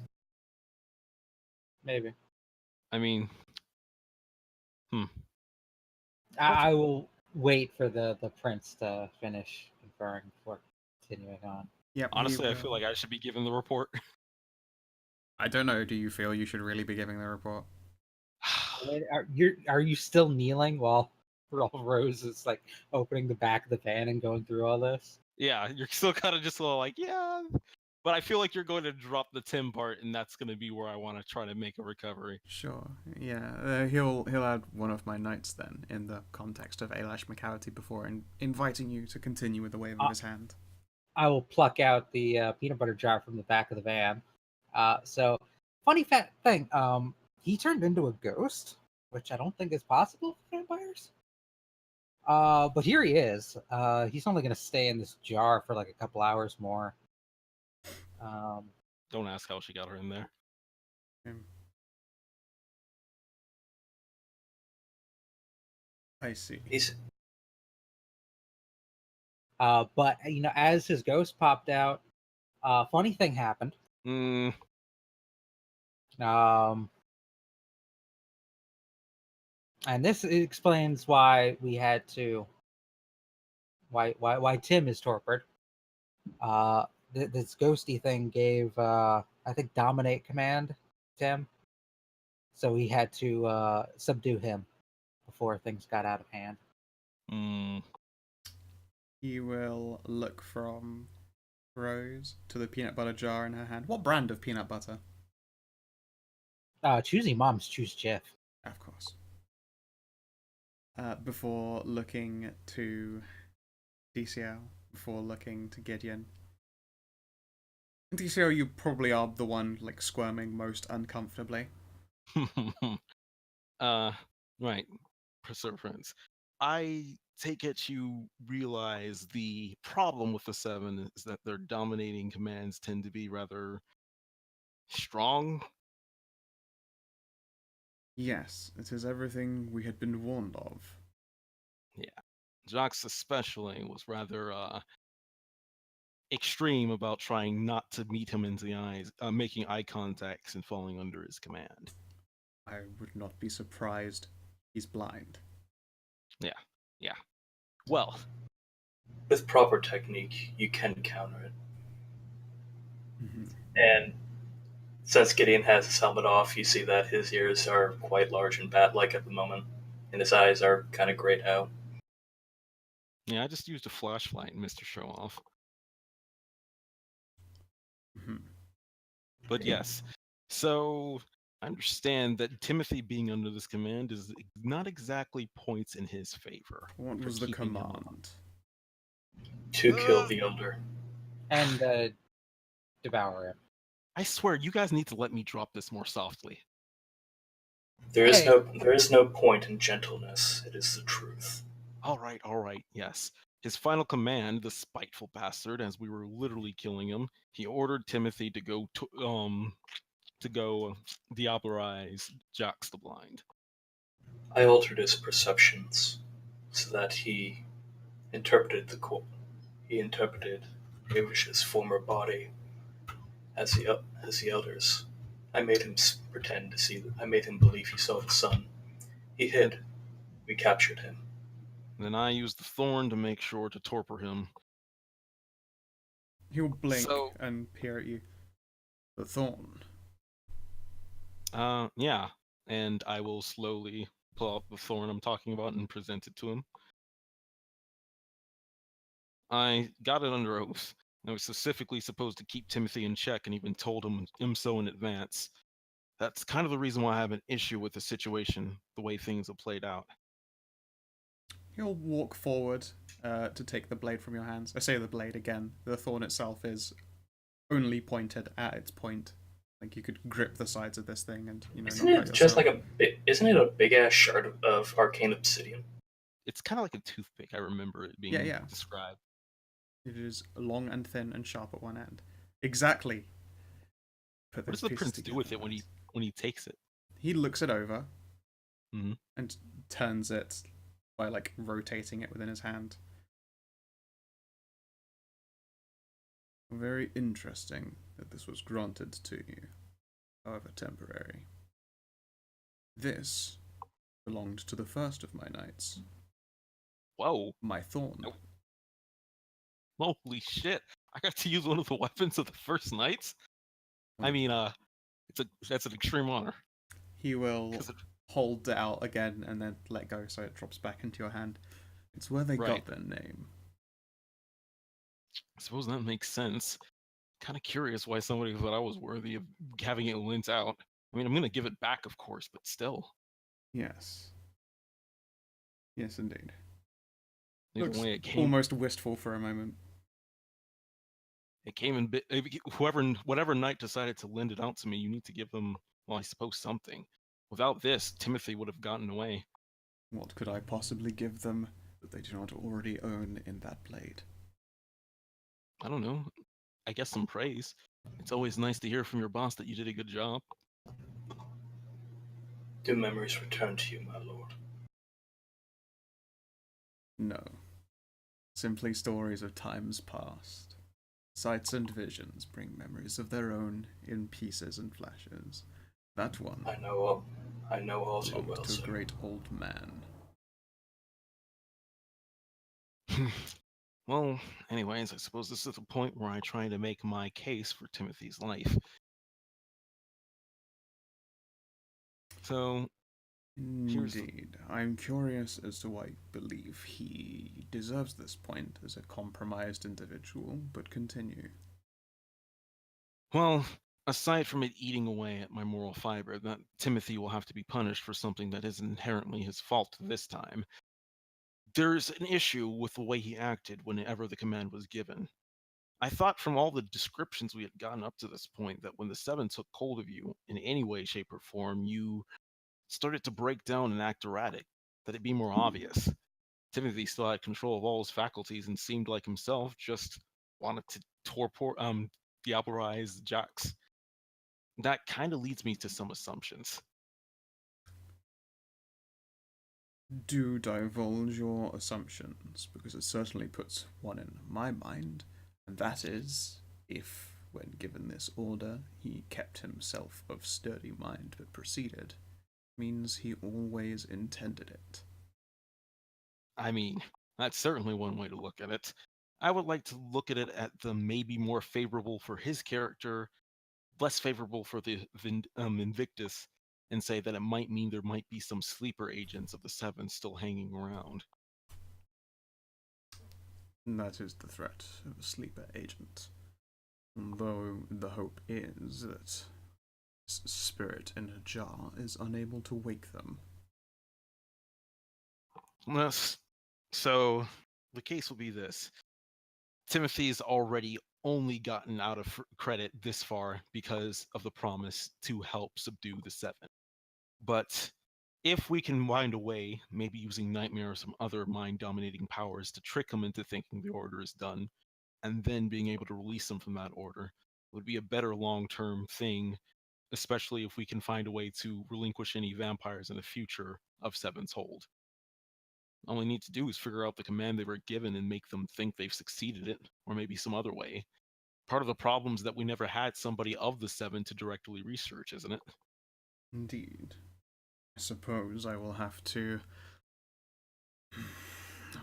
[SPEAKER 3] Maybe.
[SPEAKER 1] I mean,
[SPEAKER 3] I will wait for the prince to finish conferring before continuing on.
[SPEAKER 4] Yep.
[SPEAKER 1] Honestly, I feel like I should be given the report.
[SPEAKER 4] I don't know. Do you feel you should really be giving the report?
[SPEAKER 3] Wait, are you still kneeling while Rose is like opening the back of the van and going through all this?
[SPEAKER 1] Yeah, you're still kind of just a little like, yeah. But I feel like you're going to drop the Tim part, and that's going to be where I want to try to make a recovery.
[SPEAKER 4] Sure. Yeah. He'll add one of my notes then in the context of Ailash McCavity before inviting you to continue with the wave of his hand.
[SPEAKER 3] I will pluck out the peanut butter jar from the back of the van. So, funny thing, he turned into a ghost, which I don't think is possible for vampires. But here he is. He's only going to stay in this jar for like a couple hours more.
[SPEAKER 1] Don't ask how she got her in there.
[SPEAKER 4] I see.
[SPEAKER 3] But as his ghost popped out, funny thing happened. And this explains why we had to why Tim is torpid. This ghosty thing gave I think dominate command Tim, so he had to subdue him before things got out of hand.
[SPEAKER 4] He will look from Rose to the peanut butter jar in her hand. What brand of peanut butter?
[SPEAKER 3] Choosy moms choose Jif.
[SPEAKER 4] Of course. Before looking to DCL, before looking to Gideon. DCL, you probably are the one like squirming most uncomfortably.
[SPEAKER 1] Right. Perseverance. I take it you realize the problem with the 7 is that their dominating commands tend to be rather strong.
[SPEAKER 4] Yes, it is everything we had been warned of.
[SPEAKER 1] Yeah. Jox especially was rather extreme about trying not to meet him in the eyes, making eye contacts and falling under his command.
[SPEAKER 4] I would not be surprised he's blind.
[SPEAKER 1] Yeah. Well,
[SPEAKER 5] With proper technique, you can counter it.
[SPEAKER 4] Mm-hmm.
[SPEAKER 5] And since Gideon has his helmet off, you see that his ears are quite large and bat-like at the moment, and his eyes are kind of grayed out.
[SPEAKER 1] yeah, I just used a flashlight, Mr. Show Off.
[SPEAKER 4] Mm-hmm.
[SPEAKER 1] But yes, so I understand that Timothy being under this command is not exactly points in his favor.
[SPEAKER 4] What
[SPEAKER 1] for
[SPEAKER 4] was the
[SPEAKER 1] keeping him on.
[SPEAKER 4] command?
[SPEAKER 5] To kill the Elder.
[SPEAKER 3] And devour him.
[SPEAKER 1] I swear, you guys need to let me drop this more softly.
[SPEAKER 5] There is
[SPEAKER 3] Hey.
[SPEAKER 5] no point in gentleness. It is the truth.
[SPEAKER 1] All right, yes. His final command, the spiteful bastard, as we were literally killing him, he ordered Timothy to go diabolarize Jox the Blind.
[SPEAKER 5] I altered his perceptions so that he interpreted Avish's former body as the Elder's. I made him pretend to see. I made him believe he saw the sun. He hid. We captured him.
[SPEAKER 1] Then I used the thorn to make sure to torpor him.
[SPEAKER 4] He'll blink
[SPEAKER 1] So-
[SPEAKER 4] and peer at you. The thorn.
[SPEAKER 1] Yeah. And I will slowly pull out the thorn I'm talking about and present it to him. I got it under oath. I was specifically supposed to keep Timothy in check and even told him so in advance. That's kind of the reason why I have an issue with the situation, the way things have played out.
[SPEAKER 4] He'll walk forward to take the blade from your hands. I say the blade again. The thorn itself is only pointed at its point. Like you could grip the sides of this thing and
[SPEAKER 5] Isn't
[SPEAKER 4] not
[SPEAKER 5] it
[SPEAKER 4] hurt
[SPEAKER 5] just
[SPEAKER 4] yourself.
[SPEAKER 5] Isn't it a big ass shard of arcane obsidian?
[SPEAKER 1] It's kind of like a toothpick. I remember it being
[SPEAKER 4] Yeah.
[SPEAKER 1] described.
[SPEAKER 4] It is long and thin and sharp at one end. Exactly. Put
[SPEAKER 1] What does
[SPEAKER 4] those
[SPEAKER 1] the
[SPEAKER 4] pieces
[SPEAKER 1] prince do with
[SPEAKER 4] together,
[SPEAKER 1] it
[SPEAKER 4] right?
[SPEAKER 1] when he takes it?
[SPEAKER 4] He looks it over
[SPEAKER 1] Mhm.
[SPEAKER 4] and turns it by like rotating it within his hand. Very interesting that this was granted to you, however temporary. This belonged to the first of my knights.
[SPEAKER 1] Whoa.
[SPEAKER 4] My thorn.
[SPEAKER 1] Holy shit. I got to use one of the weapons of the first knights? I mean, that's an extreme honor.
[SPEAKER 4] He will
[SPEAKER 1] 'Cause it-
[SPEAKER 4] hold it out again and then let go so it drops back into your hand. It's where they
[SPEAKER 1] Right.
[SPEAKER 4] got their name.
[SPEAKER 1] I suppose that makes sense. Kind of curious why somebody thought I was worthy of having it lent out. I mean, I'm going to give it back, of course, but still.
[SPEAKER 4] Yes. Yes, indeed.
[SPEAKER 1] Either
[SPEAKER 4] Looks
[SPEAKER 1] way, it came.
[SPEAKER 4] almost wistful for a moment.
[SPEAKER 1] It came in. Whatever knight decided to lend it out to me, you need to give them. Well, I suppose something. Without this, Timothy would have gotten away.
[SPEAKER 4] What could I possibly give them that they do not already own in that blade?
[SPEAKER 1] I don't know. I guess some praise. It's always nice to hear from your boss that you did a good job.
[SPEAKER 5] Do memories return to you, my lord?
[SPEAKER 4] No. Simply stories of times past. Sights and visions bring memories of their own in pieces and flashes. That one
[SPEAKER 5] I know all too
[SPEAKER 4] belonged
[SPEAKER 5] well,
[SPEAKER 4] to a
[SPEAKER 5] sir.
[SPEAKER 4] great old man.
[SPEAKER 1] Well, anyways, I suppose this is the point where I try to make my case for Timothy's life. So, here's the-
[SPEAKER 4] Indeed. I'm curious as to why you believe he deserves this point as a compromised individual, but continue.
[SPEAKER 1] well, aside from it eating away at my moral fiber, that Timothy will have to be punished for something that is inherently his fault this time. There's an issue with the way he acted whenever the command was given. I thought from all the descriptions we had gotten up to this point that when the Seven took hold of you in any way, shape, or form, you started to break down and act erratic, that it be more obvious. Timothy still had control of all his faculties and seemed like himself, just wanted to diablerize Jax. That kind of leads me to some assumptions.
[SPEAKER 4] Do divulge your assumptions, because it certainly puts one in my mind, and that is, if, when given this order, he kept himself of sturdy mind but proceeded, means he always intended it.
[SPEAKER 1] I mean, that's certainly one way to look at it. I would like to look at it at the maybe more favorable for his character, less favorable for the Invictus, and say that it might mean there might be some sleeper agents of the Seven still hanging around.
[SPEAKER 4] And that is the threat of a sleeper agent. Although the hope is that spirit in a jar is unable to wake them.
[SPEAKER 1] Yes. So the case will be this: Timothy's already only gotten out of credit this far because of the promise to help subdue the Seven. But if we can find a way, maybe using Nightmare or some other mind-dominating powers to trick him into thinking the order is done, and then being able to release him from that order, would be a better long-term thing, especially if we can find a way to relinquish any vampires in the future of Seven's hold. All we need to do is figure out the command they were given and make them think they've succeeded it, or maybe some other way. Part of the problem is that we never had somebody of the Seven to directly research, isn't it?
[SPEAKER 4] Indeed. I suppose I will have to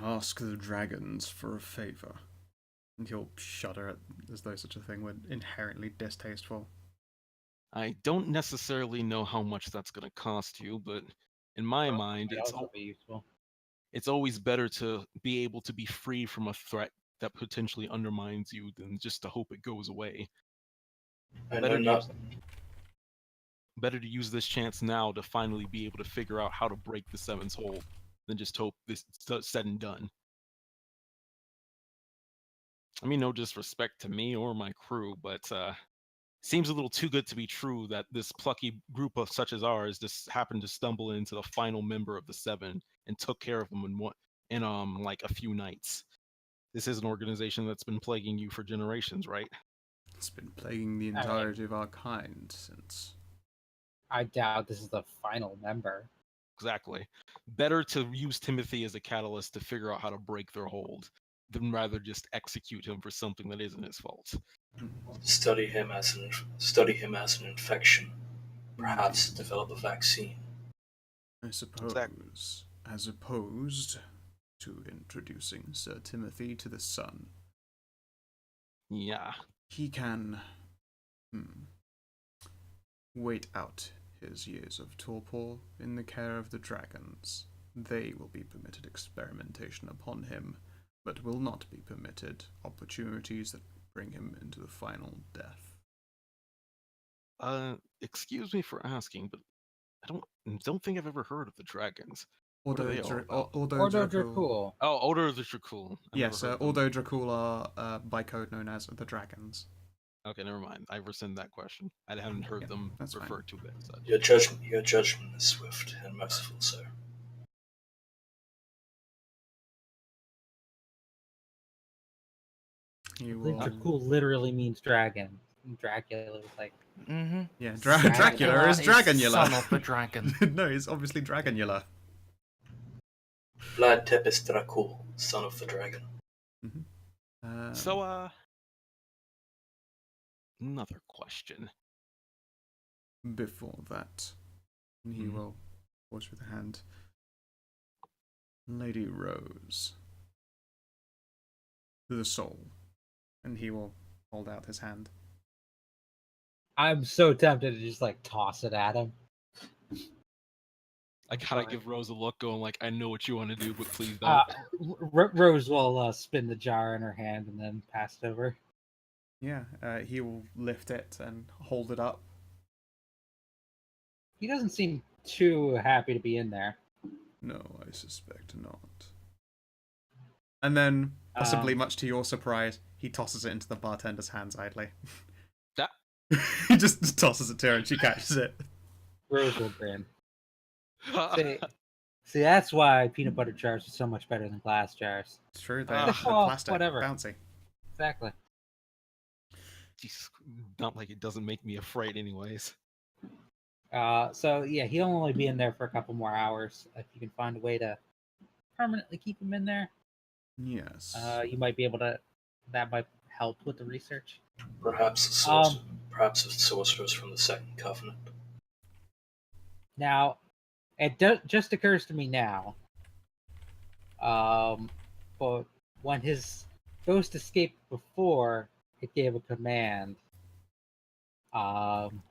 [SPEAKER 4] ask the dragons for a favor. And he'll shudder as though such a thing were inherently distasteful.
[SPEAKER 1] I don't necessarily know how much that's going to cost you, but in my mind,
[SPEAKER 3] Might also be useful.
[SPEAKER 1] it's always better to be able to be free from a threat that potentially undermines you than just to hope it goes away.
[SPEAKER 5] I
[SPEAKER 1] Better
[SPEAKER 5] know
[SPEAKER 1] to,
[SPEAKER 5] not.
[SPEAKER 1] better to use this chance now to finally be able to figure out how to break the Seven's hold than just hope this is said and done. I mean, no disrespect to me or my crew, but seems a little too good to be true that this plucky group of such as ours just happened to stumble into the final member of the Seven and took care of them in like a few nights. This is an organization that's been plaguing you for generations, right?
[SPEAKER 4] It's been plaguing the entirety of our kind since.
[SPEAKER 3] I doubt this is the final member.
[SPEAKER 1] Exactly. Better to use Timothy as a catalyst to figure out how to break their hold than rather just execute him for something that isn't his fault.
[SPEAKER 5] Study him as an infection. Perhaps develop a vaccine.
[SPEAKER 4] I suppose, as opposed to introducing Sir Timothy to the sun.
[SPEAKER 1] Yeah.
[SPEAKER 4] He can wait out his years of torpor in the care of the dragons. They will be permitted experimentation upon him, but will not be permitted opportunities that bring him into the final death.
[SPEAKER 1] Excuse me for asking, but I don't think I've ever heard of the dragons. What are
[SPEAKER 4] Ordo
[SPEAKER 1] they all about?
[SPEAKER 3] Ordo
[SPEAKER 4] Dracul.
[SPEAKER 3] Dracul.
[SPEAKER 1] Oh, Odor the Dracul.
[SPEAKER 4] Yes, Ordo Dracul are by code known as the dragons.
[SPEAKER 1] Okay, never mind. I rescind that question. I haven't heard
[SPEAKER 4] Yeah,
[SPEAKER 1] them
[SPEAKER 4] that's fine.
[SPEAKER 1] referred to as such.
[SPEAKER 5] Your judgment is swift and merciful, sir.
[SPEAKER 3] I think Dracul literally means dragon. Dracula was like,
[SPEAKER 2] Mm-hmm.
[SPEAKER 4] Yeah,
[SPEAKER 3] Dracula
[SPEAKER 4] Dracula is Dragonula.
[SPEAKER 2] son of the dragon.
[SPEAKER 4] No, he's obviously Dragonula.
[SPEAKER 5] Vlad Tepes Dracul, son of the dragon.
[SPEAKER 1] So, another question.
[SPEAKER 4] Before that, he will pause with a hand. Lady Rose. The soul. And he will hold out his hand.
[SPEAKER 3] I'm so tempted to just like toss it at him.
[SPEAKER 1] I gotta give Rose a look, going like, I know what you want to do, but please don't.
[SPEAKER 3] Rose will spin the jar in her hand and then pass it over.
[SPEAKER 4] Yeah, he will lift it and hold it up.
[SPEAKER 3] He doesn't seem too happy to be in there.
[SPEAKER 4] No, I suspect not. And then, possibly much to your surprise, he tosses it into the bartender's hands idly.
[SPEAKER 1] That
[SPEAKER 4] He just tosses it to her and she catches it.
[SPEAKER 3] Rose will grin. See, that's why peanut butter jars are so much better than glass jars.
[SPEAKER 4] It's true, they
[SPEAKER 1] Ah,
[SPEAKER 4] are
[SPEAKER 3] well,
[SPEAKER 4] plastic,
[SPEAKER 3] whatever.
[SPEAKER 4] bouncy.
[SPEAKER 3] Exactly.
[SPEAKER 1] Jesus, not like it doesn't make me afraid, anyways.
[SPEAKER 3] So yeah, he'll only be in there for a couple more hours. If you can find a way to permanently keep him in there,
[SPEAKER 4] Yes.
[SPEAKER 3] you might be able to. That might help with the research.
[SPEAKER 5] Perhaps a sorceress from the Second Covenant.
[SPEAKER 3] Now, it just occurs to me now. But when his ghost escaped before, it gave a command.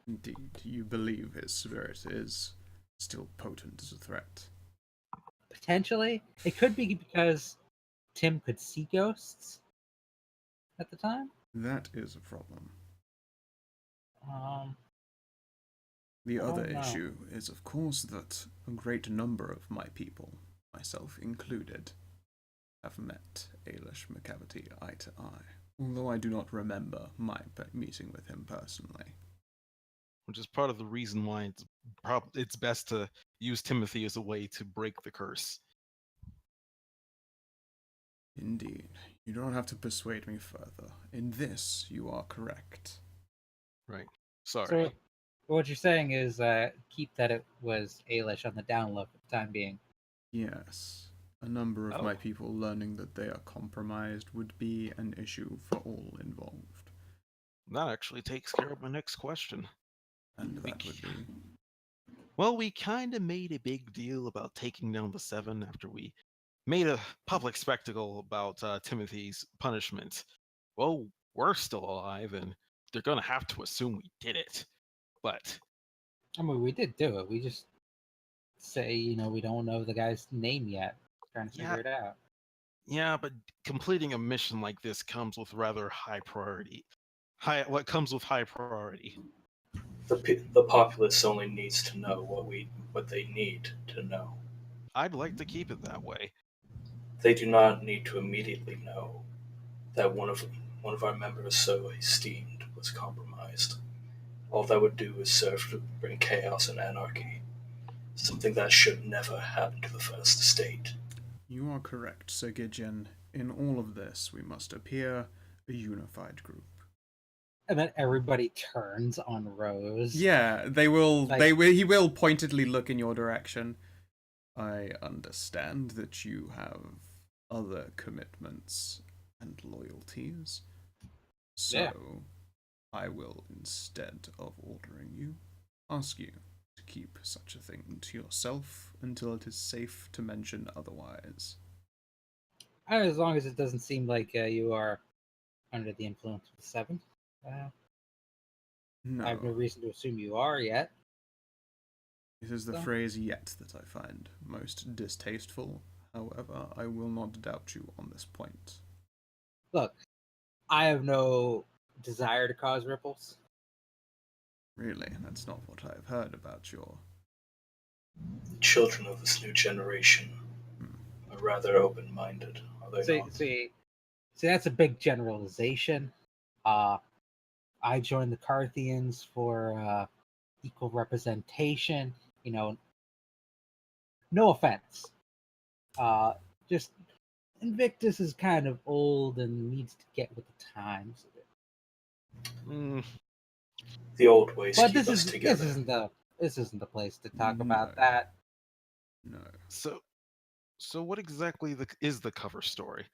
[SPEAKER 4] Indeed, you believe his spirit is still potent as a threat.
[SPEAKER 3] Potentially, it could be because Tim could see ghosts at the time.
[SPEAKER 4] That is a problem. The
[SPEAKER 3] I
[SPEAKER 4] other
[SPEAKER 3] don't know.
[SPEAKER 4] issue is, of course, that a great number of my people, myself included, have met Ailish McCavity eye to eye, although I do not remember my meeting with him personally.
[SPEAKER 1] Which is part of the reason why it's best to use Timothy as a way to break the curse.
[SPEAKER 4] Indeed, you don't have to persuade me further. In this, you are correct.
[SPEAKER 1] Right. Sorry.
[SPEAKER 3] So, what you're saying is keep that it was Ailish on the down low for the time being.
[SPEAKER 4] Yes, a number of my people learning that they are compromised would be an issue for all involved.
[SPEAKER 1] That actually takes care of my next question.
[SPEAKER 4] And that would be...
[SPEAKER 1] Well, we kind of made a big deal about taking down the Seven after we made a public spectacle about Timothy's punishment. Well, we're still alive, and they're going to have to assume we did it. But
[SPEAKER 3] I mean, we did do it. We just say, we don't know the guy's name yet. Trying to figure it out.
[SPEAKER 1] Yeah, but completing a mission like this comes with rather high priority. What comes with high priority?
[SPEAKER 5] The populace only needs to know what they need to know.
[SPEAKER 1] I'd like to keep it that way.
[SPEAKER 5] They do not need to immediately know that one of our members so esteemed was compromised. All that would do is serve to bring chaos and anarchy, something that should never happen to the First Estate.
[SPEAKER 4] You are correct, Sir Gideon. In all of this, we must appear a unified group.
[SPEAKER 3] And then everybody turns on Rose.
[SPEAKER 4] Yeah, they will. He will pointedly look in your direction. I understand that you have other commitments and loyalties, so I will, instead of ordering you, ask you to keep such a thing to yourself until it is safe to mention otherwise.
[SPEAKER 3] As long as it doesn't seem like you are under the influence of the seven. I have no
[SPEAKER 4] No,
[SPEAKER 3] reason to assume you are yet.
[SPEAKER 4] it is the
[SPEAKER 3] So-
[SPEAKER 4] phrase "yet" that I find most distasteful. However, I will not doubt you on this point.
[SPEAKER 3] Look, I have no desire to cause ripples.
[SPEAKER 4] Really, that's not what I've heard about your...
[SPEAKER 5] The children of this new generation are rather open-minded, are they
[SPEAKER 3] See,
[SPEAKER 5] not?
[SPEAKER 3] see, see, that's a big generalization. I joined the Carthians for equal representation. You know, no offense. Just Invictus is kind of old and needs to get with the times.
[SPEAKER 1] Mm,
[SPEAKER 5] The old ways
[SPEAKER 3] But
[SPEAKER 5] keep us together.
[SPEAKER 3] this isn't the place to talk
[SPEAKER 4] No.
[SPEAKER 3] about that.
[SPEAKER 4] No.
[SPEAKER 1] so what exactly is the cover story?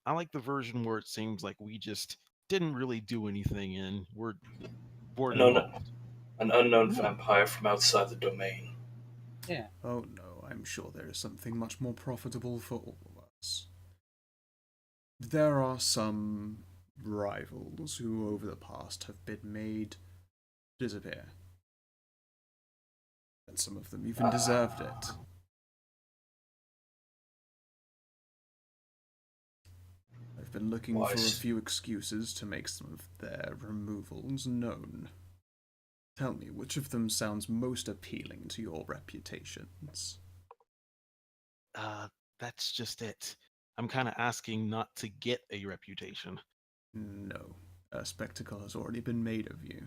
[SPEAKER 1] I like the version where it seems like we just didn't really do anything and we're
[SPEAKER 5] No,
[SPEAKER 1] involved.
[SPEAKER 5] An unknown vampire from outside the domain.
[SPEAKER 3] Yeah.
[SPEAKER 4] Oh no, I'm sure there is something much more profitable for all of us. There are some rivals who over the past have been made disappear. And some of them even deserved it. I've been looking for a few excuses to make some of their removals known. Tell me, which of them sounds most appealing to your reputations?
[SPEAKER 1] That's just it. I'm kind of asking not to get a reputation.
[SPEAKER 4] No, a spectacle has already been made of you.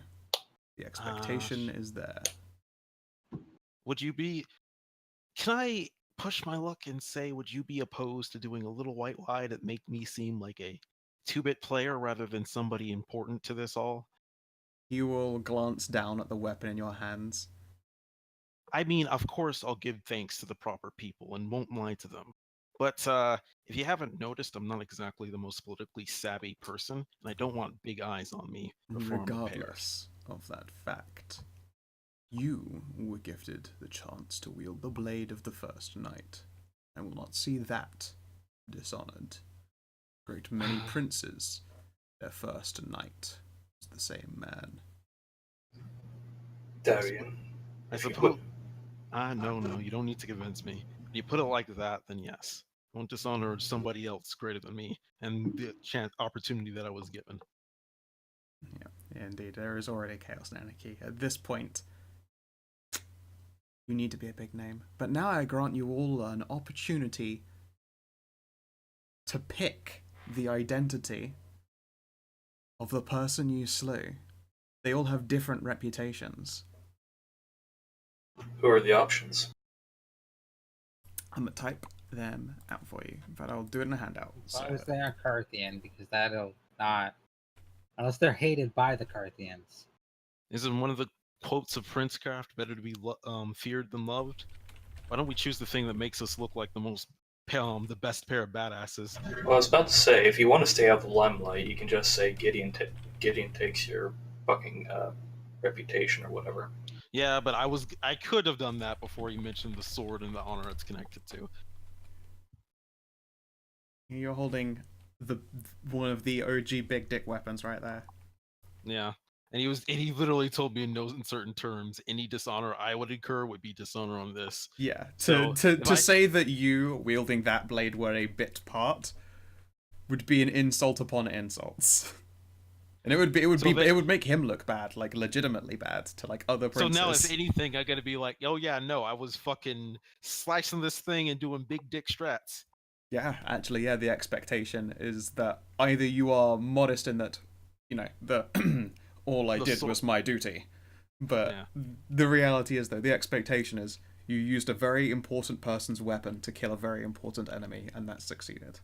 [SPEAKER 4] The expectation is there.
[SPEAKER 1] Would you be... Can I push my luck and say, would you be opposed to doing a little white lie that make me seem like a 2-bit player rather than somebody important to this all?
[SPEAKER 4] You will glance down at the weapon in your hands.
[SPEAKER 1] I mean, of course, I'll give thanks to the proper people and won't lie to them. But if you haven't noticed, I'm not exactly the most politically savvy person, and I don't want big eyes on me before I'm prepared.
[SPEAKER 4] Regardless of that fact, you were gifted the chance to wield the blade of the first knight. I will not see that dishonored. Great many princes, their first knight was the same man.
[SPEAKER 5] Darian.
[SPEAKER 1] I
[SPEAKER 5] if you
[SPEAKER 1] suppose...
[SPEAKER 5] put-
[SPEAKER 1] No, you don't need to convince me. If you put it like that, then yes. I won't dishonor somebody else greater than me and the opportunity that I was given.
[SPEAKER 4] Yeah, indeed, there is already chaos and anarchy. At this point, you need to be a big name. But now I grant you all an opportunity to pick the identity of the person you slew. They all have different reputations.
[SPEAKER 5] Who are the options?
[SPEAKER 4] I'm going to type them out for you, but I'll do it in a handout.
[SPEAKER 3] As long as they aren't Carthian, because that'll not. Unless they're hated by the Carthians.
[SPEAKER 1] Isn't one of the quotes of Princecraft better to be feared than loved? Why don't we choose the thing that makes us look like the best pair of badasses?
[SPEAKER 5] Well, I was about to say, if you want to stay out of the limelight, you can just say Gideon takes your fucking reputation or whatever.
[SPEAKER 1] Yeah, but I could have done that before you mentioned the sword and the honor it's connected to.
[SPEAKER 4] You're holding one of the OG big dick weapons right there.
[SPEAKER 1] Yeah. And he literally told me in no uncertain terms, any dishonor I would incur would be dishonor on this.
[SPEAKER 4] Yeah,
[SPEAKER 1] So,
[SPEAKER 4] to say that you wielding that blade were a bit part would be an insult upon insults. And it would make him look bad, like legitimately bad to like other princes.
[SPEAKER 1] So now if anything, I gotta be like, oh yeah, no, I was fucking slicing this thing and doing big dick strats.
[SPEAKER 4] Yeah, actually, yeah, the expectation is that either you are modest in that, you know, all I did was my duty. But the reality is, though, the expectation is you used a very important person's weapon to kill a very important enemy, and that succeeded.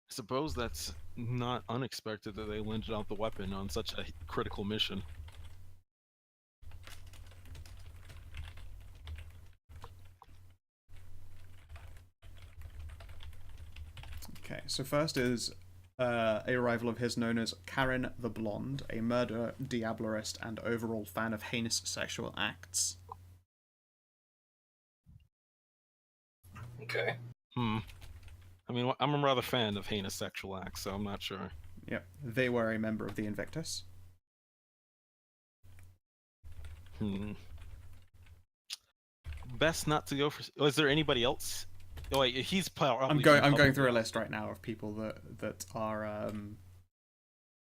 [SPEAKER 1] I suppose that's not unexpected that they lended out the weapon on such a critical mission.
[SPEAKER 4] Okay, so first is a rival of his known as Karen the Blonde, a murderer, diablerist, and overall fan of heinous sexual acts.
[SPEAKER 5] Okay.
[SPEAKER 1] I mean, I'm a rather fan of heinous sexual acts, so I'm not sure.
[SPEAKER 4] Yep, they were a member of the Invictus.
[SPEAKER 1] Best not to go for. Oh, is there anybody else? Oh wait, he's probably.
[SPEAKER 4] I'm going through a list right now of people that are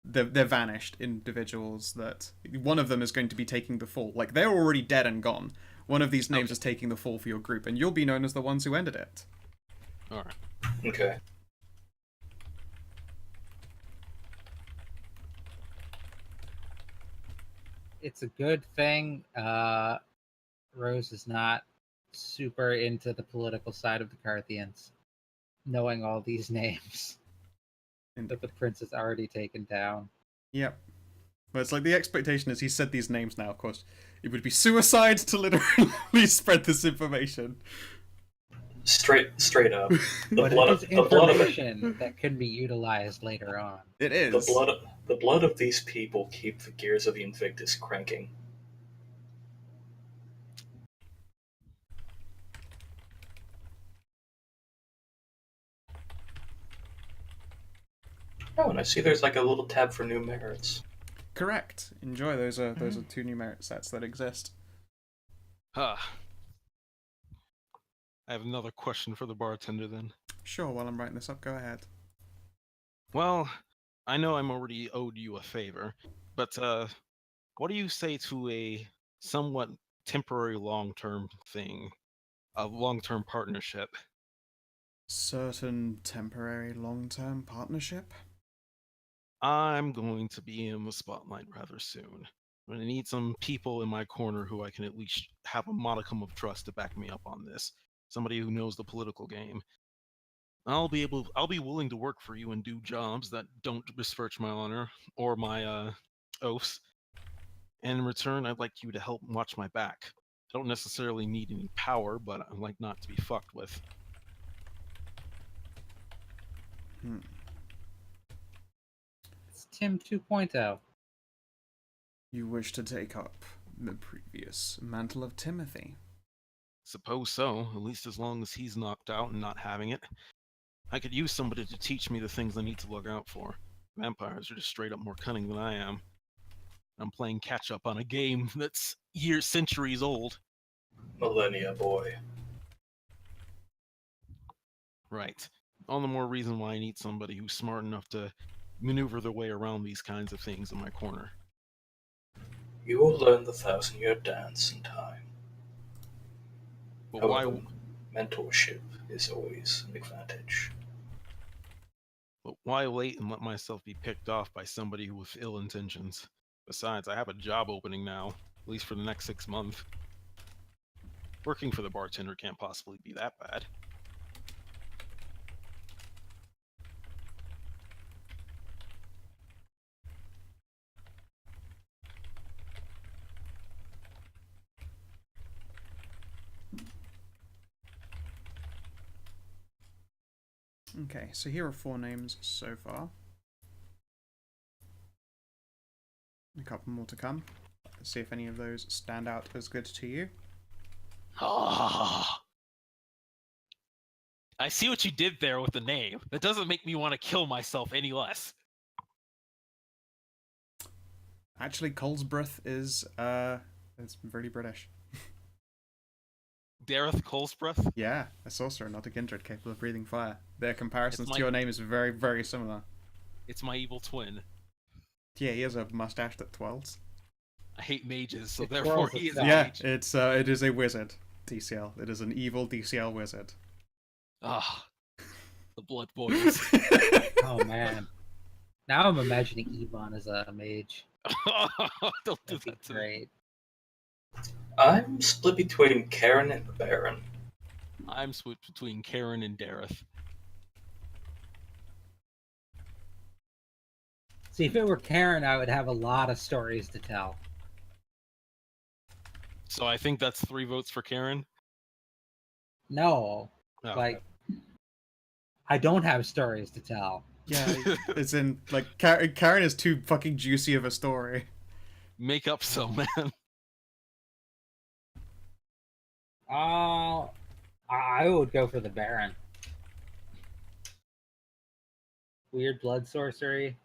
[SPEAKER 4] they're vanished individuals. That one of them is going to be taking the fall. Like, they're already dead and gone. One of these names is taking the fall for your group, and you'll be known as the ones who ended it.
[SPEAKER 1] All right.
[SPEAKER 5] Okay.
[SPEAKER 3] It's a good thing Rose is not super into the political side of the Carthians, knowing all these names that the prince has already taken down.
[SPEAKER 4] Yep. But it's like the expectation is he said these names now, of course. It would be suicide to literally spread this information.
[SPEAKER 5] Straight up.
[SPEAKER 3] But it is information that can be utilized later on.
[SPEAKER 4] It is.
[SPEAKER 5] The blood of these people keep the gears of the Invictus cranking. Oh, and I see there's like a little tab for new merits.
[SPEAKER 4] Correct. Enjoy. Those are 2 new merit sets that exist.
[SPEAKER 1] I have another question for the bartender then.
[SPEAKER 4] Sure, while I'm writing this up, go ahead.
[SPEAKER 1] Well, I know I'm already owed you a favor, but what do you say to a somewhat temporary long-term thing, a long-term partnership?
[SPEAKER 4] Certain temporary long-term partnership?
[SPEAKER 1] I'm going to be in the spotlight rather soon. I'm going to need some people in my corner who I can at least have a modicum of trust to back me up on this. Somebody who knows the political game. I'll be willing to work for you and do jobs that don't besmirch my honor or my oaths. And in return, I'd like you to help watch my back. I don't necessarily need any power, but I'd like not to be fucked with.
[SPEAKER 3] It's Tim 2.0.
[SPEAKER 4] You wish to take up the previous mantle of Timothy?
[SPEAKER 1] Suppose so, at least as long as he's knocked out and not having it. I could use somebody to teach me the things I need to look out for. Vampires are just straight up more cunning than I am. I'm playing catch up on a game that's centuries old.
[SPEAKER 5] Millennia, boy.
[SPEAKER 1] Right. All the more reason why I need somebody who's smart enough to maneuver their way around these kinds of things in my corner.
[SPEAKER 5] You will learn the 1,000-year dance in time.
[SPEAKER 1] But
[SPEAKER 5] However,
[SPEAKER 1] why?
[SPEAKER 5] mentorship is always an advantage.
[SPEAKER 1] But why wait and let myself be picked off by somebody with ill intentions? Besides, I have a job opening now, at least for the next 6 months. Working for the bartender can't possibly be that bad.
[SPEAKER 4] Okay, so here are 4 names so far. A couple more to come. Let's see if any of those stand out as good to you.
[SPEAKER 1] Ah. I see what you did there with the name. That doesn't make me want to kill myself any less.
[SPEAKER 4] Actually, Colesbrough is it's really British.
[SPEAKER 1] Dareth Colesbrough?
[SPEAKER 4] Yeah, a sorcerer, not a kindred, capable of breathing fire. Their comparisons
[SPEAKER 1] It's
[SPEAKER 4] to your name is very, very similar.
[SPEAKER 1] It's my evil twin.
[SPEAKER 4] Yeah, he has a mustache that twirls.
[SPEAKER 1] I hate mages, so
[SPEAKER 3] It
[SPEAKER 1] therefore
[SPEAKER 3] twirls
[SPEAKER 1] he is
[SPEAKER 3] itself.
[SPEAKER 1] a
[SPEAKER 4] Yeah,
[SPEAKER 1] mage.
[SPEAKER 4] it is a wizard. DCL. It is an evil DCL wizard.
[SPEAKER 1] Ah, the blood boils.
[SPEAKER 3] Oh man. Now I'm imagining Yvonne as a mage.
[SPEAKER 1] Don't do
[SPEAKER 3] That'd be
[SPEAKER 1] that to me.
[SPEAKER 3] great.
[SPEAKER 5] I'm split between Karen and the Baron.
[SPEAKER 1] I'm split between Karen and Dareth.
[SPEAKER 3] See, if it were Karen, I would have a lot of stories to tell.
[SPEAKER 1] So I think that's 3 votes for Karen.
[SPEAKER 3] No,
[SPEAKER 1] Oh.
[SPEAKER 3] like, I don't have stories to tell.
[SPEAKER 4] Yeah, it's in, like, Karen is too fucking juicy of a story.
[SPEAKER 1] Make up some, man.
[SPEAKER 3] I would go for the Baron. weird blood sorcery.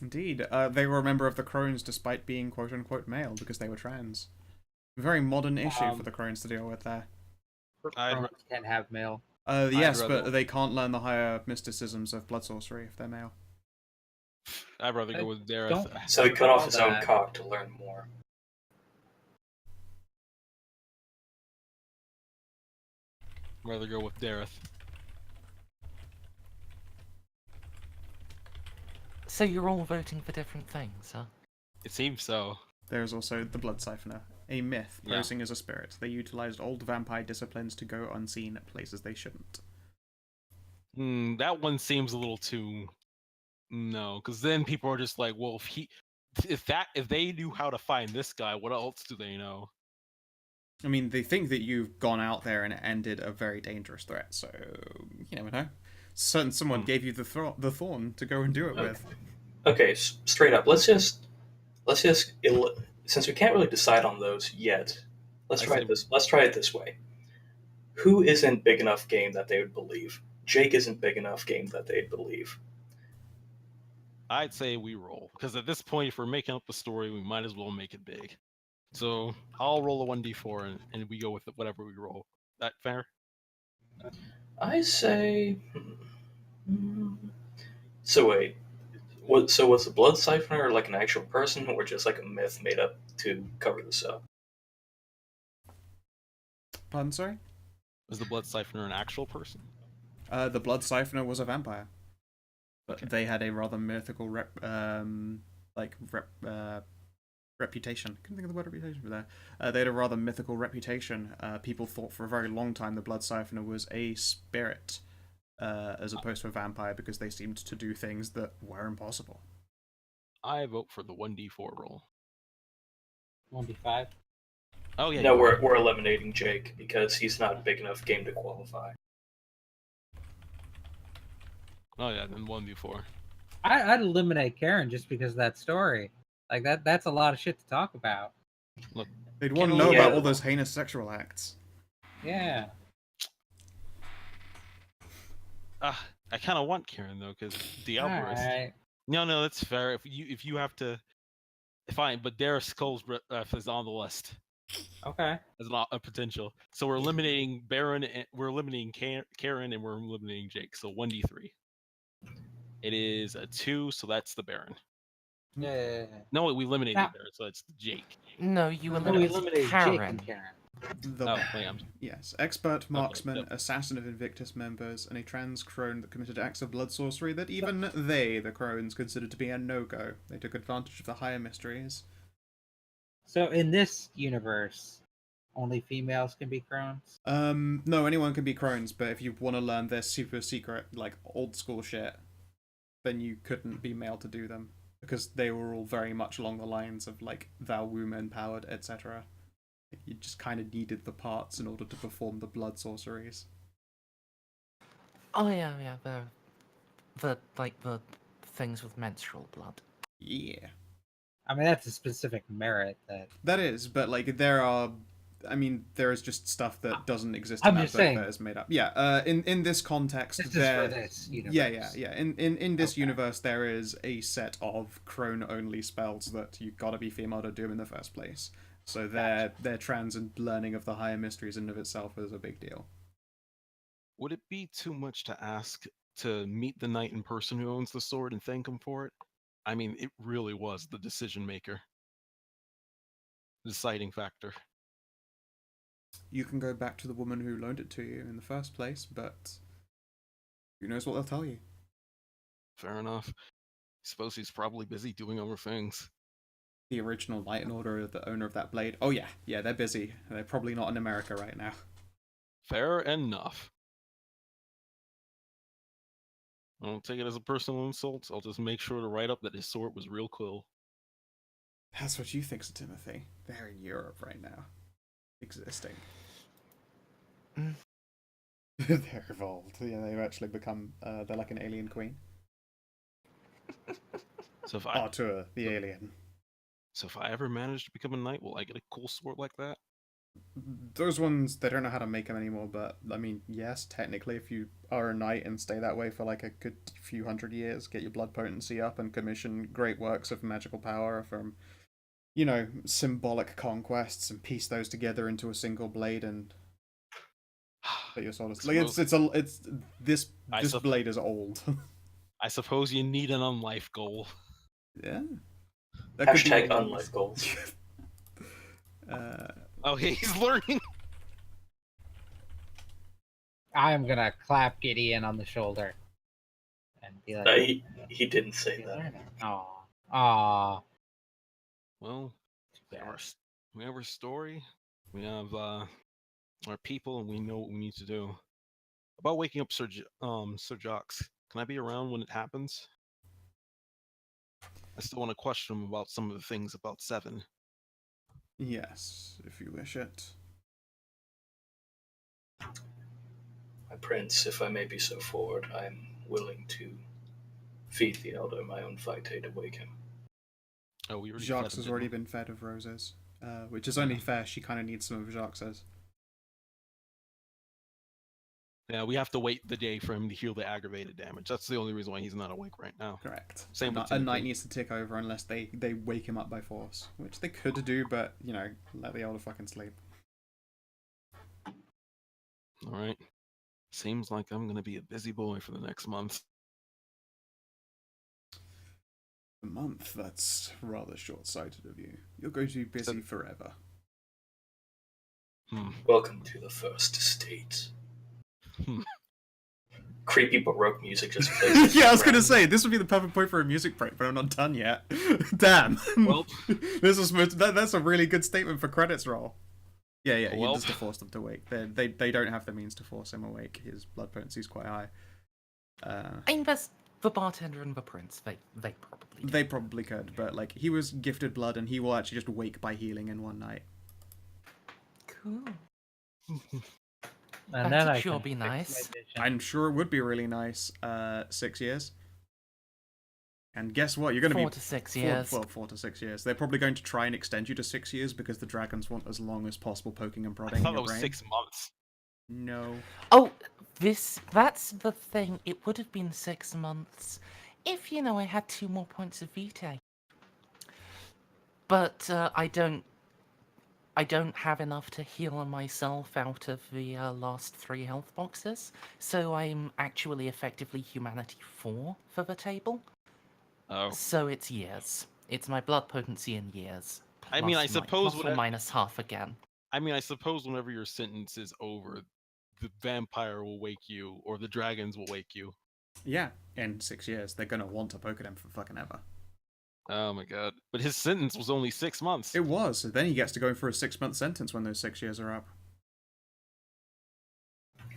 [SPEAKER 4] Indeed, they were a member of the Crones despite being quote-unquote male because they were trans. Very modern issue for the Crones to deal with there.
[SPEAKER 1] I'd
[SPEAKER 3] Crones can have male.
[SPEAKER 4] Yes,
[SPEAKER 1] rather-
[SPEAKER 4] but they can't learn the higher mysticisms of blood sorcery if they're male.
[SPEAKER 1] I'd rather go with Dareth.
[SPEAKER 3] Don't-
[SPEAKER 5] So he cut off his own
[SPEAKER 3] that.
[SPEAKER 5] cock to learn more.
[SPEAKER 1] Rather go with Dareth.
[SPEAKER 2] So you're all voting for different things, huh?
[SPEAKER 1] It seems so.
[SPEAKER 4] There's also the Blood Siphoner, a myth
[SPEAKER 1] Yeah.
[SPEAKER 4] posing as a spirit. They utilized old vampire disciplines to go unseen at places they shouldn't.
[SPEAKER 1] That one seems a little too. No, because then people are just like, well, if they knew how to find this guy, what else do they know?
[SPEAKER 4] I mean, they think that you've gone out there and ended a very dangerous threat, so you never know. Someone gave you the thorn to go and do it with.
[SPEAKER 5] Okay, straight up. Let's just since we can't really decide on those yet. Let's try it this way. Who isn't big enough game that they would believe? Jake isn't big enough game that they'd believe.
[SPEAKER 1] I'd say we roll, because at this point, if we're making up the story, we might as well make it big. So I'll roll a 1d4 and we go with whatever we roll. That fair?
[SPEAKER 5] I say. So wait, so was the blood siphoner like an actual person, or just like a myth made up to cover this up?
[SPEAKER 4] Pardon, sorry?
[SPEAKER 1] Is the blood siphoner an actual person?
[SPEAKER 4] The Blood Siphoner was a vampire. But
[SPEAKER 1] Okay.
[SPEAKER 4] they had a rather mythical reputation. Couldn't think of the word reputation for that. They had a rather mythical reputation. People thought for a very long time the Blood Siphoner was a spirit, as opposed to a vampire, because they seemed to do things that were impossible.
[SPEAKER 1] I vote for the 1d4 roll.
[SPEAKER 3] 1d5.
[SPEAKER 1] Oh yeah.
[SPEAKER 5] No,
[SPEAKER 1] you're right.
[SPEAKER 5] we're eliminating Jake because he's not a big enough game to qualify.
[SPEAKER 1] Oh yeah, then 1d4.
[SPEAKER 3] I'd eliminate Karen just because of that story. Like that's a lot of shit to talk about.
[SPEAKER 4] They'd want to know
[SPEAKER 5] Yeah.
[SPEAKER 4] about all those heinous sexual acts.
[SPEAKER 3] Yeah.
[SPEAKER 1] I kind of want Karen though, because Diablo is.
[SPEAKER 3] Alright.
[SPEAKER 1] No, that's fair. If you have to, fine. But Dareth Skull's is on the list
[SPEAKER 3] Okay.
[SPEAKER 1] as a potential. So we're eliminating Baron, and we're eliminating Karen, and we're eliminating Jake. So 1d3. It is a 2, so that's the Baron.
[SPEAKER 3] Yeah.
[SPEAKER 1] No, we eliminated
[SPEAKER 3] Now-
[SPEAKER 1] Baron, so it's Jake.
[SPEAKER 2] No, you
[SPEAKER 3] We
[SPEAKER 2] eliminated
[SPEAKER 3] eliminated
[SPEAKER 2] Karen.
[SPEAKER 3] Jake and Karen.
[SPEAKER 1] Oh, wait,
[SPEAKER 4] Yes, expert marksman,
[SPEAKER 1] yep.
[SPEAKER 4] assassin of Invictus members, and a trans crone that committed acts of blood sorcery that even the crones, considered to be a no-go. They took advantage of the higher mysteries.
[SPEAKER 3] So in this universe, only females can be crones?
[SPEAKER 4] No, anyone can be crones, but if you want to learn their super secret, like, old school shit, then you couldn't be male to do them. Because they were all very much along the lines of, like, thou womb empowered, etc. You just kind of needed the parts in order to perform the blood sorceries.
[SPEAKER 2] Oh yeah, the things with menstrual blood.
[SPEAKER 4] Yeah.
[SPEAKER 3] I mean, that's a specific merit that...
[SPEAKER 4] That is, but, like, there is just stuff that doesn't exist
[SPEAKER 3] I'm
[SPEAKER 4] in that
[SPEAKER 3] just
[SPEAKER 4] book
[SPEAKER 3] saying.
[SPEAKER 4] that is made up. Yeah, in this context,
[SPEAKER 3] This is
[SPEAKER 4] there...
[SPEAKER 3] for this universe.
[SPEAKER 4] Yeah. In this
[SPEAKER 3] Okay.
[SPEAKER 4] universe, there is a set of crone-only spells that you've got to be female to do in the first place. So their trans and learning of the higher mysteries in and of itself is a big deal.
[SPEAKER 1] Would it be too much to ask to meet the knight in person who owns the sword and thank him for it? I mean, it really was the decision maker, the deciding factor.
[SPEAKER 4] You can go back to the woman who loaned it to you in the first place, but who knows what they'll tell you.
[SPEAKER 1] Fair enough. I suppose he's probably busy doing other things.
[SPEAKER 4] The original Knight in Order, the owner of that blade. Oh yeah, they're busy. They're probably not in America right now.
[SPEAKER 1] Fair enough. I don't take it as a personal insult. I'll just make sure to write up that his sword was real cool.
[SPEAKER 4] That's what you think, Sir Timothy. They're in Europe right now. Existing.
[SPEAKER 2] Mm.
[SPEAKER 4] They're evolved. Yeah, they've actually become, they're like an alien queen.
[SPEAKER 1] So if
[SPEAKER 4] Artur, the alien.
[SPEAKER 1] So if I ever manage to become a knight, will I get a cool sword like that?
[SPEAKER 4] Those ones, they don't know how to make them anymore, but I mean, yes, technically, if you are a knight and stay that way for like a good few hundred years, get your blood potency up and commission great works of magical power from, symbolic conquests and piece those together into a single blade and put your sword. Like this blade is old.
[SPEAKER 1] I suppose you need an unlife goal.
[SPEAKER 4] Yeah.
[SPEAKER 5] Hashtag unlife goals.
[SPEAKER 1] Oh, he's learning.
[SPEAKER 3] I'm gonna clap Gideon on the shoulder and be like,
[SPEAKER 5] He didn't say that.
[SPEAKER 3] Aw.
[SPEAKER 1] Well, we have our story. We have our people, and we know what we need to do. About waking up Sir Jocks. Can I be around when it happens? I still want to question him about some of the things about Seven.
[SPEAKER 4] Yes, if you wish it.
[SPEAKER 5] My prince, if I may be so forward, I am willing to feed the elder my own vitae to wake him.
[SPEAKER 1] Oh, we already
[SPEAKER 4] Jacques has already been fed of roses, which is only fair. She kind of needs some of Jacques's.
[SPEAKER 1] Yeah, we have to wait the day for him to heal the aggravated damage. That's the only reason why he's not awake right now.
[SPEAKER 4] Correct.
[SPEAKER 1] Same with
[SPEAKER 4] a night needs to tick over unless they wake him up by force, which they could do, but let the elder fucking sleep.
[SPEAKER 1] All right. Seems like I'm gonna be a busy boy for the next month.
[SPEAKER 4] A month? That's rather short-sighted of you. You're going to be busy forever.
[SPEAKER 5] Welcome to the first estate. Creepy Baroque music just plays.
[SPEAKER 4] Yeah, I was going to say, this would be the perfect point for a music break, but I'm not done yet. Damn.
[SPEAKER 1] Well,
[SPEAKER 4] this was that's a really good statement for credits roll. Yeah,
[SPEAKER 1] well,
[SPEAKER 4] just to force them to wake. They don't have the means to force him awake. His blood potency is quite high.
[SPEAKER 2] I invest the bartender and the prince. They probably
[SPEAKER 4] They probably could, but like he was gifted blood, and he will actually just wake by healing in one night.
[SPEAKER 2] Cool.
[SPEAKER 3] And
[SPEAKER 2] That'd
[SPEAKER 3] then I
[SPEAKER 2] sure
[SPEAKER 3] can
[SPEAKER 2] be
[SPEAKER 3] fix my
[SPEAKER 2] nice.
[SPEAKER 3] vision.
[SPEAKER 4] I'm sure it would be really nice. 6 years. And guess what? You're going to be
[SPEAKER 2] 4 to 6 years.
[SPEAKER 4] 4 to 6 years. They're probably going to try and extend you to 6 years because the dragons want as long as possible poking and
[SPEAKER 1] I
[SPEAKER 4] prodding in
[SPEAKER 1] thought
[SPEAKER 4] your
[SPEAKER 1] it was
[SPEAKER 4] brain.
[SPEAKER 1] 6 months.
[SPEAKER 4] No.
[SPEAKER 2] Oh, that's the thing. It would have been 6 months if, I had 2 more points of vitae. But I don't have enough to heal myself out of the last 3 health boxes, so I'm actually effectively humanity 4 for the table.
[SPEAKER 1] Oh.
[SPEAKER 2] So it's years. It's my blood potency in years.
[SPEAKER 1] I mean, I
[SPEAKER 2] plus
[SPEAKER 1] suppose
[SPEAKER 2] plus or minus half again.
[SPEAKER 1] I mean, I suppose whenever your sentence is over, the vampire will wake you, or the dragons will wake you.
[SPEAKER 4] Yeah, in 6 years. They're going to want to poke at him for fucking ever.
[SPEAKER 1] Oh my god. But his sentence was only 6 months.
[SPEAKER 4] It was. So then he gets to go for a 6-month sentence when those 6 years are up.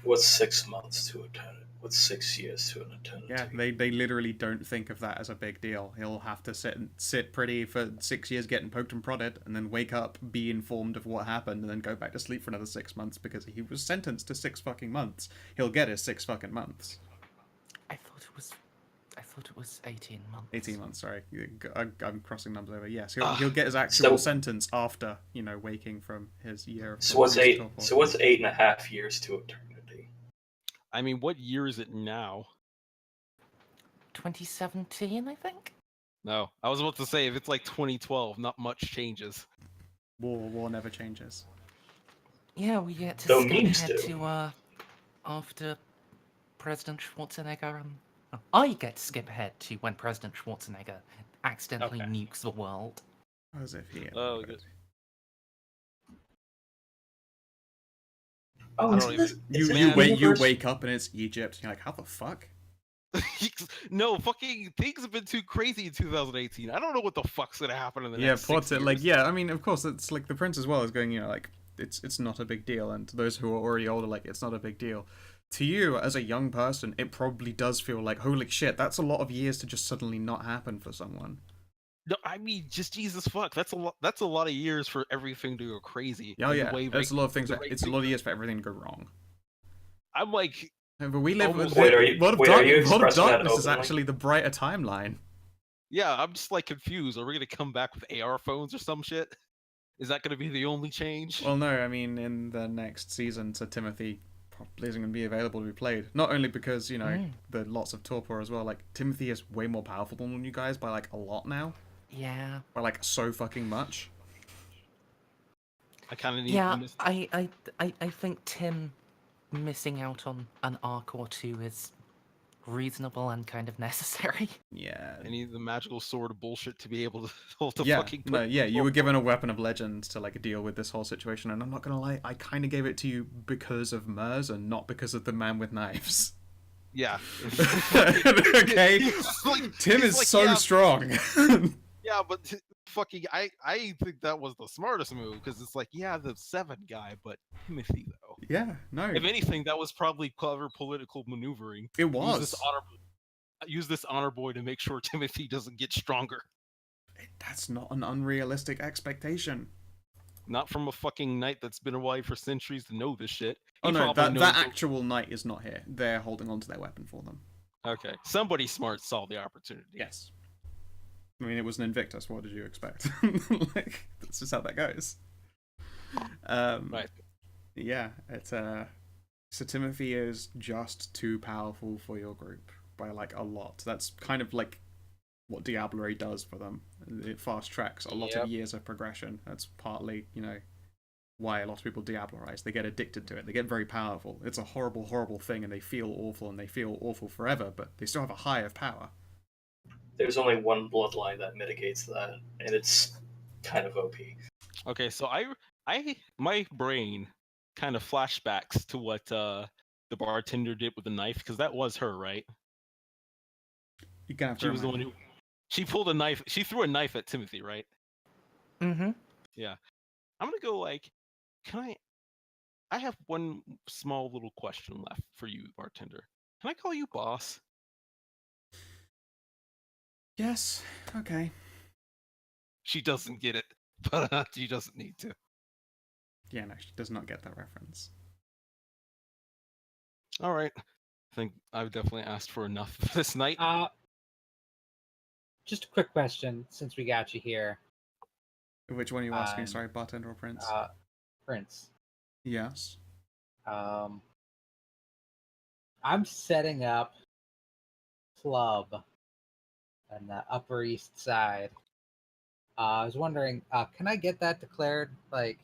[SPEAKER 5] What's 6 months to eternity? What's 6 years to an eternity?
[SPEAKER 4] Yeah, they literally don't think of that as a big deal. He'll have to sit pretty for 6 years getting poked and prodded, and then wake up, be informed of what happened, and then go back to sleep for another 6 months because he was sentenced to 6 fucking months. He'll get his 6 fucking months.
[SPEAKER 2] I thought it was 18 months.
[SPEAKER 4] 18 months, sorry. I'm crossing numbers over. Yes, he'll get his actual sentence after, waking from his year of
[SPEAKER 5] So what's 8.5 years to eternity?
[SPEAKER 1] I mean, what year is it now?
[SPEAKER 2] 2017, I think?
[SPEAKER 1] No, I was about to say, if it's like 2012, not much changes.
[SPEAKER 4] War never changes.
[SPEAKER 2] Yeah, we get to
[SPEAKER 5] Though
[SPEAKER 2] skip
[SPEAKER 5] memes
[SPEAKER 2] ahead
[SPEAKER 5] do.
[SPEAKER 2] to, after President Schwarzenegger and... I get to skip ahead to when President Schwarzenegger accidentally nukes the world.
[SPEAKER 4] As if he...
[SPEAKER 1] Oh, good.
[SPEAKER 5] Oh,
[SPEAKER 1] I don't
[SPEAKER 5] isn't
[SPEAKER 1] even-
[SPEAKER 5] this,
[SPEAKER 4] You wake up and it's Egypt. You're like, how the fuck?
[SPEAKER 1] No, fucking things have been too crazy in 2018. I don't know what the fuck's gonna happen in the
[SPEAKER 4] Yeah,
[SPEAKER 1] next 6 years.
[SPEAKER 4] I mean, of course, it's like the prince as well is going, it's not a big deal, and to those who are already older, like, it's not a big deal. To you, as a young person, it probably does feel like, holy shit, that's a lot of years to just suddenly not happen for someone.
[SPEAKER 1] No, I mean, just Jesus fuck. That's a lot. That's a lot of years for everything to go crazy.
[SPEAKER 4] Oh
[SPEAKER 1] and
[SPEAKER 4] yeah,
[SPEAKER 1] the way
[SPEAKER 4] there's a lot of things.
[SPEAKER 1] the way
[SPEAKER 4] It's a lot of years for everything to go wrong.
[SPEAKER 1] I'm like,
[SPEAKER 4] But we live.
[SPEAKER 1] Almost-
[SPEAKER 5] Wait, are you
[SPEAKER 4] World of
[SPEAKER 5] expressing that
[SPEAKER 4] Darkness is
[SPEAKER 5] openly?
[SPEAKER 4] actually the brighter timeline.
[SPEAKER 1] yeah, I'm just like confused. Are we gonna come back with AR phones or some shit? Is that going to be the only change?
[SPEAKER 4] Well, no, I mean, in the next season, Sir Timothy probably isn't going to be available to be played. Not only because, you know, the lots of torpor as well, like, Timothy is way more powerful than you guys by, like, a lot now.
[SPEAKER 2] Yeah.
[SPEAKER 4] By, like, so fucking much.
[SPEAKER 1] I kind of need.
[SPEAKER 2] Yeah, I think Tim missing out on an arc or two is reasonable and kind of necessary.
[SPEAKER 4] Yeah.
[SPEAKER 1] I need the magical sword of bullshit to be able to hold the
[SPEAKER 4] Yeah,
[SPEAKER 1] fucking.
[SPEAKER 4] no, yeah, you were given a weapon of legend to, like, deal with this whole situation, and I'm not gonna lie, I kind of gave it to you because of Mers and not because of the man with knives.
[SPEAKER 1] Yeah.
[SPEAKER 4] Okay? Tim is
[SPEAKER 1] like,
[SPEAKER 4] so
[SPEAKER 1] yeah,
[SPEAKER 4] strong.
[SPEAKER 1] Yeah, but fucking, I think that was the smartest move because it's like, yeah, the 7 guy, but Timothy though.
[SPEAKER 4] Yeah, no.
[SPEAKER 1] If anything, that was probably clever political maneuvering.
[SPEAKER 4] It was.
[SPEAKER 1] Use this honor boy to make sure Timothy doesn't get stronger.
[SPEAKER 4] That's not an unrealistic expectation.
[SPEAKER 1] Not from a fucking knight that's been away for centuries to know this shit.
[SPEAKER 4] Oh
[SPEAKER 1] He
[SPEAKER 4] no,
[SPEAKER 1] probably
[SPEAKER 4] that
[SPEAKER 1] knows
[SPEAKER 4] actual knight is not here. They're holding on to their weapon for them.
[SPEAKER 1] Okay, somebody smart saw the opportunity.
[SPEAKER 4] Yes. I mean, it was an Invictus. What did you expect? Like, that's just how that goes.
[SPEAKER 1] Right.
[SPEAKER 4] Yeah, it's So Timothy is just too powerful for your group by like a lot. That's kind of like what Diablerie does for them. It fast tracks a lot of years of progression. That's partly, you know, why a lot of people Diablerize. They get addicted to it. They get very powerful. It's a horrible, horrible thing, and they feel awful forever, but they still have a high of power.
[SPEAKER 5] There's only one bloodline that mitigates that, and it's kind of OP.
[SPEAKER 1] Okay, so my brain kind of flashbacks to what the bartender did with the knife, because that was her, right?
[SPEAKER 4] You're gonna have to
[SPEAKER 1] She was the one who she pulled a knife. She threw a knife at Timothy, right?
[SPEAKER 2] Mm-hmm.
[SPEAKER 1] Yeah. I'm gonna go like, I have one small little question left for you, bartender. Can I call you boss?
[SPEAKER 4] Yes. Okay.
[SPEAKER 1] She doesn't get it, but she doesn't need to.
[SPEAKER 4] Yeah, no, she does not get that reference.
[SPEAKER 1] All right. I think I've definitely asked for enough this night.
[SPEAKER 3] Just a quick question, since we got you here.
[SPEAKER 4] Which one are you asking? Sorry, bartender or Prince?
[SPEAKER 3] Prince.
[SPEAKER 4] Yes.
[SPEAKER 3] I'm setting up club on the Upper East Side. I was wondering, can I get that declared like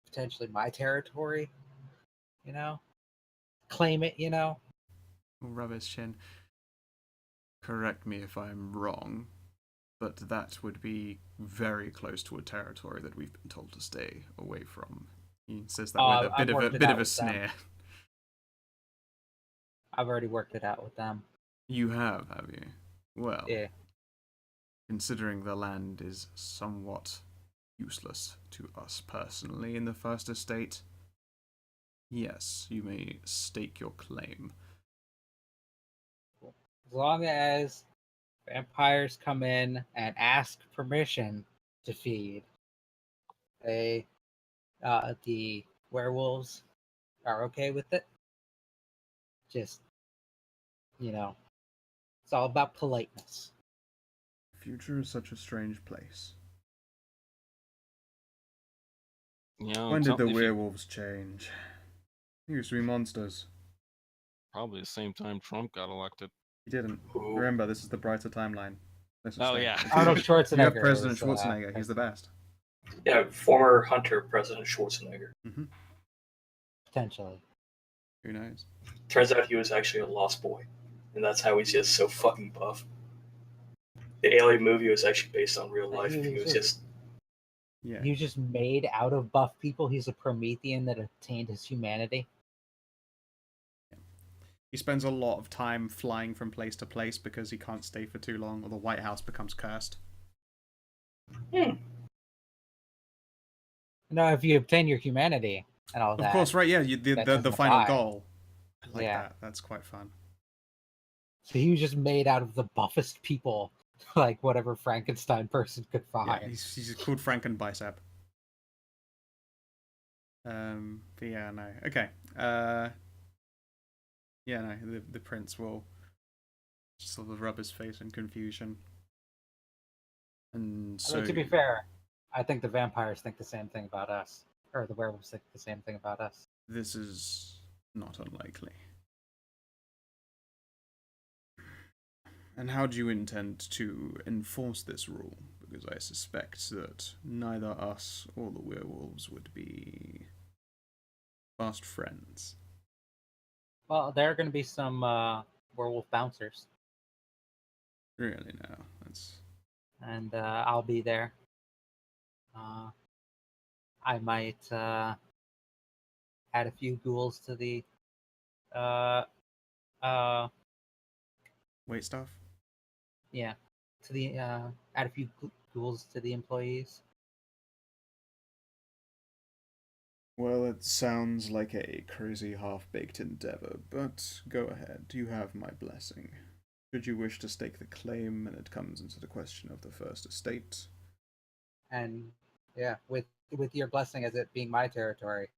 [SPEAKER 3] potentially my territory? You know, claim it. You know.
[SPEAKER 4] Rub his chin. Correct me if I'm wrong, but that would be very close to a territory that we've been told to stay away from. He says that with a bit of a sneer.
[SPEAKER 3] I've already worked it out with them.
[SPEAKER 4] You have you? Well,
[SPEAKER 3] yeah.
[SPEAKER 4] Considering the land is somewhat useless to us personally in the First Estate, yes, you may stake your claim.
[SPEAKER 3] As long as vampires come in and ask permission to feed, the werewolves are okay with it. Just, it's all about politeness.
[SPEAKER 4] Future is such a strange place.
[SPEAKER 1] Yeah.
[SPEAKER 4] When did the werewolves change? They used to be monsters.
[SPEAKER 1] Probably the same time Trump got elected.
[SPEAKER 4] He didn't. Remember, this is the brighter timeline.
[SPEAKER 1] Yeah.
[SPEAKER 3] Arnold Schwarzenegger.
[SPEAKER 4] You have President Schwarzenegger. He's the best.
[SPEAKER 5] Yeah, former Hunter President Schwarzenegger.
[SPEAKER 4] Mm-hmm.
[SPEAKER 3] Potentially.
[SPEAKER 4] Who knows?
[SPEAKER 5] Turns out he was actually a lost boy, and that's how he's just so fucking buff. The Alien movie was actually based on real life. He was just...
[SPEAKER 4] Yeah.
[SPEAKER 3] He was just made out of buff people. He's a Promethean that attained his humanity.
[SPEAKER 4] He spends a lot of time flying from place to place because he can't stay for too long, or the White House becomes cursed.
[SPEAKER 3] No, if you obtain your humanity and all that.
[SPEAKER 4] Of course, right? Yeah, the final goal. I like that. That's quite fun.
[SPEAKER 3] So he was just made out of the buffest people, like whatever Frankenstein person could find.
[SPEAKER 4] Yeah, he's called Frankenbicep. But yeah, no. Okay. Yeah, no. The prince will just sort of rub his face in confusion. And
[SPEAKER 3] I
[SPEAKER 4] so,
[SPEAKER 3] mean, to be fair, I think the vampires think the same thing about us, or the werewolves think the same thing about us.
[SPEAKER 4] this is not unlikely. And how do you intend to enforce this rule? Because I suspect that neither us or the werewolves would be fast friends.
[SPEAKER 3] Well, there are going to be some werewolf bouncers,
[SPEAKER 4] Really, no. That's
[SPEAKER 3] and I'll be there. I might add a few ghouls to the uh, uh,
[SPEAKER 4] wait stuff.
[SPEAKER 3] yeah, to the add a few ghouls to the employees.
[SPEAKER 4] Well, it sounds like a crazy half-baked endeavor, but go ahead. You have my blessing. Should you wish to stake the claim and it comes into the question of the First Estate,
[SPEAKER 3] And yeah, with your blessing as it being my territory,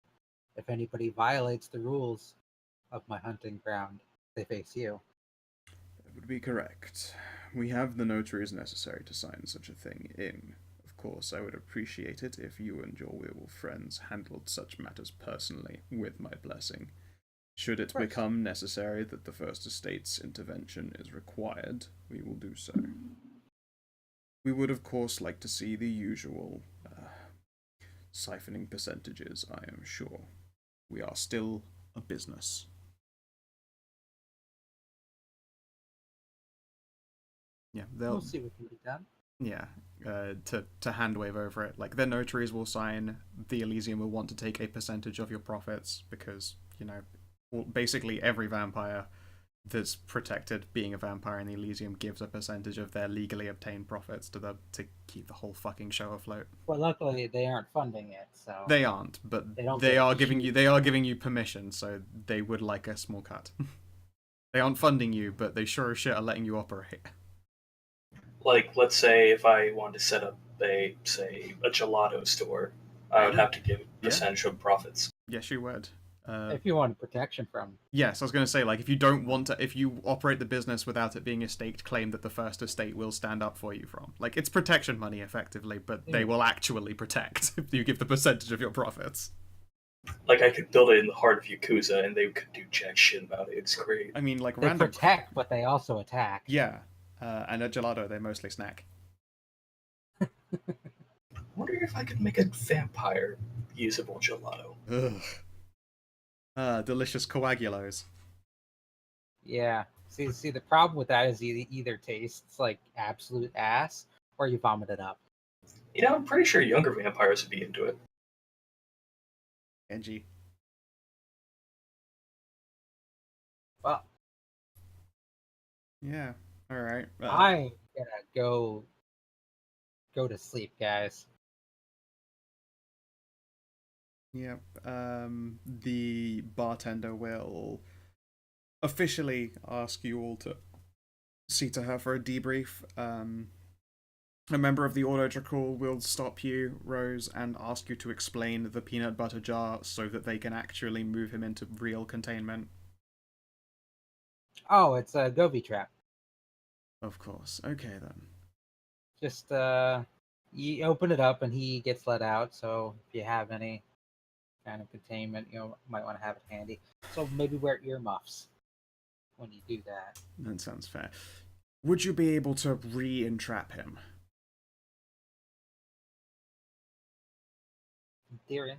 [SPEAKER 3] if anybody violates the rules of my hunting ground, they face you.
[SPEAKER 4] that would be correct. We have the notaries necessary to sign such a thing in. Of course, I would appreciate it if you and your werewolf friends handled such matters personally, with my blessing. Should it become necessary that the First Estate's intervention is required, we will do so. We would, of course, like to see the usual siphoning percentages, I am sure. We are still a business. Yeah,
[SPEAKER 3] We'll see what can be done.
[SPEAKER 4] Yeah, to hand wave over it. Like, the notaries will sign, the Elysium will want to take a percentage of your profits, because, you know, basically every vampire that's protected being a vampire in the Elysium gives a percentage of their legally obtained profits to keep the whole fucking show afloat.
[SPEAKER 3] Well, luckily they aren't funding it, so
[SPEAKER 4] They aren't, but
[SPEAKER 3] don't
[SPEAKER 4] they
[SPEAKER 3] get
[SPEAKER 4] are
[SPEAKER 3] to
[SPEAKER 4] giving
[SPEAKER 3] choose.
[SPEAKER 4] you permission, so they would like a small cut. They aren't funding you, but they sure as shit are letting you operate.
[SPEAKER 5] Like, let's say if I wanted to set up a gelato store, I would have to give a percentage of profits.
[SPEAKER 4] Yes, you would.
[SPEAKER 3] If you want protection from.
[SPEAKER 4] Yes, I was going to say, like, if you operate the business without it being a staked claim that the First Estate will stand up for you from. Like, it's protection money, effectively, but they will actually protect if you give the percentage of your profits.
[SPEAKER 5] Like, I could build it in the heart of Yakuza, and they could do jack shit about it. It's great.
[SPEAKER 4] I mean, like,
[SPEAKER 3] They
[SPEAKER 4] random...
[SPEAKER 3] protect, but they also attack.
[SPEAKER 4] Yeah, and at Gelato, they mostly snack.
[SPEAKER 5] I wonder if I could make a vampire usable gelato.
[SPEAKER 4] Ugh. Delicious coagulos.
[SPEAKER 3] Yeah. See, the problem with that is either tastes like absolute ass, or you vomit it up.
[SPEAKER 5] You know, I'm pretty sure younger vampires would be into it.
[SPEAKER 4] Genji.
[SPEAKER 3] Well,
[SPEAKER 4] Yeah, alright.
[SPEAKER 3] I'm gonna go to sleep, guys.
[SPEAKER 4] Yep. The bartender will officially ask you all to see to her for a debrief. A member of the Autodrocol will stop you, Rose, and ask you to explain the peanut butter jar so that they can actually move him into real containment.
[SPEAKER 3] Oh, it's a Gobi trap.
[SPEAKER 4] Of course. Okay, then.
[SPEAKER 3] Just you open it up and he gets let out. So if you have any kind of containment, you might want to have it handy. So maybe wear earmuffs when you do that.
[SPEAKER 4] That sounds fair. Would you be able to re-entrap him?
[SPEAKER 3] In theory.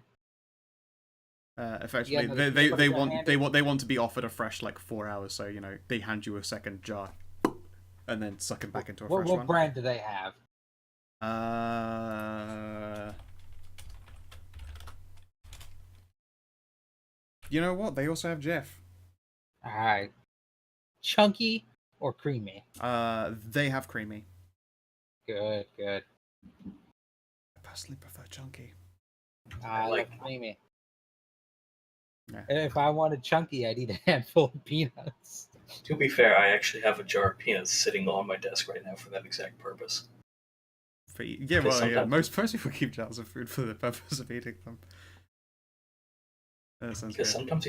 [SPEAKER 4] Effectively,
[SPEAKER 3] another
[SPEAKER 4] they
[SPEAKER 3] peanut butter
[SPEAKER 4] want
[SPEAKER 3] handy?
[SPEAKER 4] they want to be offered a fresh 4 hours. So they hand you a second jar, and then suck him back into a fresh
[SPEAKER 3] What
[SPEAKER 4] one.
[SPEAKER 3] brand do they have?
[SPEAKER 4] You know what? They also have Jeff.
[SPEAKER 3] All right, chunky or creamy?
[SPEAKER 4] They have creamy.
[SPEAKER 3] Good.
[SPEAKER 4] I personally prefer chunky.
[SPEAKER 3] I
[SPEAKER 5] like-
[SPEAKER 3] love creamy.
[SPEAKER 4] Yeah.
[SPEAKER 3] If I wanted chunky, I'd eat a handful of peanuts.
[SPEAKER 5] To be fair, I actually have a jar of peanuts sitting on my desk right now for that exact purpose.
[SPEAKER 4] Yeah,
[SPEAKER 5] Because
[SPEAKER 4] well, yeah.
[SPEAKER 5] sometimes-
[SPEAKER 4] Most people keep jars of food for the purpose of eating them. That sounds
[SPEAKER 5] Because
[SPEAKER 4] good.
[SPEAKER 5] sometimes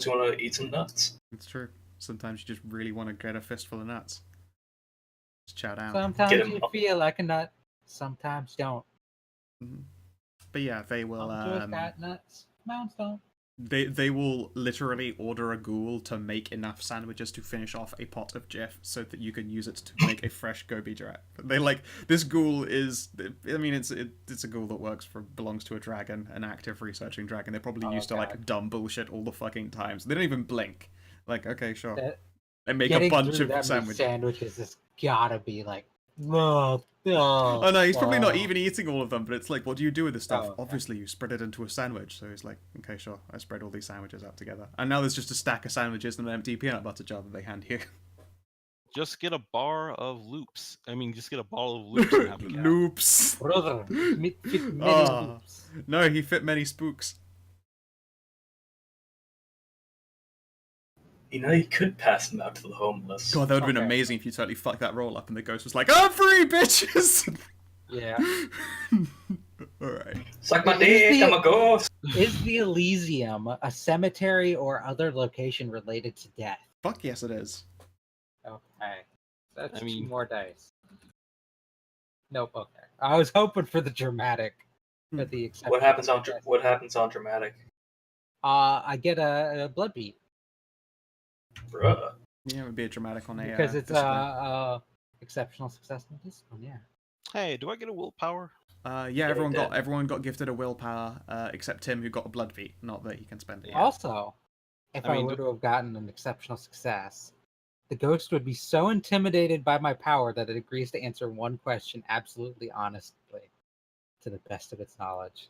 [SPEAKER 5] you want to eat some nuts.
[SPEAKER 4] It's true. Sometimes you just really want to get a fistful of nuts. Just chow down.
[SPEAKER 3] Sometimes
[SPEAKER 5] Get him
[SPEAKER 3] you
[SPEAKER 5] up.
[SPEAKER 3] feel like a nut, sometimes don't.
[SPEAKER 4] Mhm. But yeah, they will.
[SPEAKER 3] Just got nuts, mounds don't.
[SPEAKER 4] They will literally order a ghoul to make enough sandwiches to finish off a pot of Jif so that you can use it to make a fresh gobi drat. They like this ghoul is. I mean, it's a ghoul that belongs to a dragon, an active researching dragon. They're probably used to like dumb bullshit all the fucking time. So they don't even blink. Like, okay, sure. They make a bunch of
[SPEAKER 3] sandwiches has gotta be like,
[SPEAKER 4] oh no, he's probably not even eating all of them, but it's like, what do you do with this stuff?
[SPEAKER 3] Oh, okay.
[SPEAKER 4] Obviously, you spread it into a sandwich. So he's like, okay, sure, I spread all these sandwiches out together. And now there's just a stack of sandwiches and an empty peanut butter jar that they hand you.
[SPEAKER 1] Just get a bar of loops. I mean, just get a bottle of loops and have a cat.
[SPEAKER 4] Loops.
[SPEAKER 3] Brother, fit many
[SPEAKER 4] Ah.
[SPEAKER 3] loops.
[SPEAKER 4] No, he fit many spooks.
[SPEAKER 5] You know, you could pass them out to the homeless.
[SPEAKER 4] God, that would have been
[SPEAKER 3] Okay.
[SPEAKER 4] amazing if you totally fucked that roll up and the ghost was like, I'm free, bitches!
[SPEAKER 3] Yeah.
[SPEAKER 4] Alright.
[SPEAKER 5] Suck my
[SPEAKER 3] Is
[SPEAKER 5] dick,
[SPEAKER 3] the-
[SPEAKER 5] I'm a ghost.
[SPEAKER 3] Is the Elysium a cemetery or other location related to death?
[SPEAKER 4] Fuck yes, it is.
[SPEAKER 3] Okay. That's
[SPEAKER 1] I mean-
[SPEAKER 3] 2 more dice. Nope, okay. I was hoping for the dramatic. But the
[SPEAKER 5] What happens on dramatic?
[SPEAKER 3] I get a blood beat.
[SPEAKER 5] Bruh.
[SPEAKER 4] Yeah, it would be a dramatic on a
[SPEAKER 3] Because it's
[SPEAKER 4] discipline.
[SPEAKER 3] exceptional success in discipline, yeah.
[SPEAKER 1] Hey, do I get a willpower?
[SPEAKER 4] Yeah, everyone
[SPEAKER 5] did.
[SPEAKER 4] got gifted a willpower, except Tim, who got a blood beat. Not that he can spend it.
[SPEAKER 1] Yeah.
[SPEAKER 3] Also, if
[SPEAKER 1] I
[SPEAKER 3] I,
[SPEAKER 1] mean,
[SPEAKER 3] were to have gotten an exceptional success, the ghost would be so intimidated by my power that it agrees to answer one question absolutely honestly, to the best of its knowledge.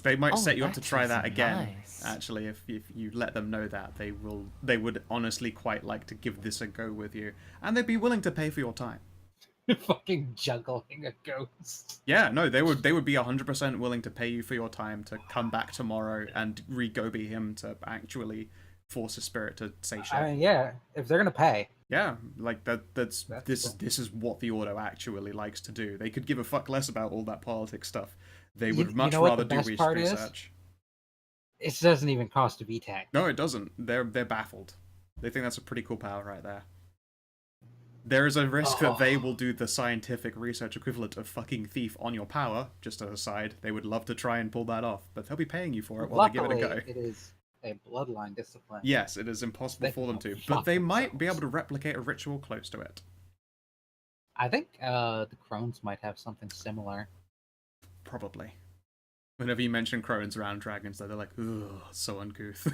[SPEAKER 4] They might
[SPEAKER 2] Oh,
[SPEAKER 4] set you up to
[SPEAKER 2] that
[SPEAKER 4] try
[SPEAKER 2] is
[SPEAKER 4] that again.
[SPEAKER 2] nice.
[SPEAKER 4] Actually, if you let them know that, they would honestly quite like to give this a go with you, and they'd be willing to pay for your time.
[SPEAKER 3] Fucking juggling a ghost.
[SPEAKER 4] Yeah, no, they would be 100% willing to pay you for your time to come back tomorrow and re-goby him to actually force a spirit to say shit.
[SPEAKER 3] I mean, yeah, if they're gonna pay.
[SPEAKER 4] Yeah, like this
[SPEAKER 3] Cool.
[SPEAKER 4] this is what the Ordo actually likes to do. They could give a fuck less about all that politics stuff. They
[SPEAKER 3] You-
[SPEAKER 4] would
[SPEAKER 3] you
[SPEAKER 4] much
[SPEAKER 3] know what
[SPEAKER 4] rather
[SPEAKER 3] the
[SPEAKER 4] do
[SPEAKER 3] best part is?
[SPEAKER 4] research.
[SPEAKER 3] It doesn't even cost a VTAC.
[SPEAKER 4] No, it doesn't. They're baffled. They think that's a pretty cool power right there. There is a risk that they will do the scientific research equivalent of fucking thief on your power, just as a side. They would love to try and pull that off, but they'll be paying you for it while they give it a go.
[SPEAKER 3] Luckily, it is a bloodline discipline.
[SPEAKER 4] Yes, it is impossible
[SPEAKER 3] They
[SPEAKER 4] for them to,
[SPEAKER 3] can
[SPEAKER 4] but
[SPEAKER 3] fuck
[SPEAKER 4] they might be
[SPEAKER 3] themselves.
[SPEAKER 4] able to replicate a ritual close to it.
[SPEAKER 3] I think the Crones might have something similar.
[SPEAKER 4] Probably. Whenever you mention crones around dragons, they're like, ugh, so uncouth.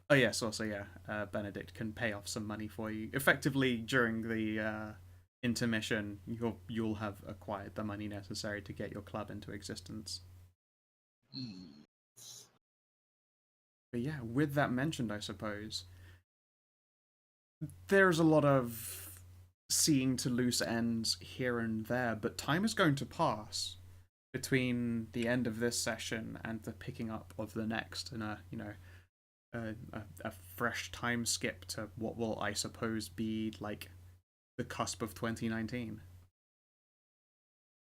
[SPEAKER 4] Oh yes, also yeah, Benedict can pay off some money for you. Effectively, during the intermission, you'll have acquired the money necessary to get your club into existence. But yeah, with that mentioned, I suppose, there's a lot of seeing to loose ends here and there, but time is going to pass between the end of this session and the picking up of the next in a fresh time skip to what will, I suppose, be like the cusp of 2019.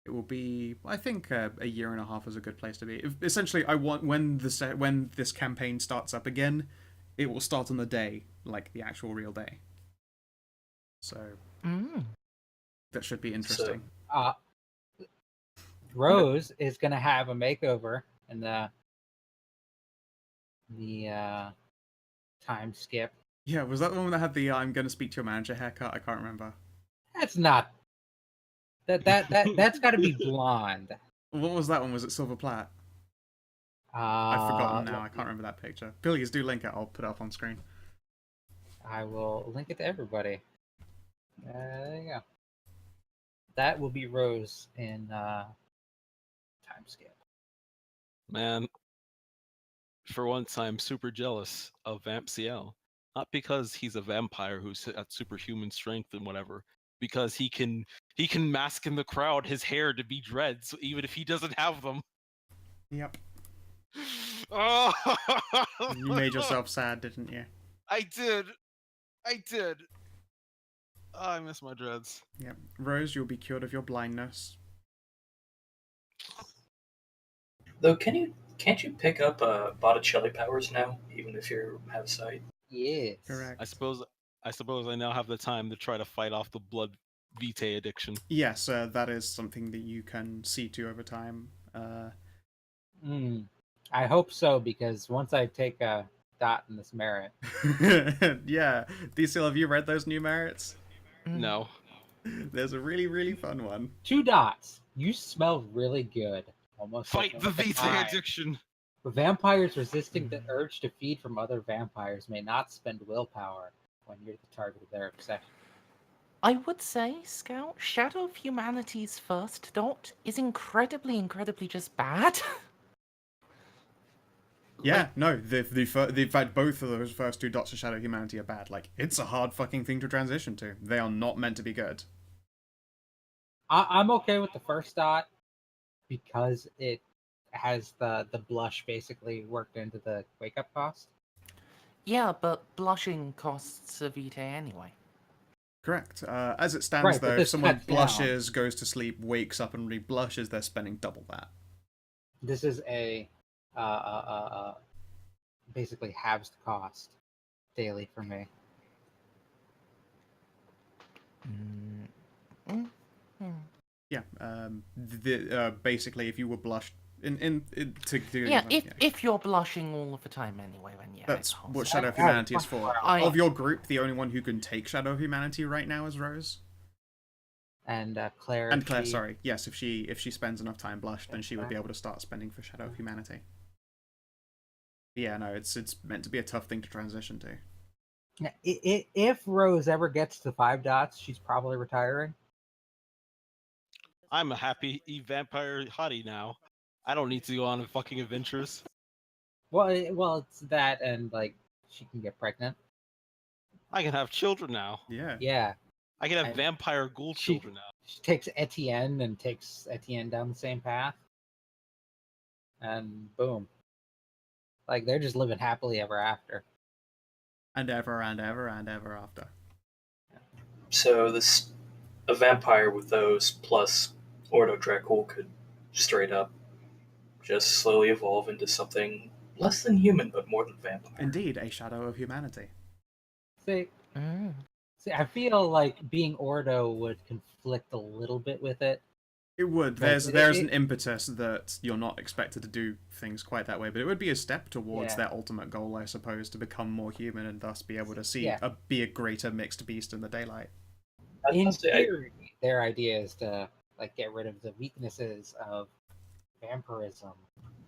[SPEAKER 4] It will be, I think, a year and a half is a good place to be. Essentially, I want when this campaign starts up again, it will start on the day, like the actual real day. So that should be interesting.
[SPEAKER 3] Rose is going to have a makeover in the time skip.
[SPEAKER 4] Yeah, was that the one that had the I'm going to speak to your manager haircut? I can't remember.
[SPEAKER 3] That's not. That's got to be blonde.
[SPEAKER 4] What was that one? Was it silver plat? I've forgotten now. I can't remember that picture. Please do link it. I'll put it up on screen.
[SPEAKER 3] I will link it to everybody. There you go. That will be Rose in time skip.
[SPEAKER 1] Man, for once, I'm super jealous of Vamp CL. Not because he's a vampire who's at superhuman strength and whatever, because he can mask in the crowd his hair to be dreads, even if he doesn't have them.
[SPEAKER 4] Yep.
[SPEAKER 1] Oh,
[SPEAKER 4] You made yourself sad, didn't you?
[SPEAKER 1] I did. Oh, I miss my dreads.
[SPEAKER 4] Yep. Rose, you'll be cured of your blindness.
[SPEAKER 5] Though, can't you pick up Botticelli powers now, even if you have sight?
[SPEAKER 3] Yes.
[SPEAKER 4] Correct.
[SPEAKER 1] I suppose I now have the time to try to fight off the blood vitae addiction.
[SPEAKER 4] Yes, that is something that you can see to over time.
[SPEAKER 3] I hope so, because once I take a dot in this merit,
[SPEAKER 4] Yeah. DCL, have you read those new merits?
[SPEAKER 2] Mm.
[SPEAKER 1] No.
[SPEAKER 4] There's a really, really fun one.
[SPEAKER 3] 2 dots. You smell really good. Almost
[SPEAKER 1] Fight
[SPEAKER 3] like
[SPEAKER 1] the
[SPEAKER 3] one of a
[SPEAKER 1] vitae
[SPEAKER 3] kind.
[SPEAKER 1] addiction.
[SPEAKER 3] Vampires resisting the urge to feed from other vampires may not spend willpower when you're the target of their obsession.
[SPEAKER 2] I would say, Scout, Shadow of Humanity's first dot is incredibly just bad.
[SPEAKER 4] Yeah, no, in fact, both of those first 2 dots of Shadow Humanity are bad. Like, it's a hard fucking thing to transition to. They are not meant to be good.
[SPEAKER 3] I'm okay with the first dot because it has the blush basically worked into the wake up cost.
[SPEAKER 2] Yeah, but blushing costs a vitae anyway.
[SPEAKER 4] Correct. As it stands,
[SPEAKER 3] Right, but
[SPEAKER 4] though, if
[SPEAKER 3] this
[SPEAKER 4] someone
[SPEAKER 3] cuts down.
[SPEAKER 4] blushes, goes to sleep, wakes up, and re-blushes, they're spending double that.
[SPEAKER 3] This is a basically halves the cost daily for me.
[SPEAKER 4] Yeah. Basically, if you were blushed
[SPEAKER 2] Yeah, if you're blushing all of the time anyway, then yeah.
[SPEAKER 4] that's
[SPEAKER 2] it costs.
[SPEAKER 4] what Shadow of
[SPEAKER 3] Oh,
[SPEAKER 4] Humanity is for.
[SPEAKER 2] I-
[SPEAKER 4] Of your group, the only one who can take Shadow of Humanity right now is Rose.
[SPEAKER 3] And Claire.
[SPEAKER 4] And Claire, sorry. Yes, if she spends enough time blushed, then she would be
[SPEAKER 3] Claire.
[SPEAKER 4] able to start spending for Shadow of Humanity. Yeah, no, it's meant to be a tough thing to transition to.
[SPEAKER 3] Yeah, if Rose ever gets to 5 dots, she's probably retiring.
[SPEAKER 1] I'm a happy vampire hottie now. I don't need to go on fucking adventures.
[SPEAKER 3] Well, it's that, and like she can get pregnant.
[SPEAKER 1] I can have children now.
[SPEAKER 4] Yeah.
[SPEAKER 3] Yeah,
[SPEAKER 1] I can have
[SPEAKER 3] And
[SPEAKER 1] vampire ghoul
[SPEAKER 3] she-
[SPEAKER 1] children now.
[SPEAKER 3] she takes Etienne and takes Etienne down the same path, and boom, like they're just living happily ever after.
[SPEAKER 4] And ever and ever and ever after.
[SPEAKER 5] So a vampire with those plus Ordo Dracul could straight up just slowly evolve into something less than human, but more than vampire.
[SPEAKER 4] Indeed, a Shadow of Humanity.
[SPEAKER 3] See,
[SPEAKER 2] Mm.
[SPEAKER 3] I feel like being Ordo would conflict a little bit with it.
[SPEAKER 4] It would.
[SPEAKER 3] Like,
[SPEAKER 4] There's an impetus that you're not expected to do things quite that way, but it would be a step towards
[SPEAKER 3] Yeah.
[SPEAKER 4] their ultimate goal, I suppose, to become more human and thus be able to see
[SPEAKER 3] Yeah.
[SPEAKER 4] be a greater mixed beast in the daylight.
[SPEAKER 3] In theory, their idea is to like get rid of the weaknesses of vampirism,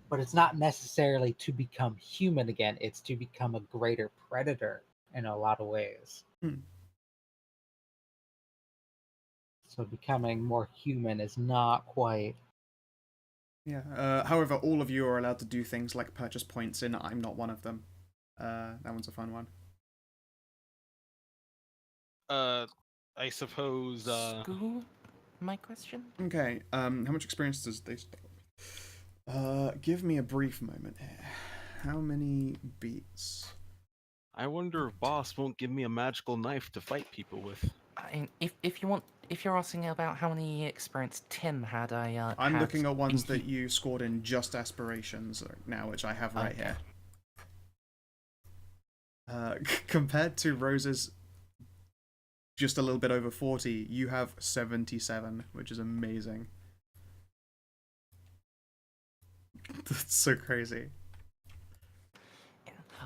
[SPEAKER 3] but it's not necessarily to become human again. It's to become a greater predator in a lot of ways.
[SPEAKER 4] Hmm.
[SPEAKER 3] So becoming more human is not quite.
[SPEAKER 4] Yeah. However, all of you are allowed to do things like purchase points in I'm not one of them. That one's a fun one.
[SPEAKER 1] I suppose.
[SPEAKER 2] School? My question?
[SPEAKER 4] Okay. How much experience does they start? Give me a brief moment here. How many beats?
[SPEAKER 1] I wonder if Boss won't give me a magical knife to fight people with.
[SPEAKER 2] If you're asking about how many experience Tim had,
[SPEAKER 4] I'm
[SPEAKER 2] had
[SPEAKER 4] looking at ones
[SPEAKER 2] in-
[SPEAKER 4] that you scored in just aspirations now, which I have right
[SPEAKER 2] Okay.
[SPEAKER 4] here. Compared to Rose's just a little bit over 40, you have 77, which is amazing. That's so crazy.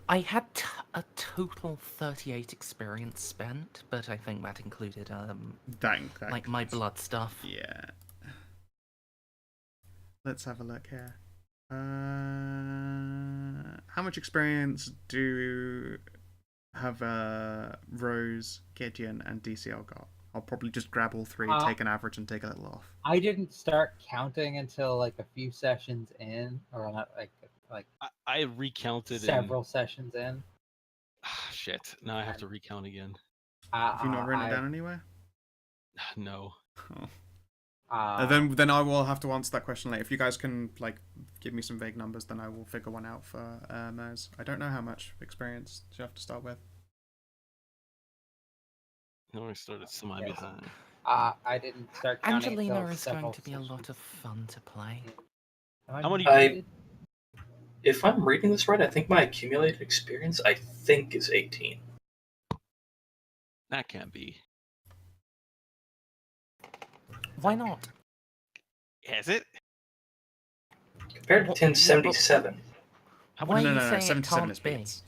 [SPEAKER 2] I had a total 38 experience spent, but I think that included
[SPEAKER 4] That
[SPEAKER 2] like my blood stuff.
[SPEAKER 4] Yeah. Let's have a look here. How much experience do have Rose, Gideon, and DCL got? I'll probably just grab all three, take an average, and take a little off.
[SPEAKER 3] I didn't start counting until like a few sessions in, or not like
[SPEAKER 1] I recounted
[SPEAKER 3] several sessions in.
[SPEAKER 1] Shit. Now I have to recount again.
[SPEAKER 4] Have you not written it down anywhere?
[SPEAKER 1] No.
[SPEAKER 4] Oh. Then I will have to answer that question later. If you guys can like give me some vague numbers, then I will figure one out for Mers. I don't know how much experience you have to start with.
[SPEAKER 1] No, I started semi behind.
[SPEAKER 3] I didn't start counting.
[SPEAKER 2] Angelina
[SPEAKER 3] until
[SPEAKER 2] is going
[SPEAKER 3] several
[SPEAKER 2] to be a lot of fun to play.
[SPEAKER 3] sessions.
[SPEAKER 1] How many?
[SPEAKER 5] If I'm reading this right, I think my accumulated experience, is 18.
[SPEAKER 1] That can't be.
[SPEAKER 2] Why not?
[SPEAKER 1] Is it?
[SPEAKER 5] Compared to
[SPEAKER 2] What-
[SPEAKER 5] 1077.
[SPEAKER 1] How
[SPEAKER 2] Why
[SPEAKER 1] much?
[SPEAKER 2] are you
[SPEAKER 4] no,
[SPEAKER 2] saying it
[SPEAKER 4] 77
[SPEAKER 2] can't
[SPEAKER 4] is
[SPEAKER 2] be?
[SPEAKER 4] beats.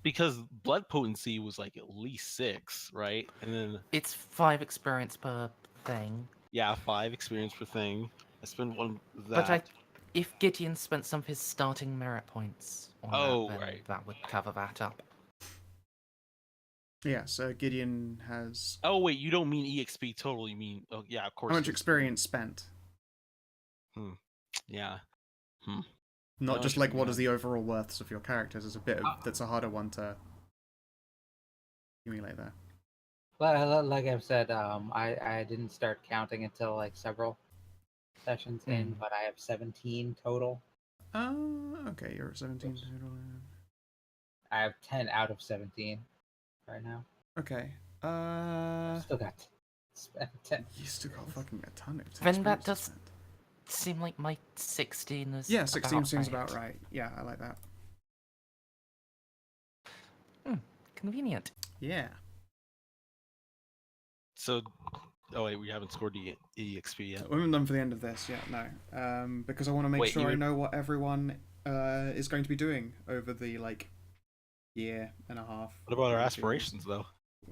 [SPEAKER 1] Because blood potency was like at least 6, right? And then
[SPEAKER 2] It's 5 experience per thing.
[SPEAKER 1] yeah, 5 experience per thing. I spent one of
[SPEAKER 2] But
[SPEAKER 1] that.
[SPEAKER 2] if Gideon spent some of his starting merit points on
[SPEAKER 1] Oh,
[SPEAKER 2] that, then
[SPEAKER 1] right.
[SPEAKER 2] that would cover that up.
[SPEAKER 4] Yeah, so Gideon has...
[SPEAKER 1] Oh wait, you don't mean EXP total. You mean yeah, of course.
[SPEAKER 4] How much
[SPEAKER 1] his-
[SPEAKER 4] experience spent?
[SPEAKER 1] Yeah.
[SPEAKER 4] Not
[SPEAKER 1] Oh,
[SPEAKER 4] just
[SPEAKER 1] should
[SPEAKER 4] like
[SPEAKER 1] be
[SPEAKER 4] what
[SPEAKER 1] that.
[SPEAKER 4] is the overall worths of your characters is a bit of, that's a harder one to accumulate there.
[SPEAKER 3] Like I've said, I didn't start counting until like several sessions in, but I have 17 total.
[SPEAKER 4] Okay, you're at 17 total.
[SPEAKER 3] I have 10 out of 17 right now.
[SPEAKER 4] Okay.
[SPEAKER 3] Still got spent 10.
[SPEAKER 4] You still got fucking a ton of
[SPEAKER 2] Then that
[SPEAKER 4] experience to
[SPEAKER 2] does
[SPEAKER 4] spend.
[SPEAKER 2] seem like my 16 is
[SPEAKER 4] Yeah, 16
[SPEAKER 2] about
[SPEAKER 4] seems
[SPEAKER 2] right.
[SPEAKER 4] about right. Yeah, I like that.
[SPEAKER 2] Convenient.
[SPEAKER 4] Yeah.
[SPEAKER 1] So, oh wait, we haven't scored the EXP yet.
[SPEAKER 4] We haven't done for the end of this yet, no. Because I want to make
[SPEAKER 1] Wait,
[SPEAKER 4] sure I
[SPEAKER 1] you-
[SPEAKER 4] know what everyone is going to be doing over the like year and a half.
[SPEAKER 1] What about our
[SPEAKER 4] maybe 2 years.
[SPEAKER 1] aspirations though?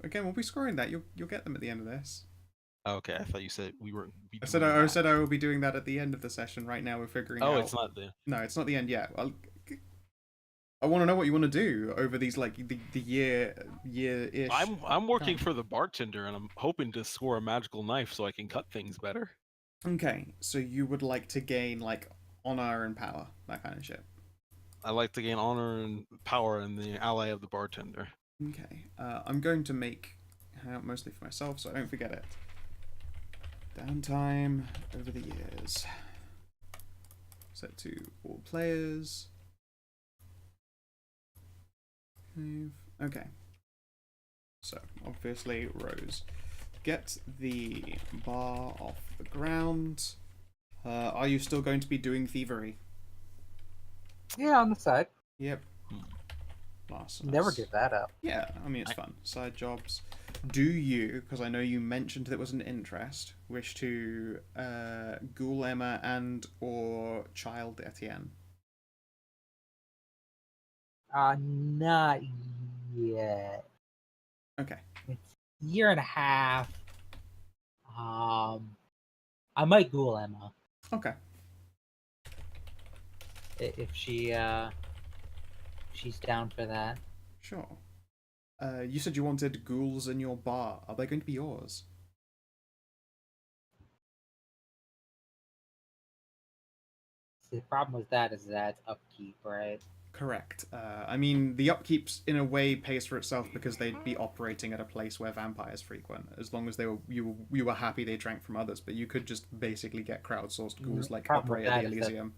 [SPEAKER 4] Again, we'll be scoring that. You'll get them at the end of this.
[SPEAKER 1] Oh, okay, I thought you said we were.
[SPEAKER 4] I said I will be doing that at the end of the session. Right now, we're figuring out.
[SPEAKER 1] Oh, it's not the.
[SPEAKER 4] No, it's not the end yet. I want to know what you want to do over these like the year-ish.
[SPEAKER 1] I'm working
[SPEAKER 4] time.
[SPEAKER 1] for the bartender, and I'm hoping to score a magical knife so I can cut things better.
[SPEAKER 4] Okay, so you would like to gain like honor and power, that kind of shit.
[SPEAKER 1] I like to gain honor and power in the ally of the bartender.
[SPEAKER 4] Okay, I'm going to make hangout mostly for myself, so I don't forget it. Downtime over the years. Set to all players. Save. Okay. So obviously, Rose, get the bar off the ground. Are you still going to be doing thievery?
[SPEAKER 3] Yeah, on the side.
[SPEAKER 4] Yep. Last.
[SPEAKER 3] Never give that up.
[SPEAKER 4] Yeah, I mean it's fun. Side jobs. Do you, because I know you mentioned that was an interest, wish to ghoul Emma and or child Etienne?
[SPEAKER 3] Not yet.
[SPEAKER 4] Okay.
[SPEAKER 3] It's a year and a half. I might ghoul Emma
[SPEAKER 4] Okay.
[SPEAKER 3] if she's down for that.
[SPEAKER 4] Sure. You said you wanted ghouls in your bar. Are they going to be yours?
[SPEAKER 3] See, the problem with that is that's upkeep, right?
[SPEAKER 4] Correct. I mean, the upkeeps in a way pays for itself because they'd be operating at a place where vampires frequent. As long as you were happy they drank from others, but you could just basically get crowdsourced ghouls like
[SPEAKER 3] problem
[SPEAKER 4] operate
[SPEAKER 3] with
[SPEAKER 4] at the
[SPEAKER 3] that is that-
[SPEAKER 4] Elysium.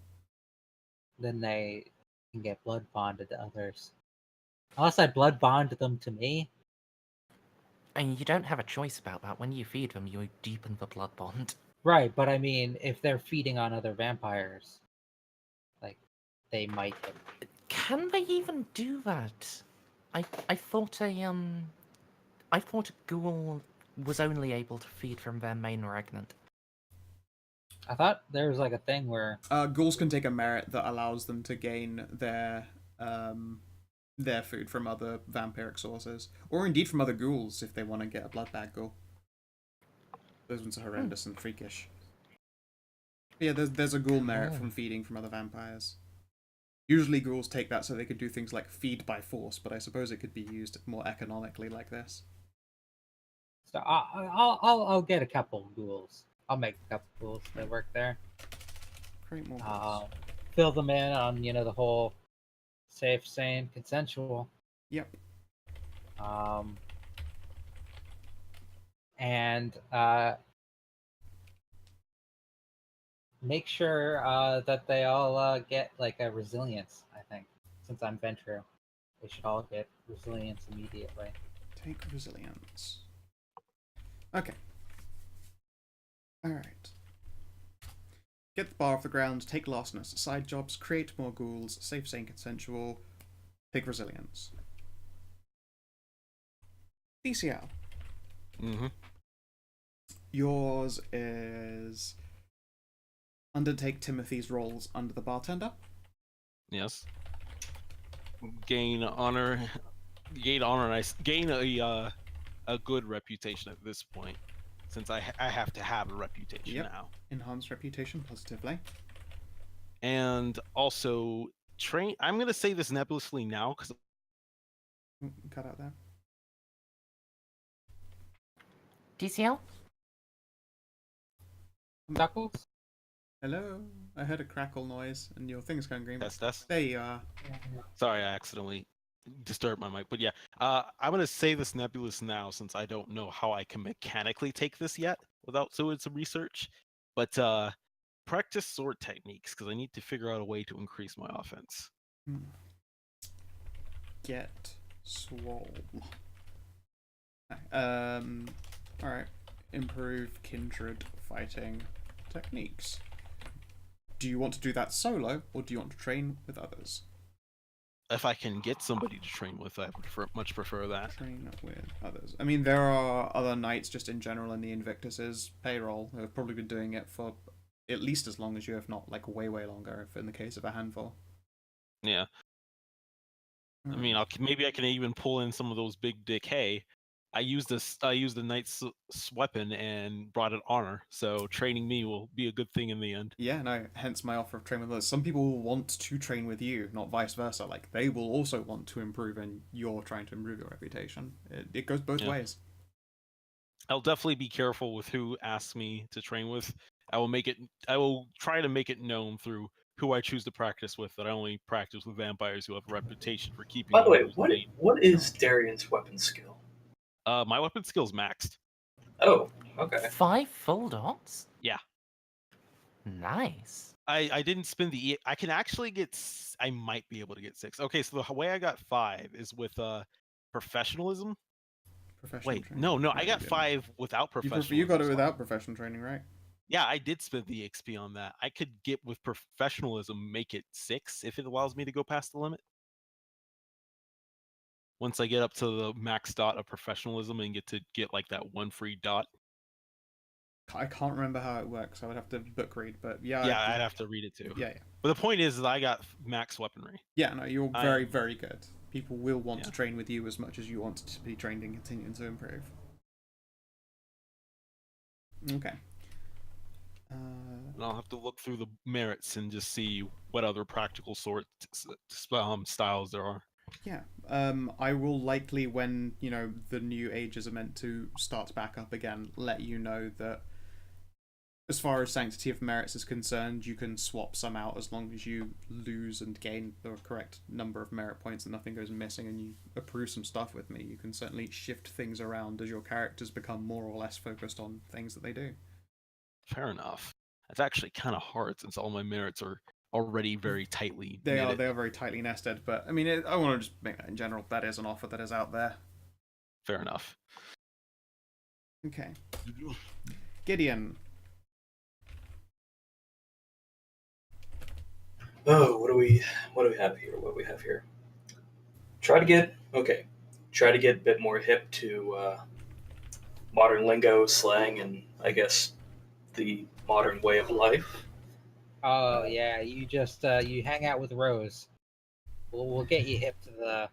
[SPEAKER 3] Then they can get blood bonded to others. Unless I blood bond them to me.
[SPEAKER 2] And you don't have a choice about that. When you feed them, you deepen the blood bond.
[SPEAKER 3] Right, but I mean, if they're feeding on other vampires, like, they might get...
[SPEAKER 2] Can they even do that? I thought I thought a ghoul was only able to feed from their main regnant.
[SPEAKER 3] I thought there was like a thing where...
[SPEAKER 4] Ghouls can take a merit that allows them to gain their food from other vampiric sources, or indeed from other ghouls if they want to get a blood bag ghoul. Those ones are horrendous and freakish. Yeah, there's a ghoul merit from feeding from other vampires. Usually ghouls take that so they could do things like feed by force, but I suppose it could be used more economically like this.
[SPEAKER 3] So I'll get a couple ghouls. I'll make a couple ghouls that work there.
[SPEAKER 4] Create more ghouls.
[SPEAKER 3] Fill them in on, the whole safe, sane, consensual.
[SPEAKER 4] Yep.
[SPEAKER 3] And make sure that they all get like a resilience. I think since I'm Ventru, they should all get resilience immediately.
[SPEAKER 4] Take resilience. Okay. Alright. Get the bar off the ground, take larcenous, side jobs, create more ghouls, safe, sane, consensual, pick resilience. DCL.
[SPEAKER 1] Mm-hmm.
[SPEAKER 4] Yours is undertake Timothy's roles under the bartender.
[SPEAKER 1] Yes. Gain honor. Gain honor. Gain a good reputation at this point, since I have to have a reputation
[SPEAKER 4] Yep.
[SPEAKER 1] now.
[SPEAKER 4] Enhance reputation positively.
[SPEAKER 1] And also train. I'm gonna say this nebulously now because
[SPEAKER 4] Cut out there.
[SPEAKER 2] DCL?
[SPEAKER 3] Knuckles?
[SPEAKER 4] Hello? I heard a crackle noise and your thing's going green.
[SPEAKER 1] that's.
[SPEAKER 4] There you are.
[SPEAKER 1] Sorry, I accidentally disturbed my mic. But yeah, I'm gonna say this nebulous now since I don't know how I can mechanically take this yet without doing some research. But practice sword techniques because I need to figure out a way to increase my offense.
[SPEAKER 4] Get swole. Alright. Improve kindred fighting techniques. Do you want to do that solo, or do you want to train with others?
[SPEAKER 1] If I can get somebody to train with, I would much prefer that.
[SPEAKER 4] Train with others. I mean, there are other knights just in general in the Invictus's payroll who have probably been doing it for at least as long as you, if not like way, way longer, if in the case of a handful.
[SPEAKER 1] Yeah. I mean, maybe I can even pull in some of those big dick. Hey, I used the knight's weapon and brought it honor. So training me will be a good thing in the end.
[SPEAKER 4] Yeah, no. Hence my offer of train with others. Some people will want to train with you, not vice versa. Like they will also want to improve, and you're trying to improve your reputation. It goes both ways.
[SPEAKER 1] I'll definitely be careful with who asks me to train with. I will try to make it known through who I choose to practice with that I only practice with vampires who have a reputation for keeping.
[SPEAKER 5] By the way,
[SPEAKER 1] others
[SPEAKER 5] what
[SPEAKER 1] clean.
[SPEAKER 5] what is Darian's weapon skill?
[SPEAKER 1] My weapon skill's maxed.
[SPEAKER 5] Oh, okay.
[SPEAKER 2] 5 full dots?
[SPEAKER 1] Yeah.
[SPEAKER 2] Nice.
[SPEAKER 1] I didn't spend the I can actually get I might be able to get 6. Okay, so the way I got 5 is with professionalism.
[SPEAKER 4] Professional
[SPEAKER 1] Wait,
[SPEAKER 4] training.
[SPEAKER 1] no, I
[SPEAKER 4] you
[SPEAKER 1] got
[SPEAKER 4] didn't.
[SPEAKER 1] 5 without professionalism.
[SPEAKER 4] You got it without professional training, right?
[SPEAKER 1] Yeah, I did spend the XP on that. I could get with professionalism, make it 6 if it allows me to go past the limit. Once I get up to the max dot of professionalism and get like that 1 free dot.
[SPEAKER 4] I can't remember how it works. I would have to book read, but yeah.
[SPEAKER 1] Yeah, I'd have to read it too.
[SPEAKER 4] Yeah.
[SPEAKER 1] But the point is that I got max weaponry.
[SPEAKER 4] Yeah, no, you're very, very good. People will want to train with you as much as you want to be trained and continue to improve. Okay.
[SPEAKER 1] And I'll have to look through the merits and just see what other practical styles there are.
[SPEAKER 4] Yeah. I will likely, when the new ages are meant to start back up again, let you know that as far as Sanctity of Merits is concerned, you can swap some out as long as you lose and gain the correct number of merit points and nothing goes missing, and you approve some stuff with me. You can certainly shift things around as your characters become more or less focused on things that they do.
[SPEAKER 1] Fair enough. That's actually kind of hard since all my merits are already very tightly
[SPEAKER 4] They
[SPEAKER 1] knitted.
[SPEAKER 4] are very tightly nested, but I mean, I want to just make that in general. That is an offer that is out there.
[SPEAKER 1] Fair enough.
[SPEAKER 4] Okay. Gideon.
[SPEAKER 5] Oh, what do we have here? What do we have here? Try to get a bit more hip to modern lingo, slang, and I guess the modern way of life.
[SPEAKER 3] Oh yeah, you just you hang out with Rose. We'll get you hip to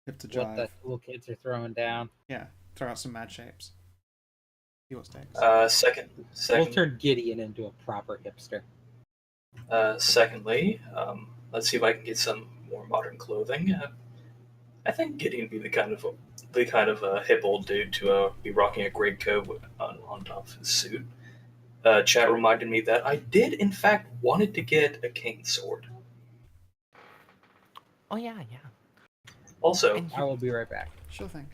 [SPEAKER 4] Hip to
[SPEAKER 3] what the
[SPEAKER 4] jive.
[SPEAKER 3] cool kids are throwing down.
[SPEAKER 4] Yeah, throw out some mad shapes. See what sticks.
[SPEAKER 5] Second,
[SPEAKER 3] We'll turn Gideon into a proper hipster.
[SPEAKER 5] secondly, let's see if I can get some more modern clothing. I think Gideon would be the kind of hip old dude to be rocking a great coat on top of his suit. Chat reminded me that I did, in fact, wanted to get a cane sword.
[SPEAKER 2] Oh, yeah.
[SPEAKER 5] Also,
[SPEAKER 2] And
[SPEAKER 3] I will be right back.
[SPEAKER 4] Sure thing.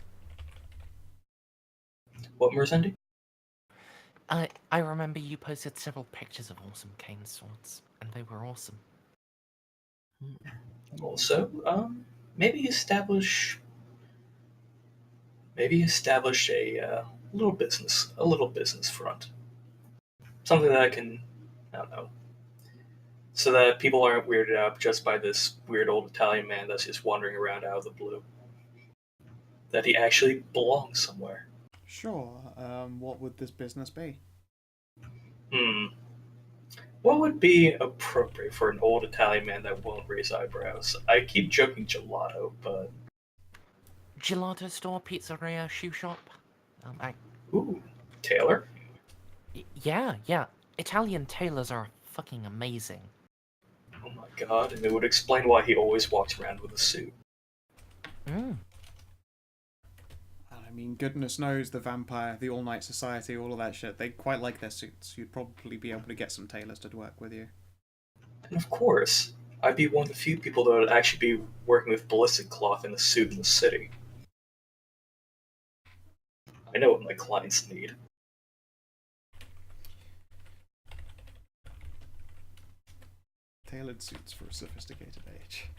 [SPEAKER 5] what, Mercendi?
[SPEAKER 2] I remember you posted several pictures of awesome cane swords, and they were awesome.
[SPEAKER 5] Also, maybe establish a little business front, something that I can I don't know, so that people aren't weirded out just by this weird old Italian man that's just wandering around out of the blue. That he actually belongs somewhere.
[SPEAKER 4] Sure. What would this business be?
[SPEAKER 5] Hmm. What would be appropriate for an old Italian man that won't raise eyebrows? I keep joking gelato, but
[SPEAKER 2] Gelato store, pizzeria, shoe shop. I,
[SPEAKER 5] ooh, Taylor?
[SPEAKER 2] yeah. Italian tailors are fucking amazing.
[SPEAKER 5] Oh my god, and it would explain why he always walks around with a suit.
[SPEAKER 2] Mm.
[SPEAKER 4] I mean, goodness knows the vampire, the All Night Society, all of that shit. They quite like their suits. You'd probably be able to get some tailors to work with you.
[SPEAKER 5] And of course, I'd be one of the few people that would actually be working with ballistic cloth in a suit in the city. I know what my clients need.
[SPEAKER 4] Tailored suits for a sophisticated age.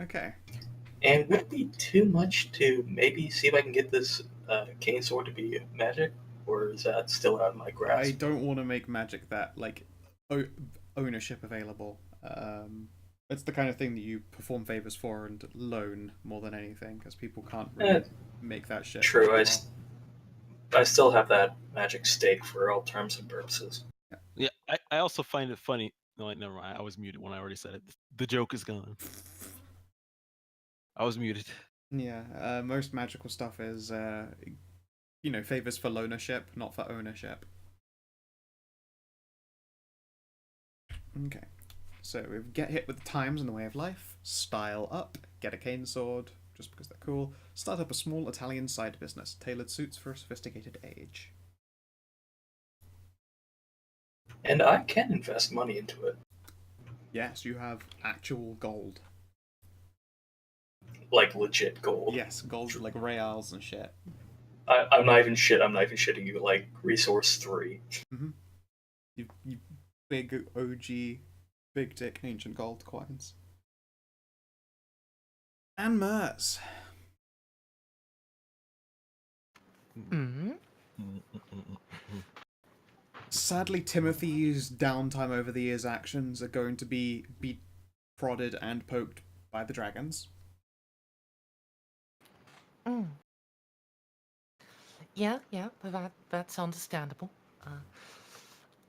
[SPEAKER 4] Okay.
[SPEAKER 5] And would it be too much to maybe see if I can get this cane sword to be magic? Or is that still out of my grasp?
[SPEAKER 4] I don't want to make magic that, like, ownership available. It's the kind of thing that you perform favors for and loan more than anything, because people can't really make that shit.
[SPEAKER 5] True,
[SPEAKER 4] very
[SPEAKER 5] I still have that magic stake for all terms and purposes.
[SPEAKER 1] Yeah, I also find it funny. No, wait, never mind. I was muted when I already said it. The joke is gone. I was muted.
[SPEAKER 4] Yeah, most magical stuff is, favors for loanership, not for ownership. Okay, so we get hit with the times and the way of life, style up, get a cane sword, just because they're cool, start up a small Italian side business, tailored suits for a sophisticated age.
[SPEAKER 5] And I can invest money into it.
[SPEAKER 4] Yes, you have actual gold.
[SPEAKER 5] Like legit gold.
[SPEAKER 4] Yes, gold like reals and shit.
[SPEAKER 5] I'm not even shitting you. Like resource 3.
[SPEAKER 4] You big OG, big dick ancient gold coins. And Mers.
[SPEAKER 2] Mm.
[SPEAKER 4] Sadly, Timothy's downtime over the year's actions are going to be beat, prodded, and poked by the dragons.
[SPEAKER 2] Mm. Yeah, that's understandable.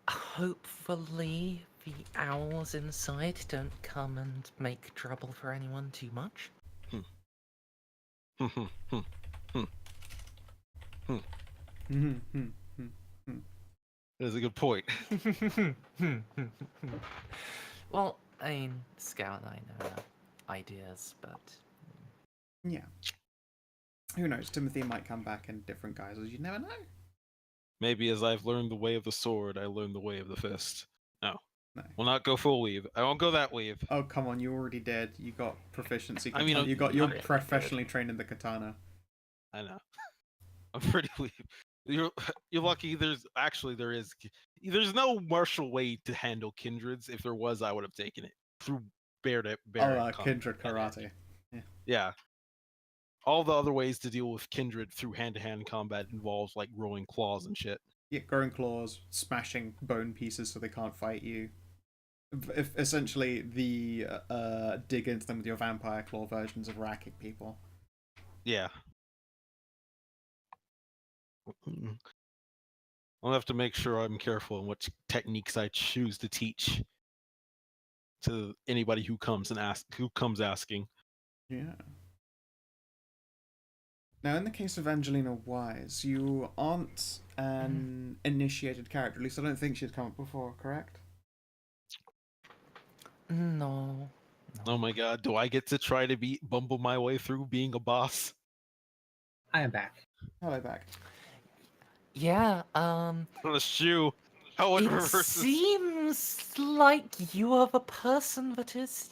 [SPEAKER 2] Hopefully the owls inside don't come and make trouble for anyone too much.
[SPEAKER 1] That's a good point.
[SPEAKER 2] Well, I mean, Scout and I know ideas, but
[SPEAKER 4] Yeah. Who knows? Timothy might come back in different guises. You never know.
[SPEAKER 1] Maybe as I've learned the way of the sword, I learned the way of the fist. No.
[SPEAKER 4] No.
[SPEAKER 1] Will not go full weave. I won't go that weave.
[SPEAKER 4] Oh, come on, you already did. You got proficiency.
[SPEAKER 1] I mean,
[SPEAKER 4] you're
[SPEAKER 1] I'm-
[SPEAKER 4] professionally trained in the katana.
[SPEAKER 1] I know. I'm pretty weave. You're lucky. There's no martial way to handle kindreds. If there was, I would have taken it through bear to bear.
[SPEAKER 4] Kindred karate.
[SPEAKER 1] Yeah. All the other ways to deal with kindred through hand-to-hand combat involves like growing claws and shit.
[SPEAKER 4] Yeah, growing claws, smashing bone pieces so they can't fight you. If essentially the dig into them with your vampire claw versions of racking people.
[SPEAKER 1] Yeah. I'll have to make sure I'm careful in what techniques I choose to teach to anybody who comes asking.
[SPEAKER 4] Yeah. Now, in the case of Angelina Wise, you aren't an initiated character. At least I don't think she's come up before, correct?
[SPEAKER 2] no.
[SPEAKER 1] Oh my god, do I get to try to bumble my way through being a boss?
[SPEAKER 3] I am back.
[SPEAKER 4] Hello back.
[SPEAKER 2] Yeah,
[SPEAKER 1] On a shoe. How it
[SPEAKER 2] it
[SPEAKER 1] reverses.
[SPEAKER 2] seems like you are the person that is,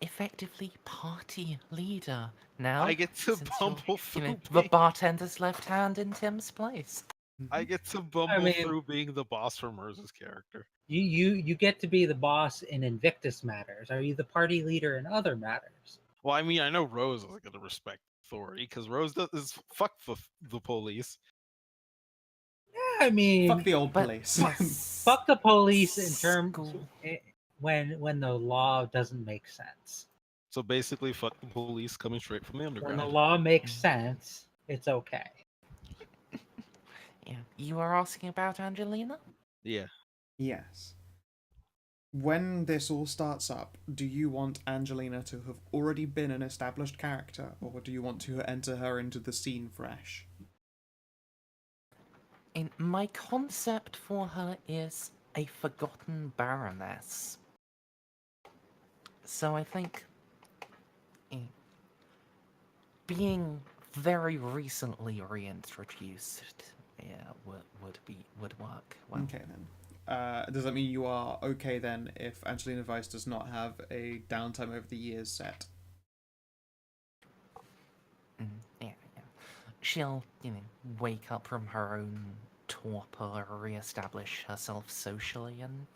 [SPEAKER 2] effectively party leader now.
[SPEAKER 1] I get to
[SPEAKER 2] since
[SPEAKER 1] bumble
[SPEAKER 2] you're,
[SPEAKER 1] through
[SPEAKER 2] the
[SPEAKER 1] being,
[SPEAKER 2] bartender's left hand in Tim's place.
[SPEAKER 1] I get to bumble
[SPEAKER 3] mean-
[SPEAKER 1] through being the boss for Merz's character.
[SPEAKER 3] You get to be the boss in Invictus matters. Are you the party leader in other matters?
[SPEAKER 1] Well, I mean, I know Rose is gonna respect authority because Rose is fuck the police.
[SPEAKER 3] I mean,
[SPEAKER 4] Fuck the old
[SPEAKER 2] But
[SPEAKER 4] police.
[SPEAKER 2] plus,
[SPEAKER 3] fuck the police in terms
[SPEAKER 2] school.
[SPEAKER 3] when the law doesn't make sense.
[SPEAKER 1] So basically, fuck the police coming straight from the
[SPEAKER 3] When the
[SPEAKER 1] underground.
[SPEAKER 3] law makes sense, it's okay.
[SPEAKER 2] Yeah, you are asking about Angelina?
[SPEAKER 1] Yeah.
[SPEAKER 4] Yes. When this all starts up, do you want Angelina to have already been an established character, or do you want to enter her into the scene fresh?
[SPEAKER 2] In my concept for her is a forgotten baroness. So I think eh, being very recently reintroduced, yeah, would work well.
[SPEAKER 4] Okay then. Does that mean you are okay then if Angelina Weiss does not have a downtime over the years set?
[SPEAKER 2] Yeah. She'll, wake up from her own torpor, re-establish herself socially, and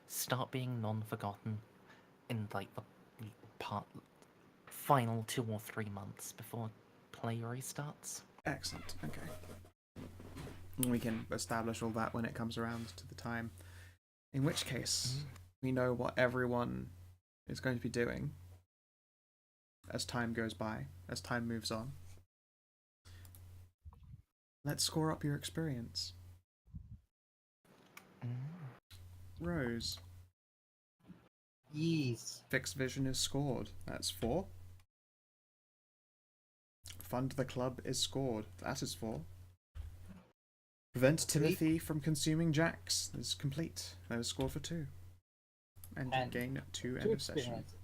[SPEAKER 2] start being non-forgotten in like the final 2 or 3 months before play restarts.
[SPEAKER 4] Excellent. Okay. We can establish all that when it comes around to the time. In which case, we know what everyone is going to be doing as time goes by, as time moves on. Let's score up your experience. Rose.
[SPEAKER 3] Yes.
[SPEAKER 4] Fixed vision is scored. That's 4. Fund the club is scored. That is 4. Prevent Timothy from consuming Jax is complete. That is scored for 2. And you
[SPEAKER 3] And
[SPEAKER 4] gain 2
[SPEAKER 3] Two
[SPEAKER 4] end of session.
[SPEAKER 3] experiences.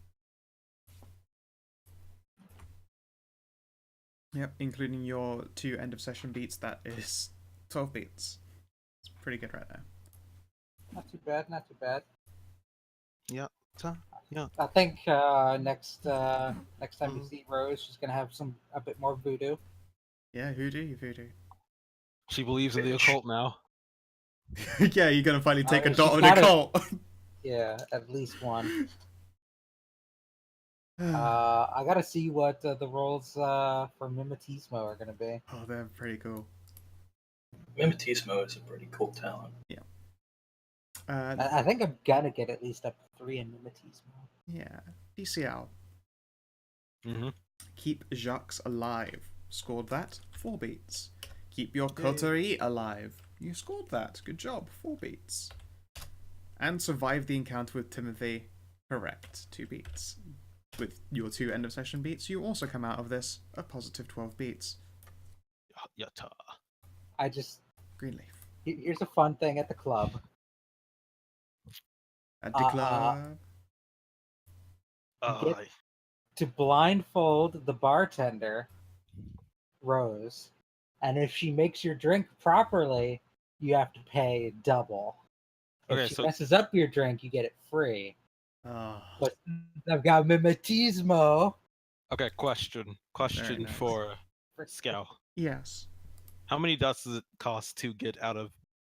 [SPEAKER 4] Yep, including your 2 end of session beats, that is 12 beats. It's pretty good right there.
[SPEAKER 3] Not too bad. Not too bad.
[SPEAKER 1] Yeah. Yeah.
[SPEAKER 3] I think next time you see Rose, she's gonna have a bit more voodoo.
[SPEAKER 4] Yeah, voodoo.
[SPEAKER 1] She believes in the occult now.
[SPEAKER 4] Yeah, you're gonna finally take a
[SPEAKER 3] she's
[SPEAKER 4] dot on a
[SPEAKER 3] gotta-
[SPEAKER 4] cult.
[SPEAKER 3] Yeah, at least one. I gotta see what the roles for Mimetismo are gonna be.
[SPEAKER 4] Oh, they're pretty cool.
[SPEAKER 5] Mimetismo is a pretty cool talent.
[SPEAKER 4] Yeah.
[SPEAKER 3] I think I'm gonna get at least up to 3 in Mimetismo.
[SPEAKER 4] Yeah. DCL.
[SPEAKER 1] Mm-hmm.
[SPEAKER 4] Keep Jacques alive. Scored that. 4 beats. Keep your coterie alive. You scored that. Good job. 4 beats. And survive the encounter with Timothy. Correct. 2 beats. With your 2 end of session beats, you also come out of this a positive 12 beats.
[SPEAKER 1] Yatta.
[SPEAKER 3] I just
[SPEAKER 4] Greenleaf.
[SPEAKER 3] here's a fun thing at the club.
[SPEAKER 4] At the club.
[SPEAKER 3] Get to blindfold the bartender, Rose, and if she makes your drink properly, you have to pay double. If
[SPEAKER 1] Okay,
[SPEAKER 3] she
[SPEAKER 1] so
[SPEAKER 3] messes up your drink, you get it free.
[SPEAKER 4] Oh,
[SPEAKER 3] But I've got Mimetismo.
[SPEAKER 1] okay, question
[SPEAKER 4] Very nice.
[SPEAKER 1] for Scout.
[SPEAKER 4] yes.
[SPEAKER 1] How many dots does it cost to get out of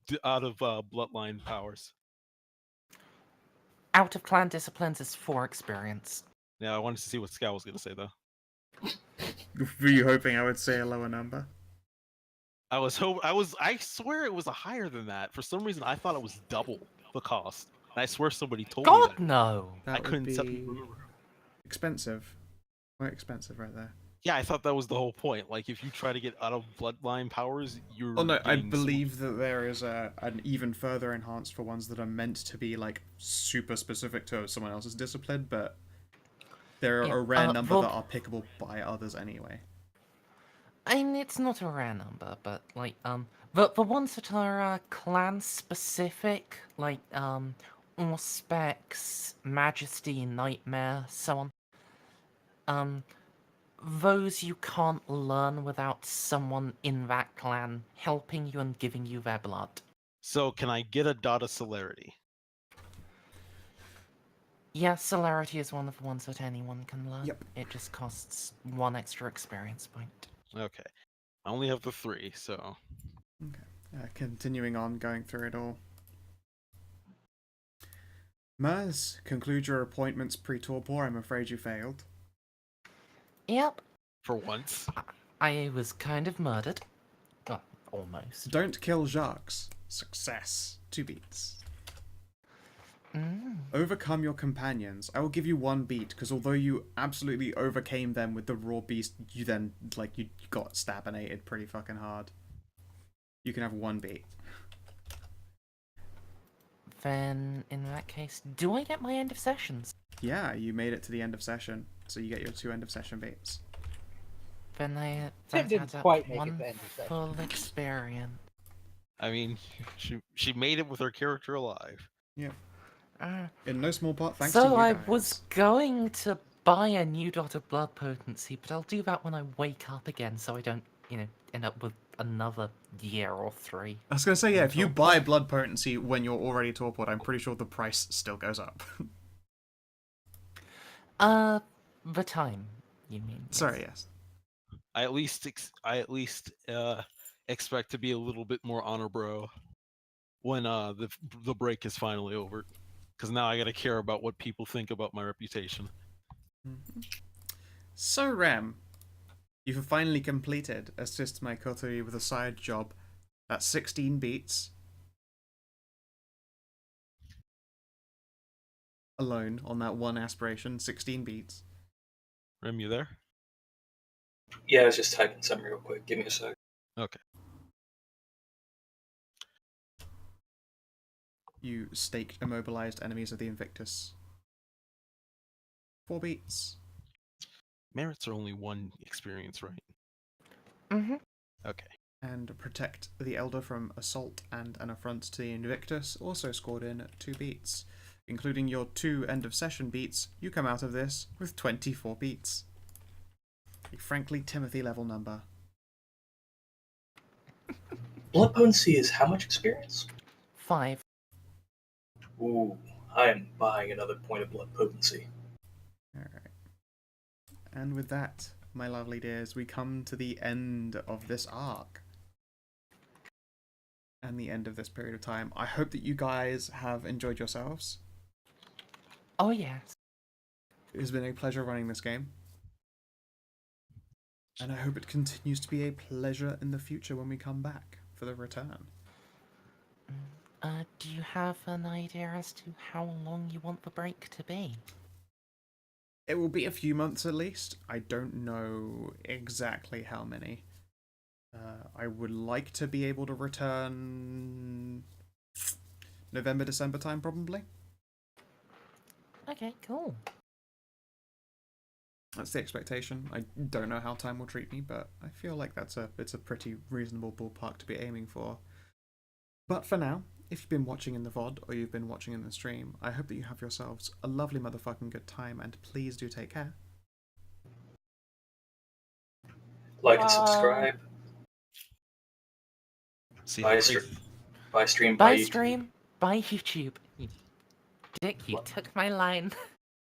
[SPEAKER 1] bloodline powers?
[SPEAKER 2] Out of clan disciplines is 4 experience.
[SPEAKER 1] Yeah, I wanted to see what Scout was gonna say though.
[SPEAKER 4] Were you hoping I would say a lower number?
[SPEAKER 1] I swear it was a higher than that. For some reason, I thought it was double the cost. And I swear somebody told me
[SPEAKER 2] God
[SPEAKER 1] that.
[SPEAKER 2] no!
[SPEAKER 1] I
[SPEAKER 4] That
[SPEAKER 1] couldn't
[SPEAKER 4] would
[SPEAKER 1] tell
[SPEAKER 4] be
[SPEAKER 1] people.
[SPEAKER 4] expensive. Quite expensive right there.
[SPEAKER 1] Yeah, I thought that was the whole point. Like, if you try to get out of bloodline powers, you're.
[SPEAKER 4] Oh no, I
[SPEAKER 1] getting
[SPEAKER 4] believe that there is an even further enhanced for ones that are meant to be like super specific to someone else's discipline, but there are
[SPEAKER 2] Yeah,
[SPEAKER 4] a rare number
[SPEAKER 2] well-
[SPEAKER 4] that are pickable by others anyway.
[SPEAKER 2] I mean, it's not a rare number, but like the ones that are clan specific, like Auspex, Majesty, Nightmare, so on. Those you can't learn without someone in that clan helping you and giving you their blood.
[SPEAKER 1] So, can I get a dot of celerity?
[SPEAKER 2] Yeah, Celerity is one of the ones that anyone can learn.
[SPEAKER 4] Yep.
[SPEAKER 2] It just costs 1 extra experience point.
[SPEAKER 1] Okay. I only have the 3, so.
[SPEAKER 4] Continuing on, going through it all. Mers, conclude your appointments pre-torpor. I'm afraid you failed.
[SPEAKER 2] Yep,
[SPEAKER 1] For once.
[SPEAKER 2] I was kind of murdered. Well, almost.
[SPEAKER 4] Don't kill Jacques. Success. 2 beats. Overcome your companions. I will give you 1 beat, because although you absolutely overcame them with the raw beast, you then, like, you got stabinated pretty fucking hard. You can have 1 beat.
[SPEAKER 2] Then, in that case, do I get my end of sessions?
[SPEAKER 4] Yeah, you made it to the end of session, so you get your 2 end of session beats.
[SPEAKER 2] Then
[SPEAKER 3] Tim
[SPEAKER 2] that
[SPEAKER 3] didn't
[SPEAKER 2] adds up
[SPEAKER 3] quite
[SPEAKER 2] to
[SPEAKER 3] make it
[SPEAKER 2] one
[SPEAKER 3] to end of session.
[SPEAKER 2] full experience.
[SPEAKER 1] I mean, she made it with her character alive.
[SPEAKER 4] Yeah.
[SPEAKER 2] Uh,
[SPEAKER 4] In no small part thanks to
[SPEAKER 2] so
[SPEAKER 4] you
[SPEAKER 2] I
[SPEAKER 4] guys.
[SPEAKER 2] was going to buy a new dot of blood potency, but I'll do that when I wake up again, so I don't, end up with another year or 3.
[SPEAKER 4] I was going to say, yeah, if you
[SPEAKER 2] until-
[SPEAKER 4] buy blood potency when you're already torpid, I'm pretty sure the price still goes up.
[SPEAKER 2] The time, you mean? Yes.
[SPEAKER 4] Sorry, yes.
[SPEAKER 1] I at least expect to be a little bit more honor bro when the break is finally over, because now I gotta care about what people think about my reputation.
[SPEAKER 4] So, Rem, you've finally completed Assist My Coterie with a side job. That's 16 beats. Alone on that one aspiration, 16 beats.
[SPEAKER 1] Rem, you there?
[SPEAKER 5] Yeah, I was just typing something real quick. Give me a sec.
[SPEAKER 1] Okay.
[SPEAKER 4] You staked immobilized enemies of the Invictus. 4 beats.
[SPEAKER 1] Merits are only 1 experience, right?
[SPEAKER 2] Mm-hmm.
[SPEAKER 1] Okay.
[SPEAKER 4] And protect the Elder from assault and an affront to the Invictus also scored in 2 beats. Including your 2 end of session beats, you come out of this with 24 beats. A frankly Timothy level number.
[SPEAKER 5] Blood potency is how much experience?
[SPEAKER 2] 5.
[SPEAKER 5] Ooh, I am buying another point of blood potency.
[SPEAKER 4] Alright. And with that, my lovely dears, we come to the end of this arc. And the end of this period of time. I hope that you guys have enjoyed yourselves.
[SPEAKER 2] Oh, yes.
[SPEAKER 4] It has been a pleasure running this game. And I hope it continues to be a pleasure in the future when we come back for the return.
[SPEAKER 2] Do you have an idea as to how long you want the break to be?
[SPEAKER 4] It will be a few months at least. I don't know exactly how many. I would like to be able to return November, December time, probably.
[SPEAKER 2] Okay, cool.
[SPEAKER 4] That's the expectation. I don't know how time will treat me, but I feel like it's a pretty reasonable ballpark to be aiming for. But for now, if you've been watching in the VOD or you've been watching in the stream, I hope that you have yourselves a lovely motherfucking good time, and please do take care.
[SPEAKER 5] Like and subscribe.
[SPEAKER 1] See
[SPEAKER 5] Buy
[SPEAKER 1] how
[SPEAKER 5] stream.
[SPEAKER 1] crazy.
[SPEAKER 5] Buy stream.
[SPEAKER 2] Bye,
[SPEAKER 5] YouTube.
[SPEAKER 2] stream. Bye, YouTube. Dick, you took my line.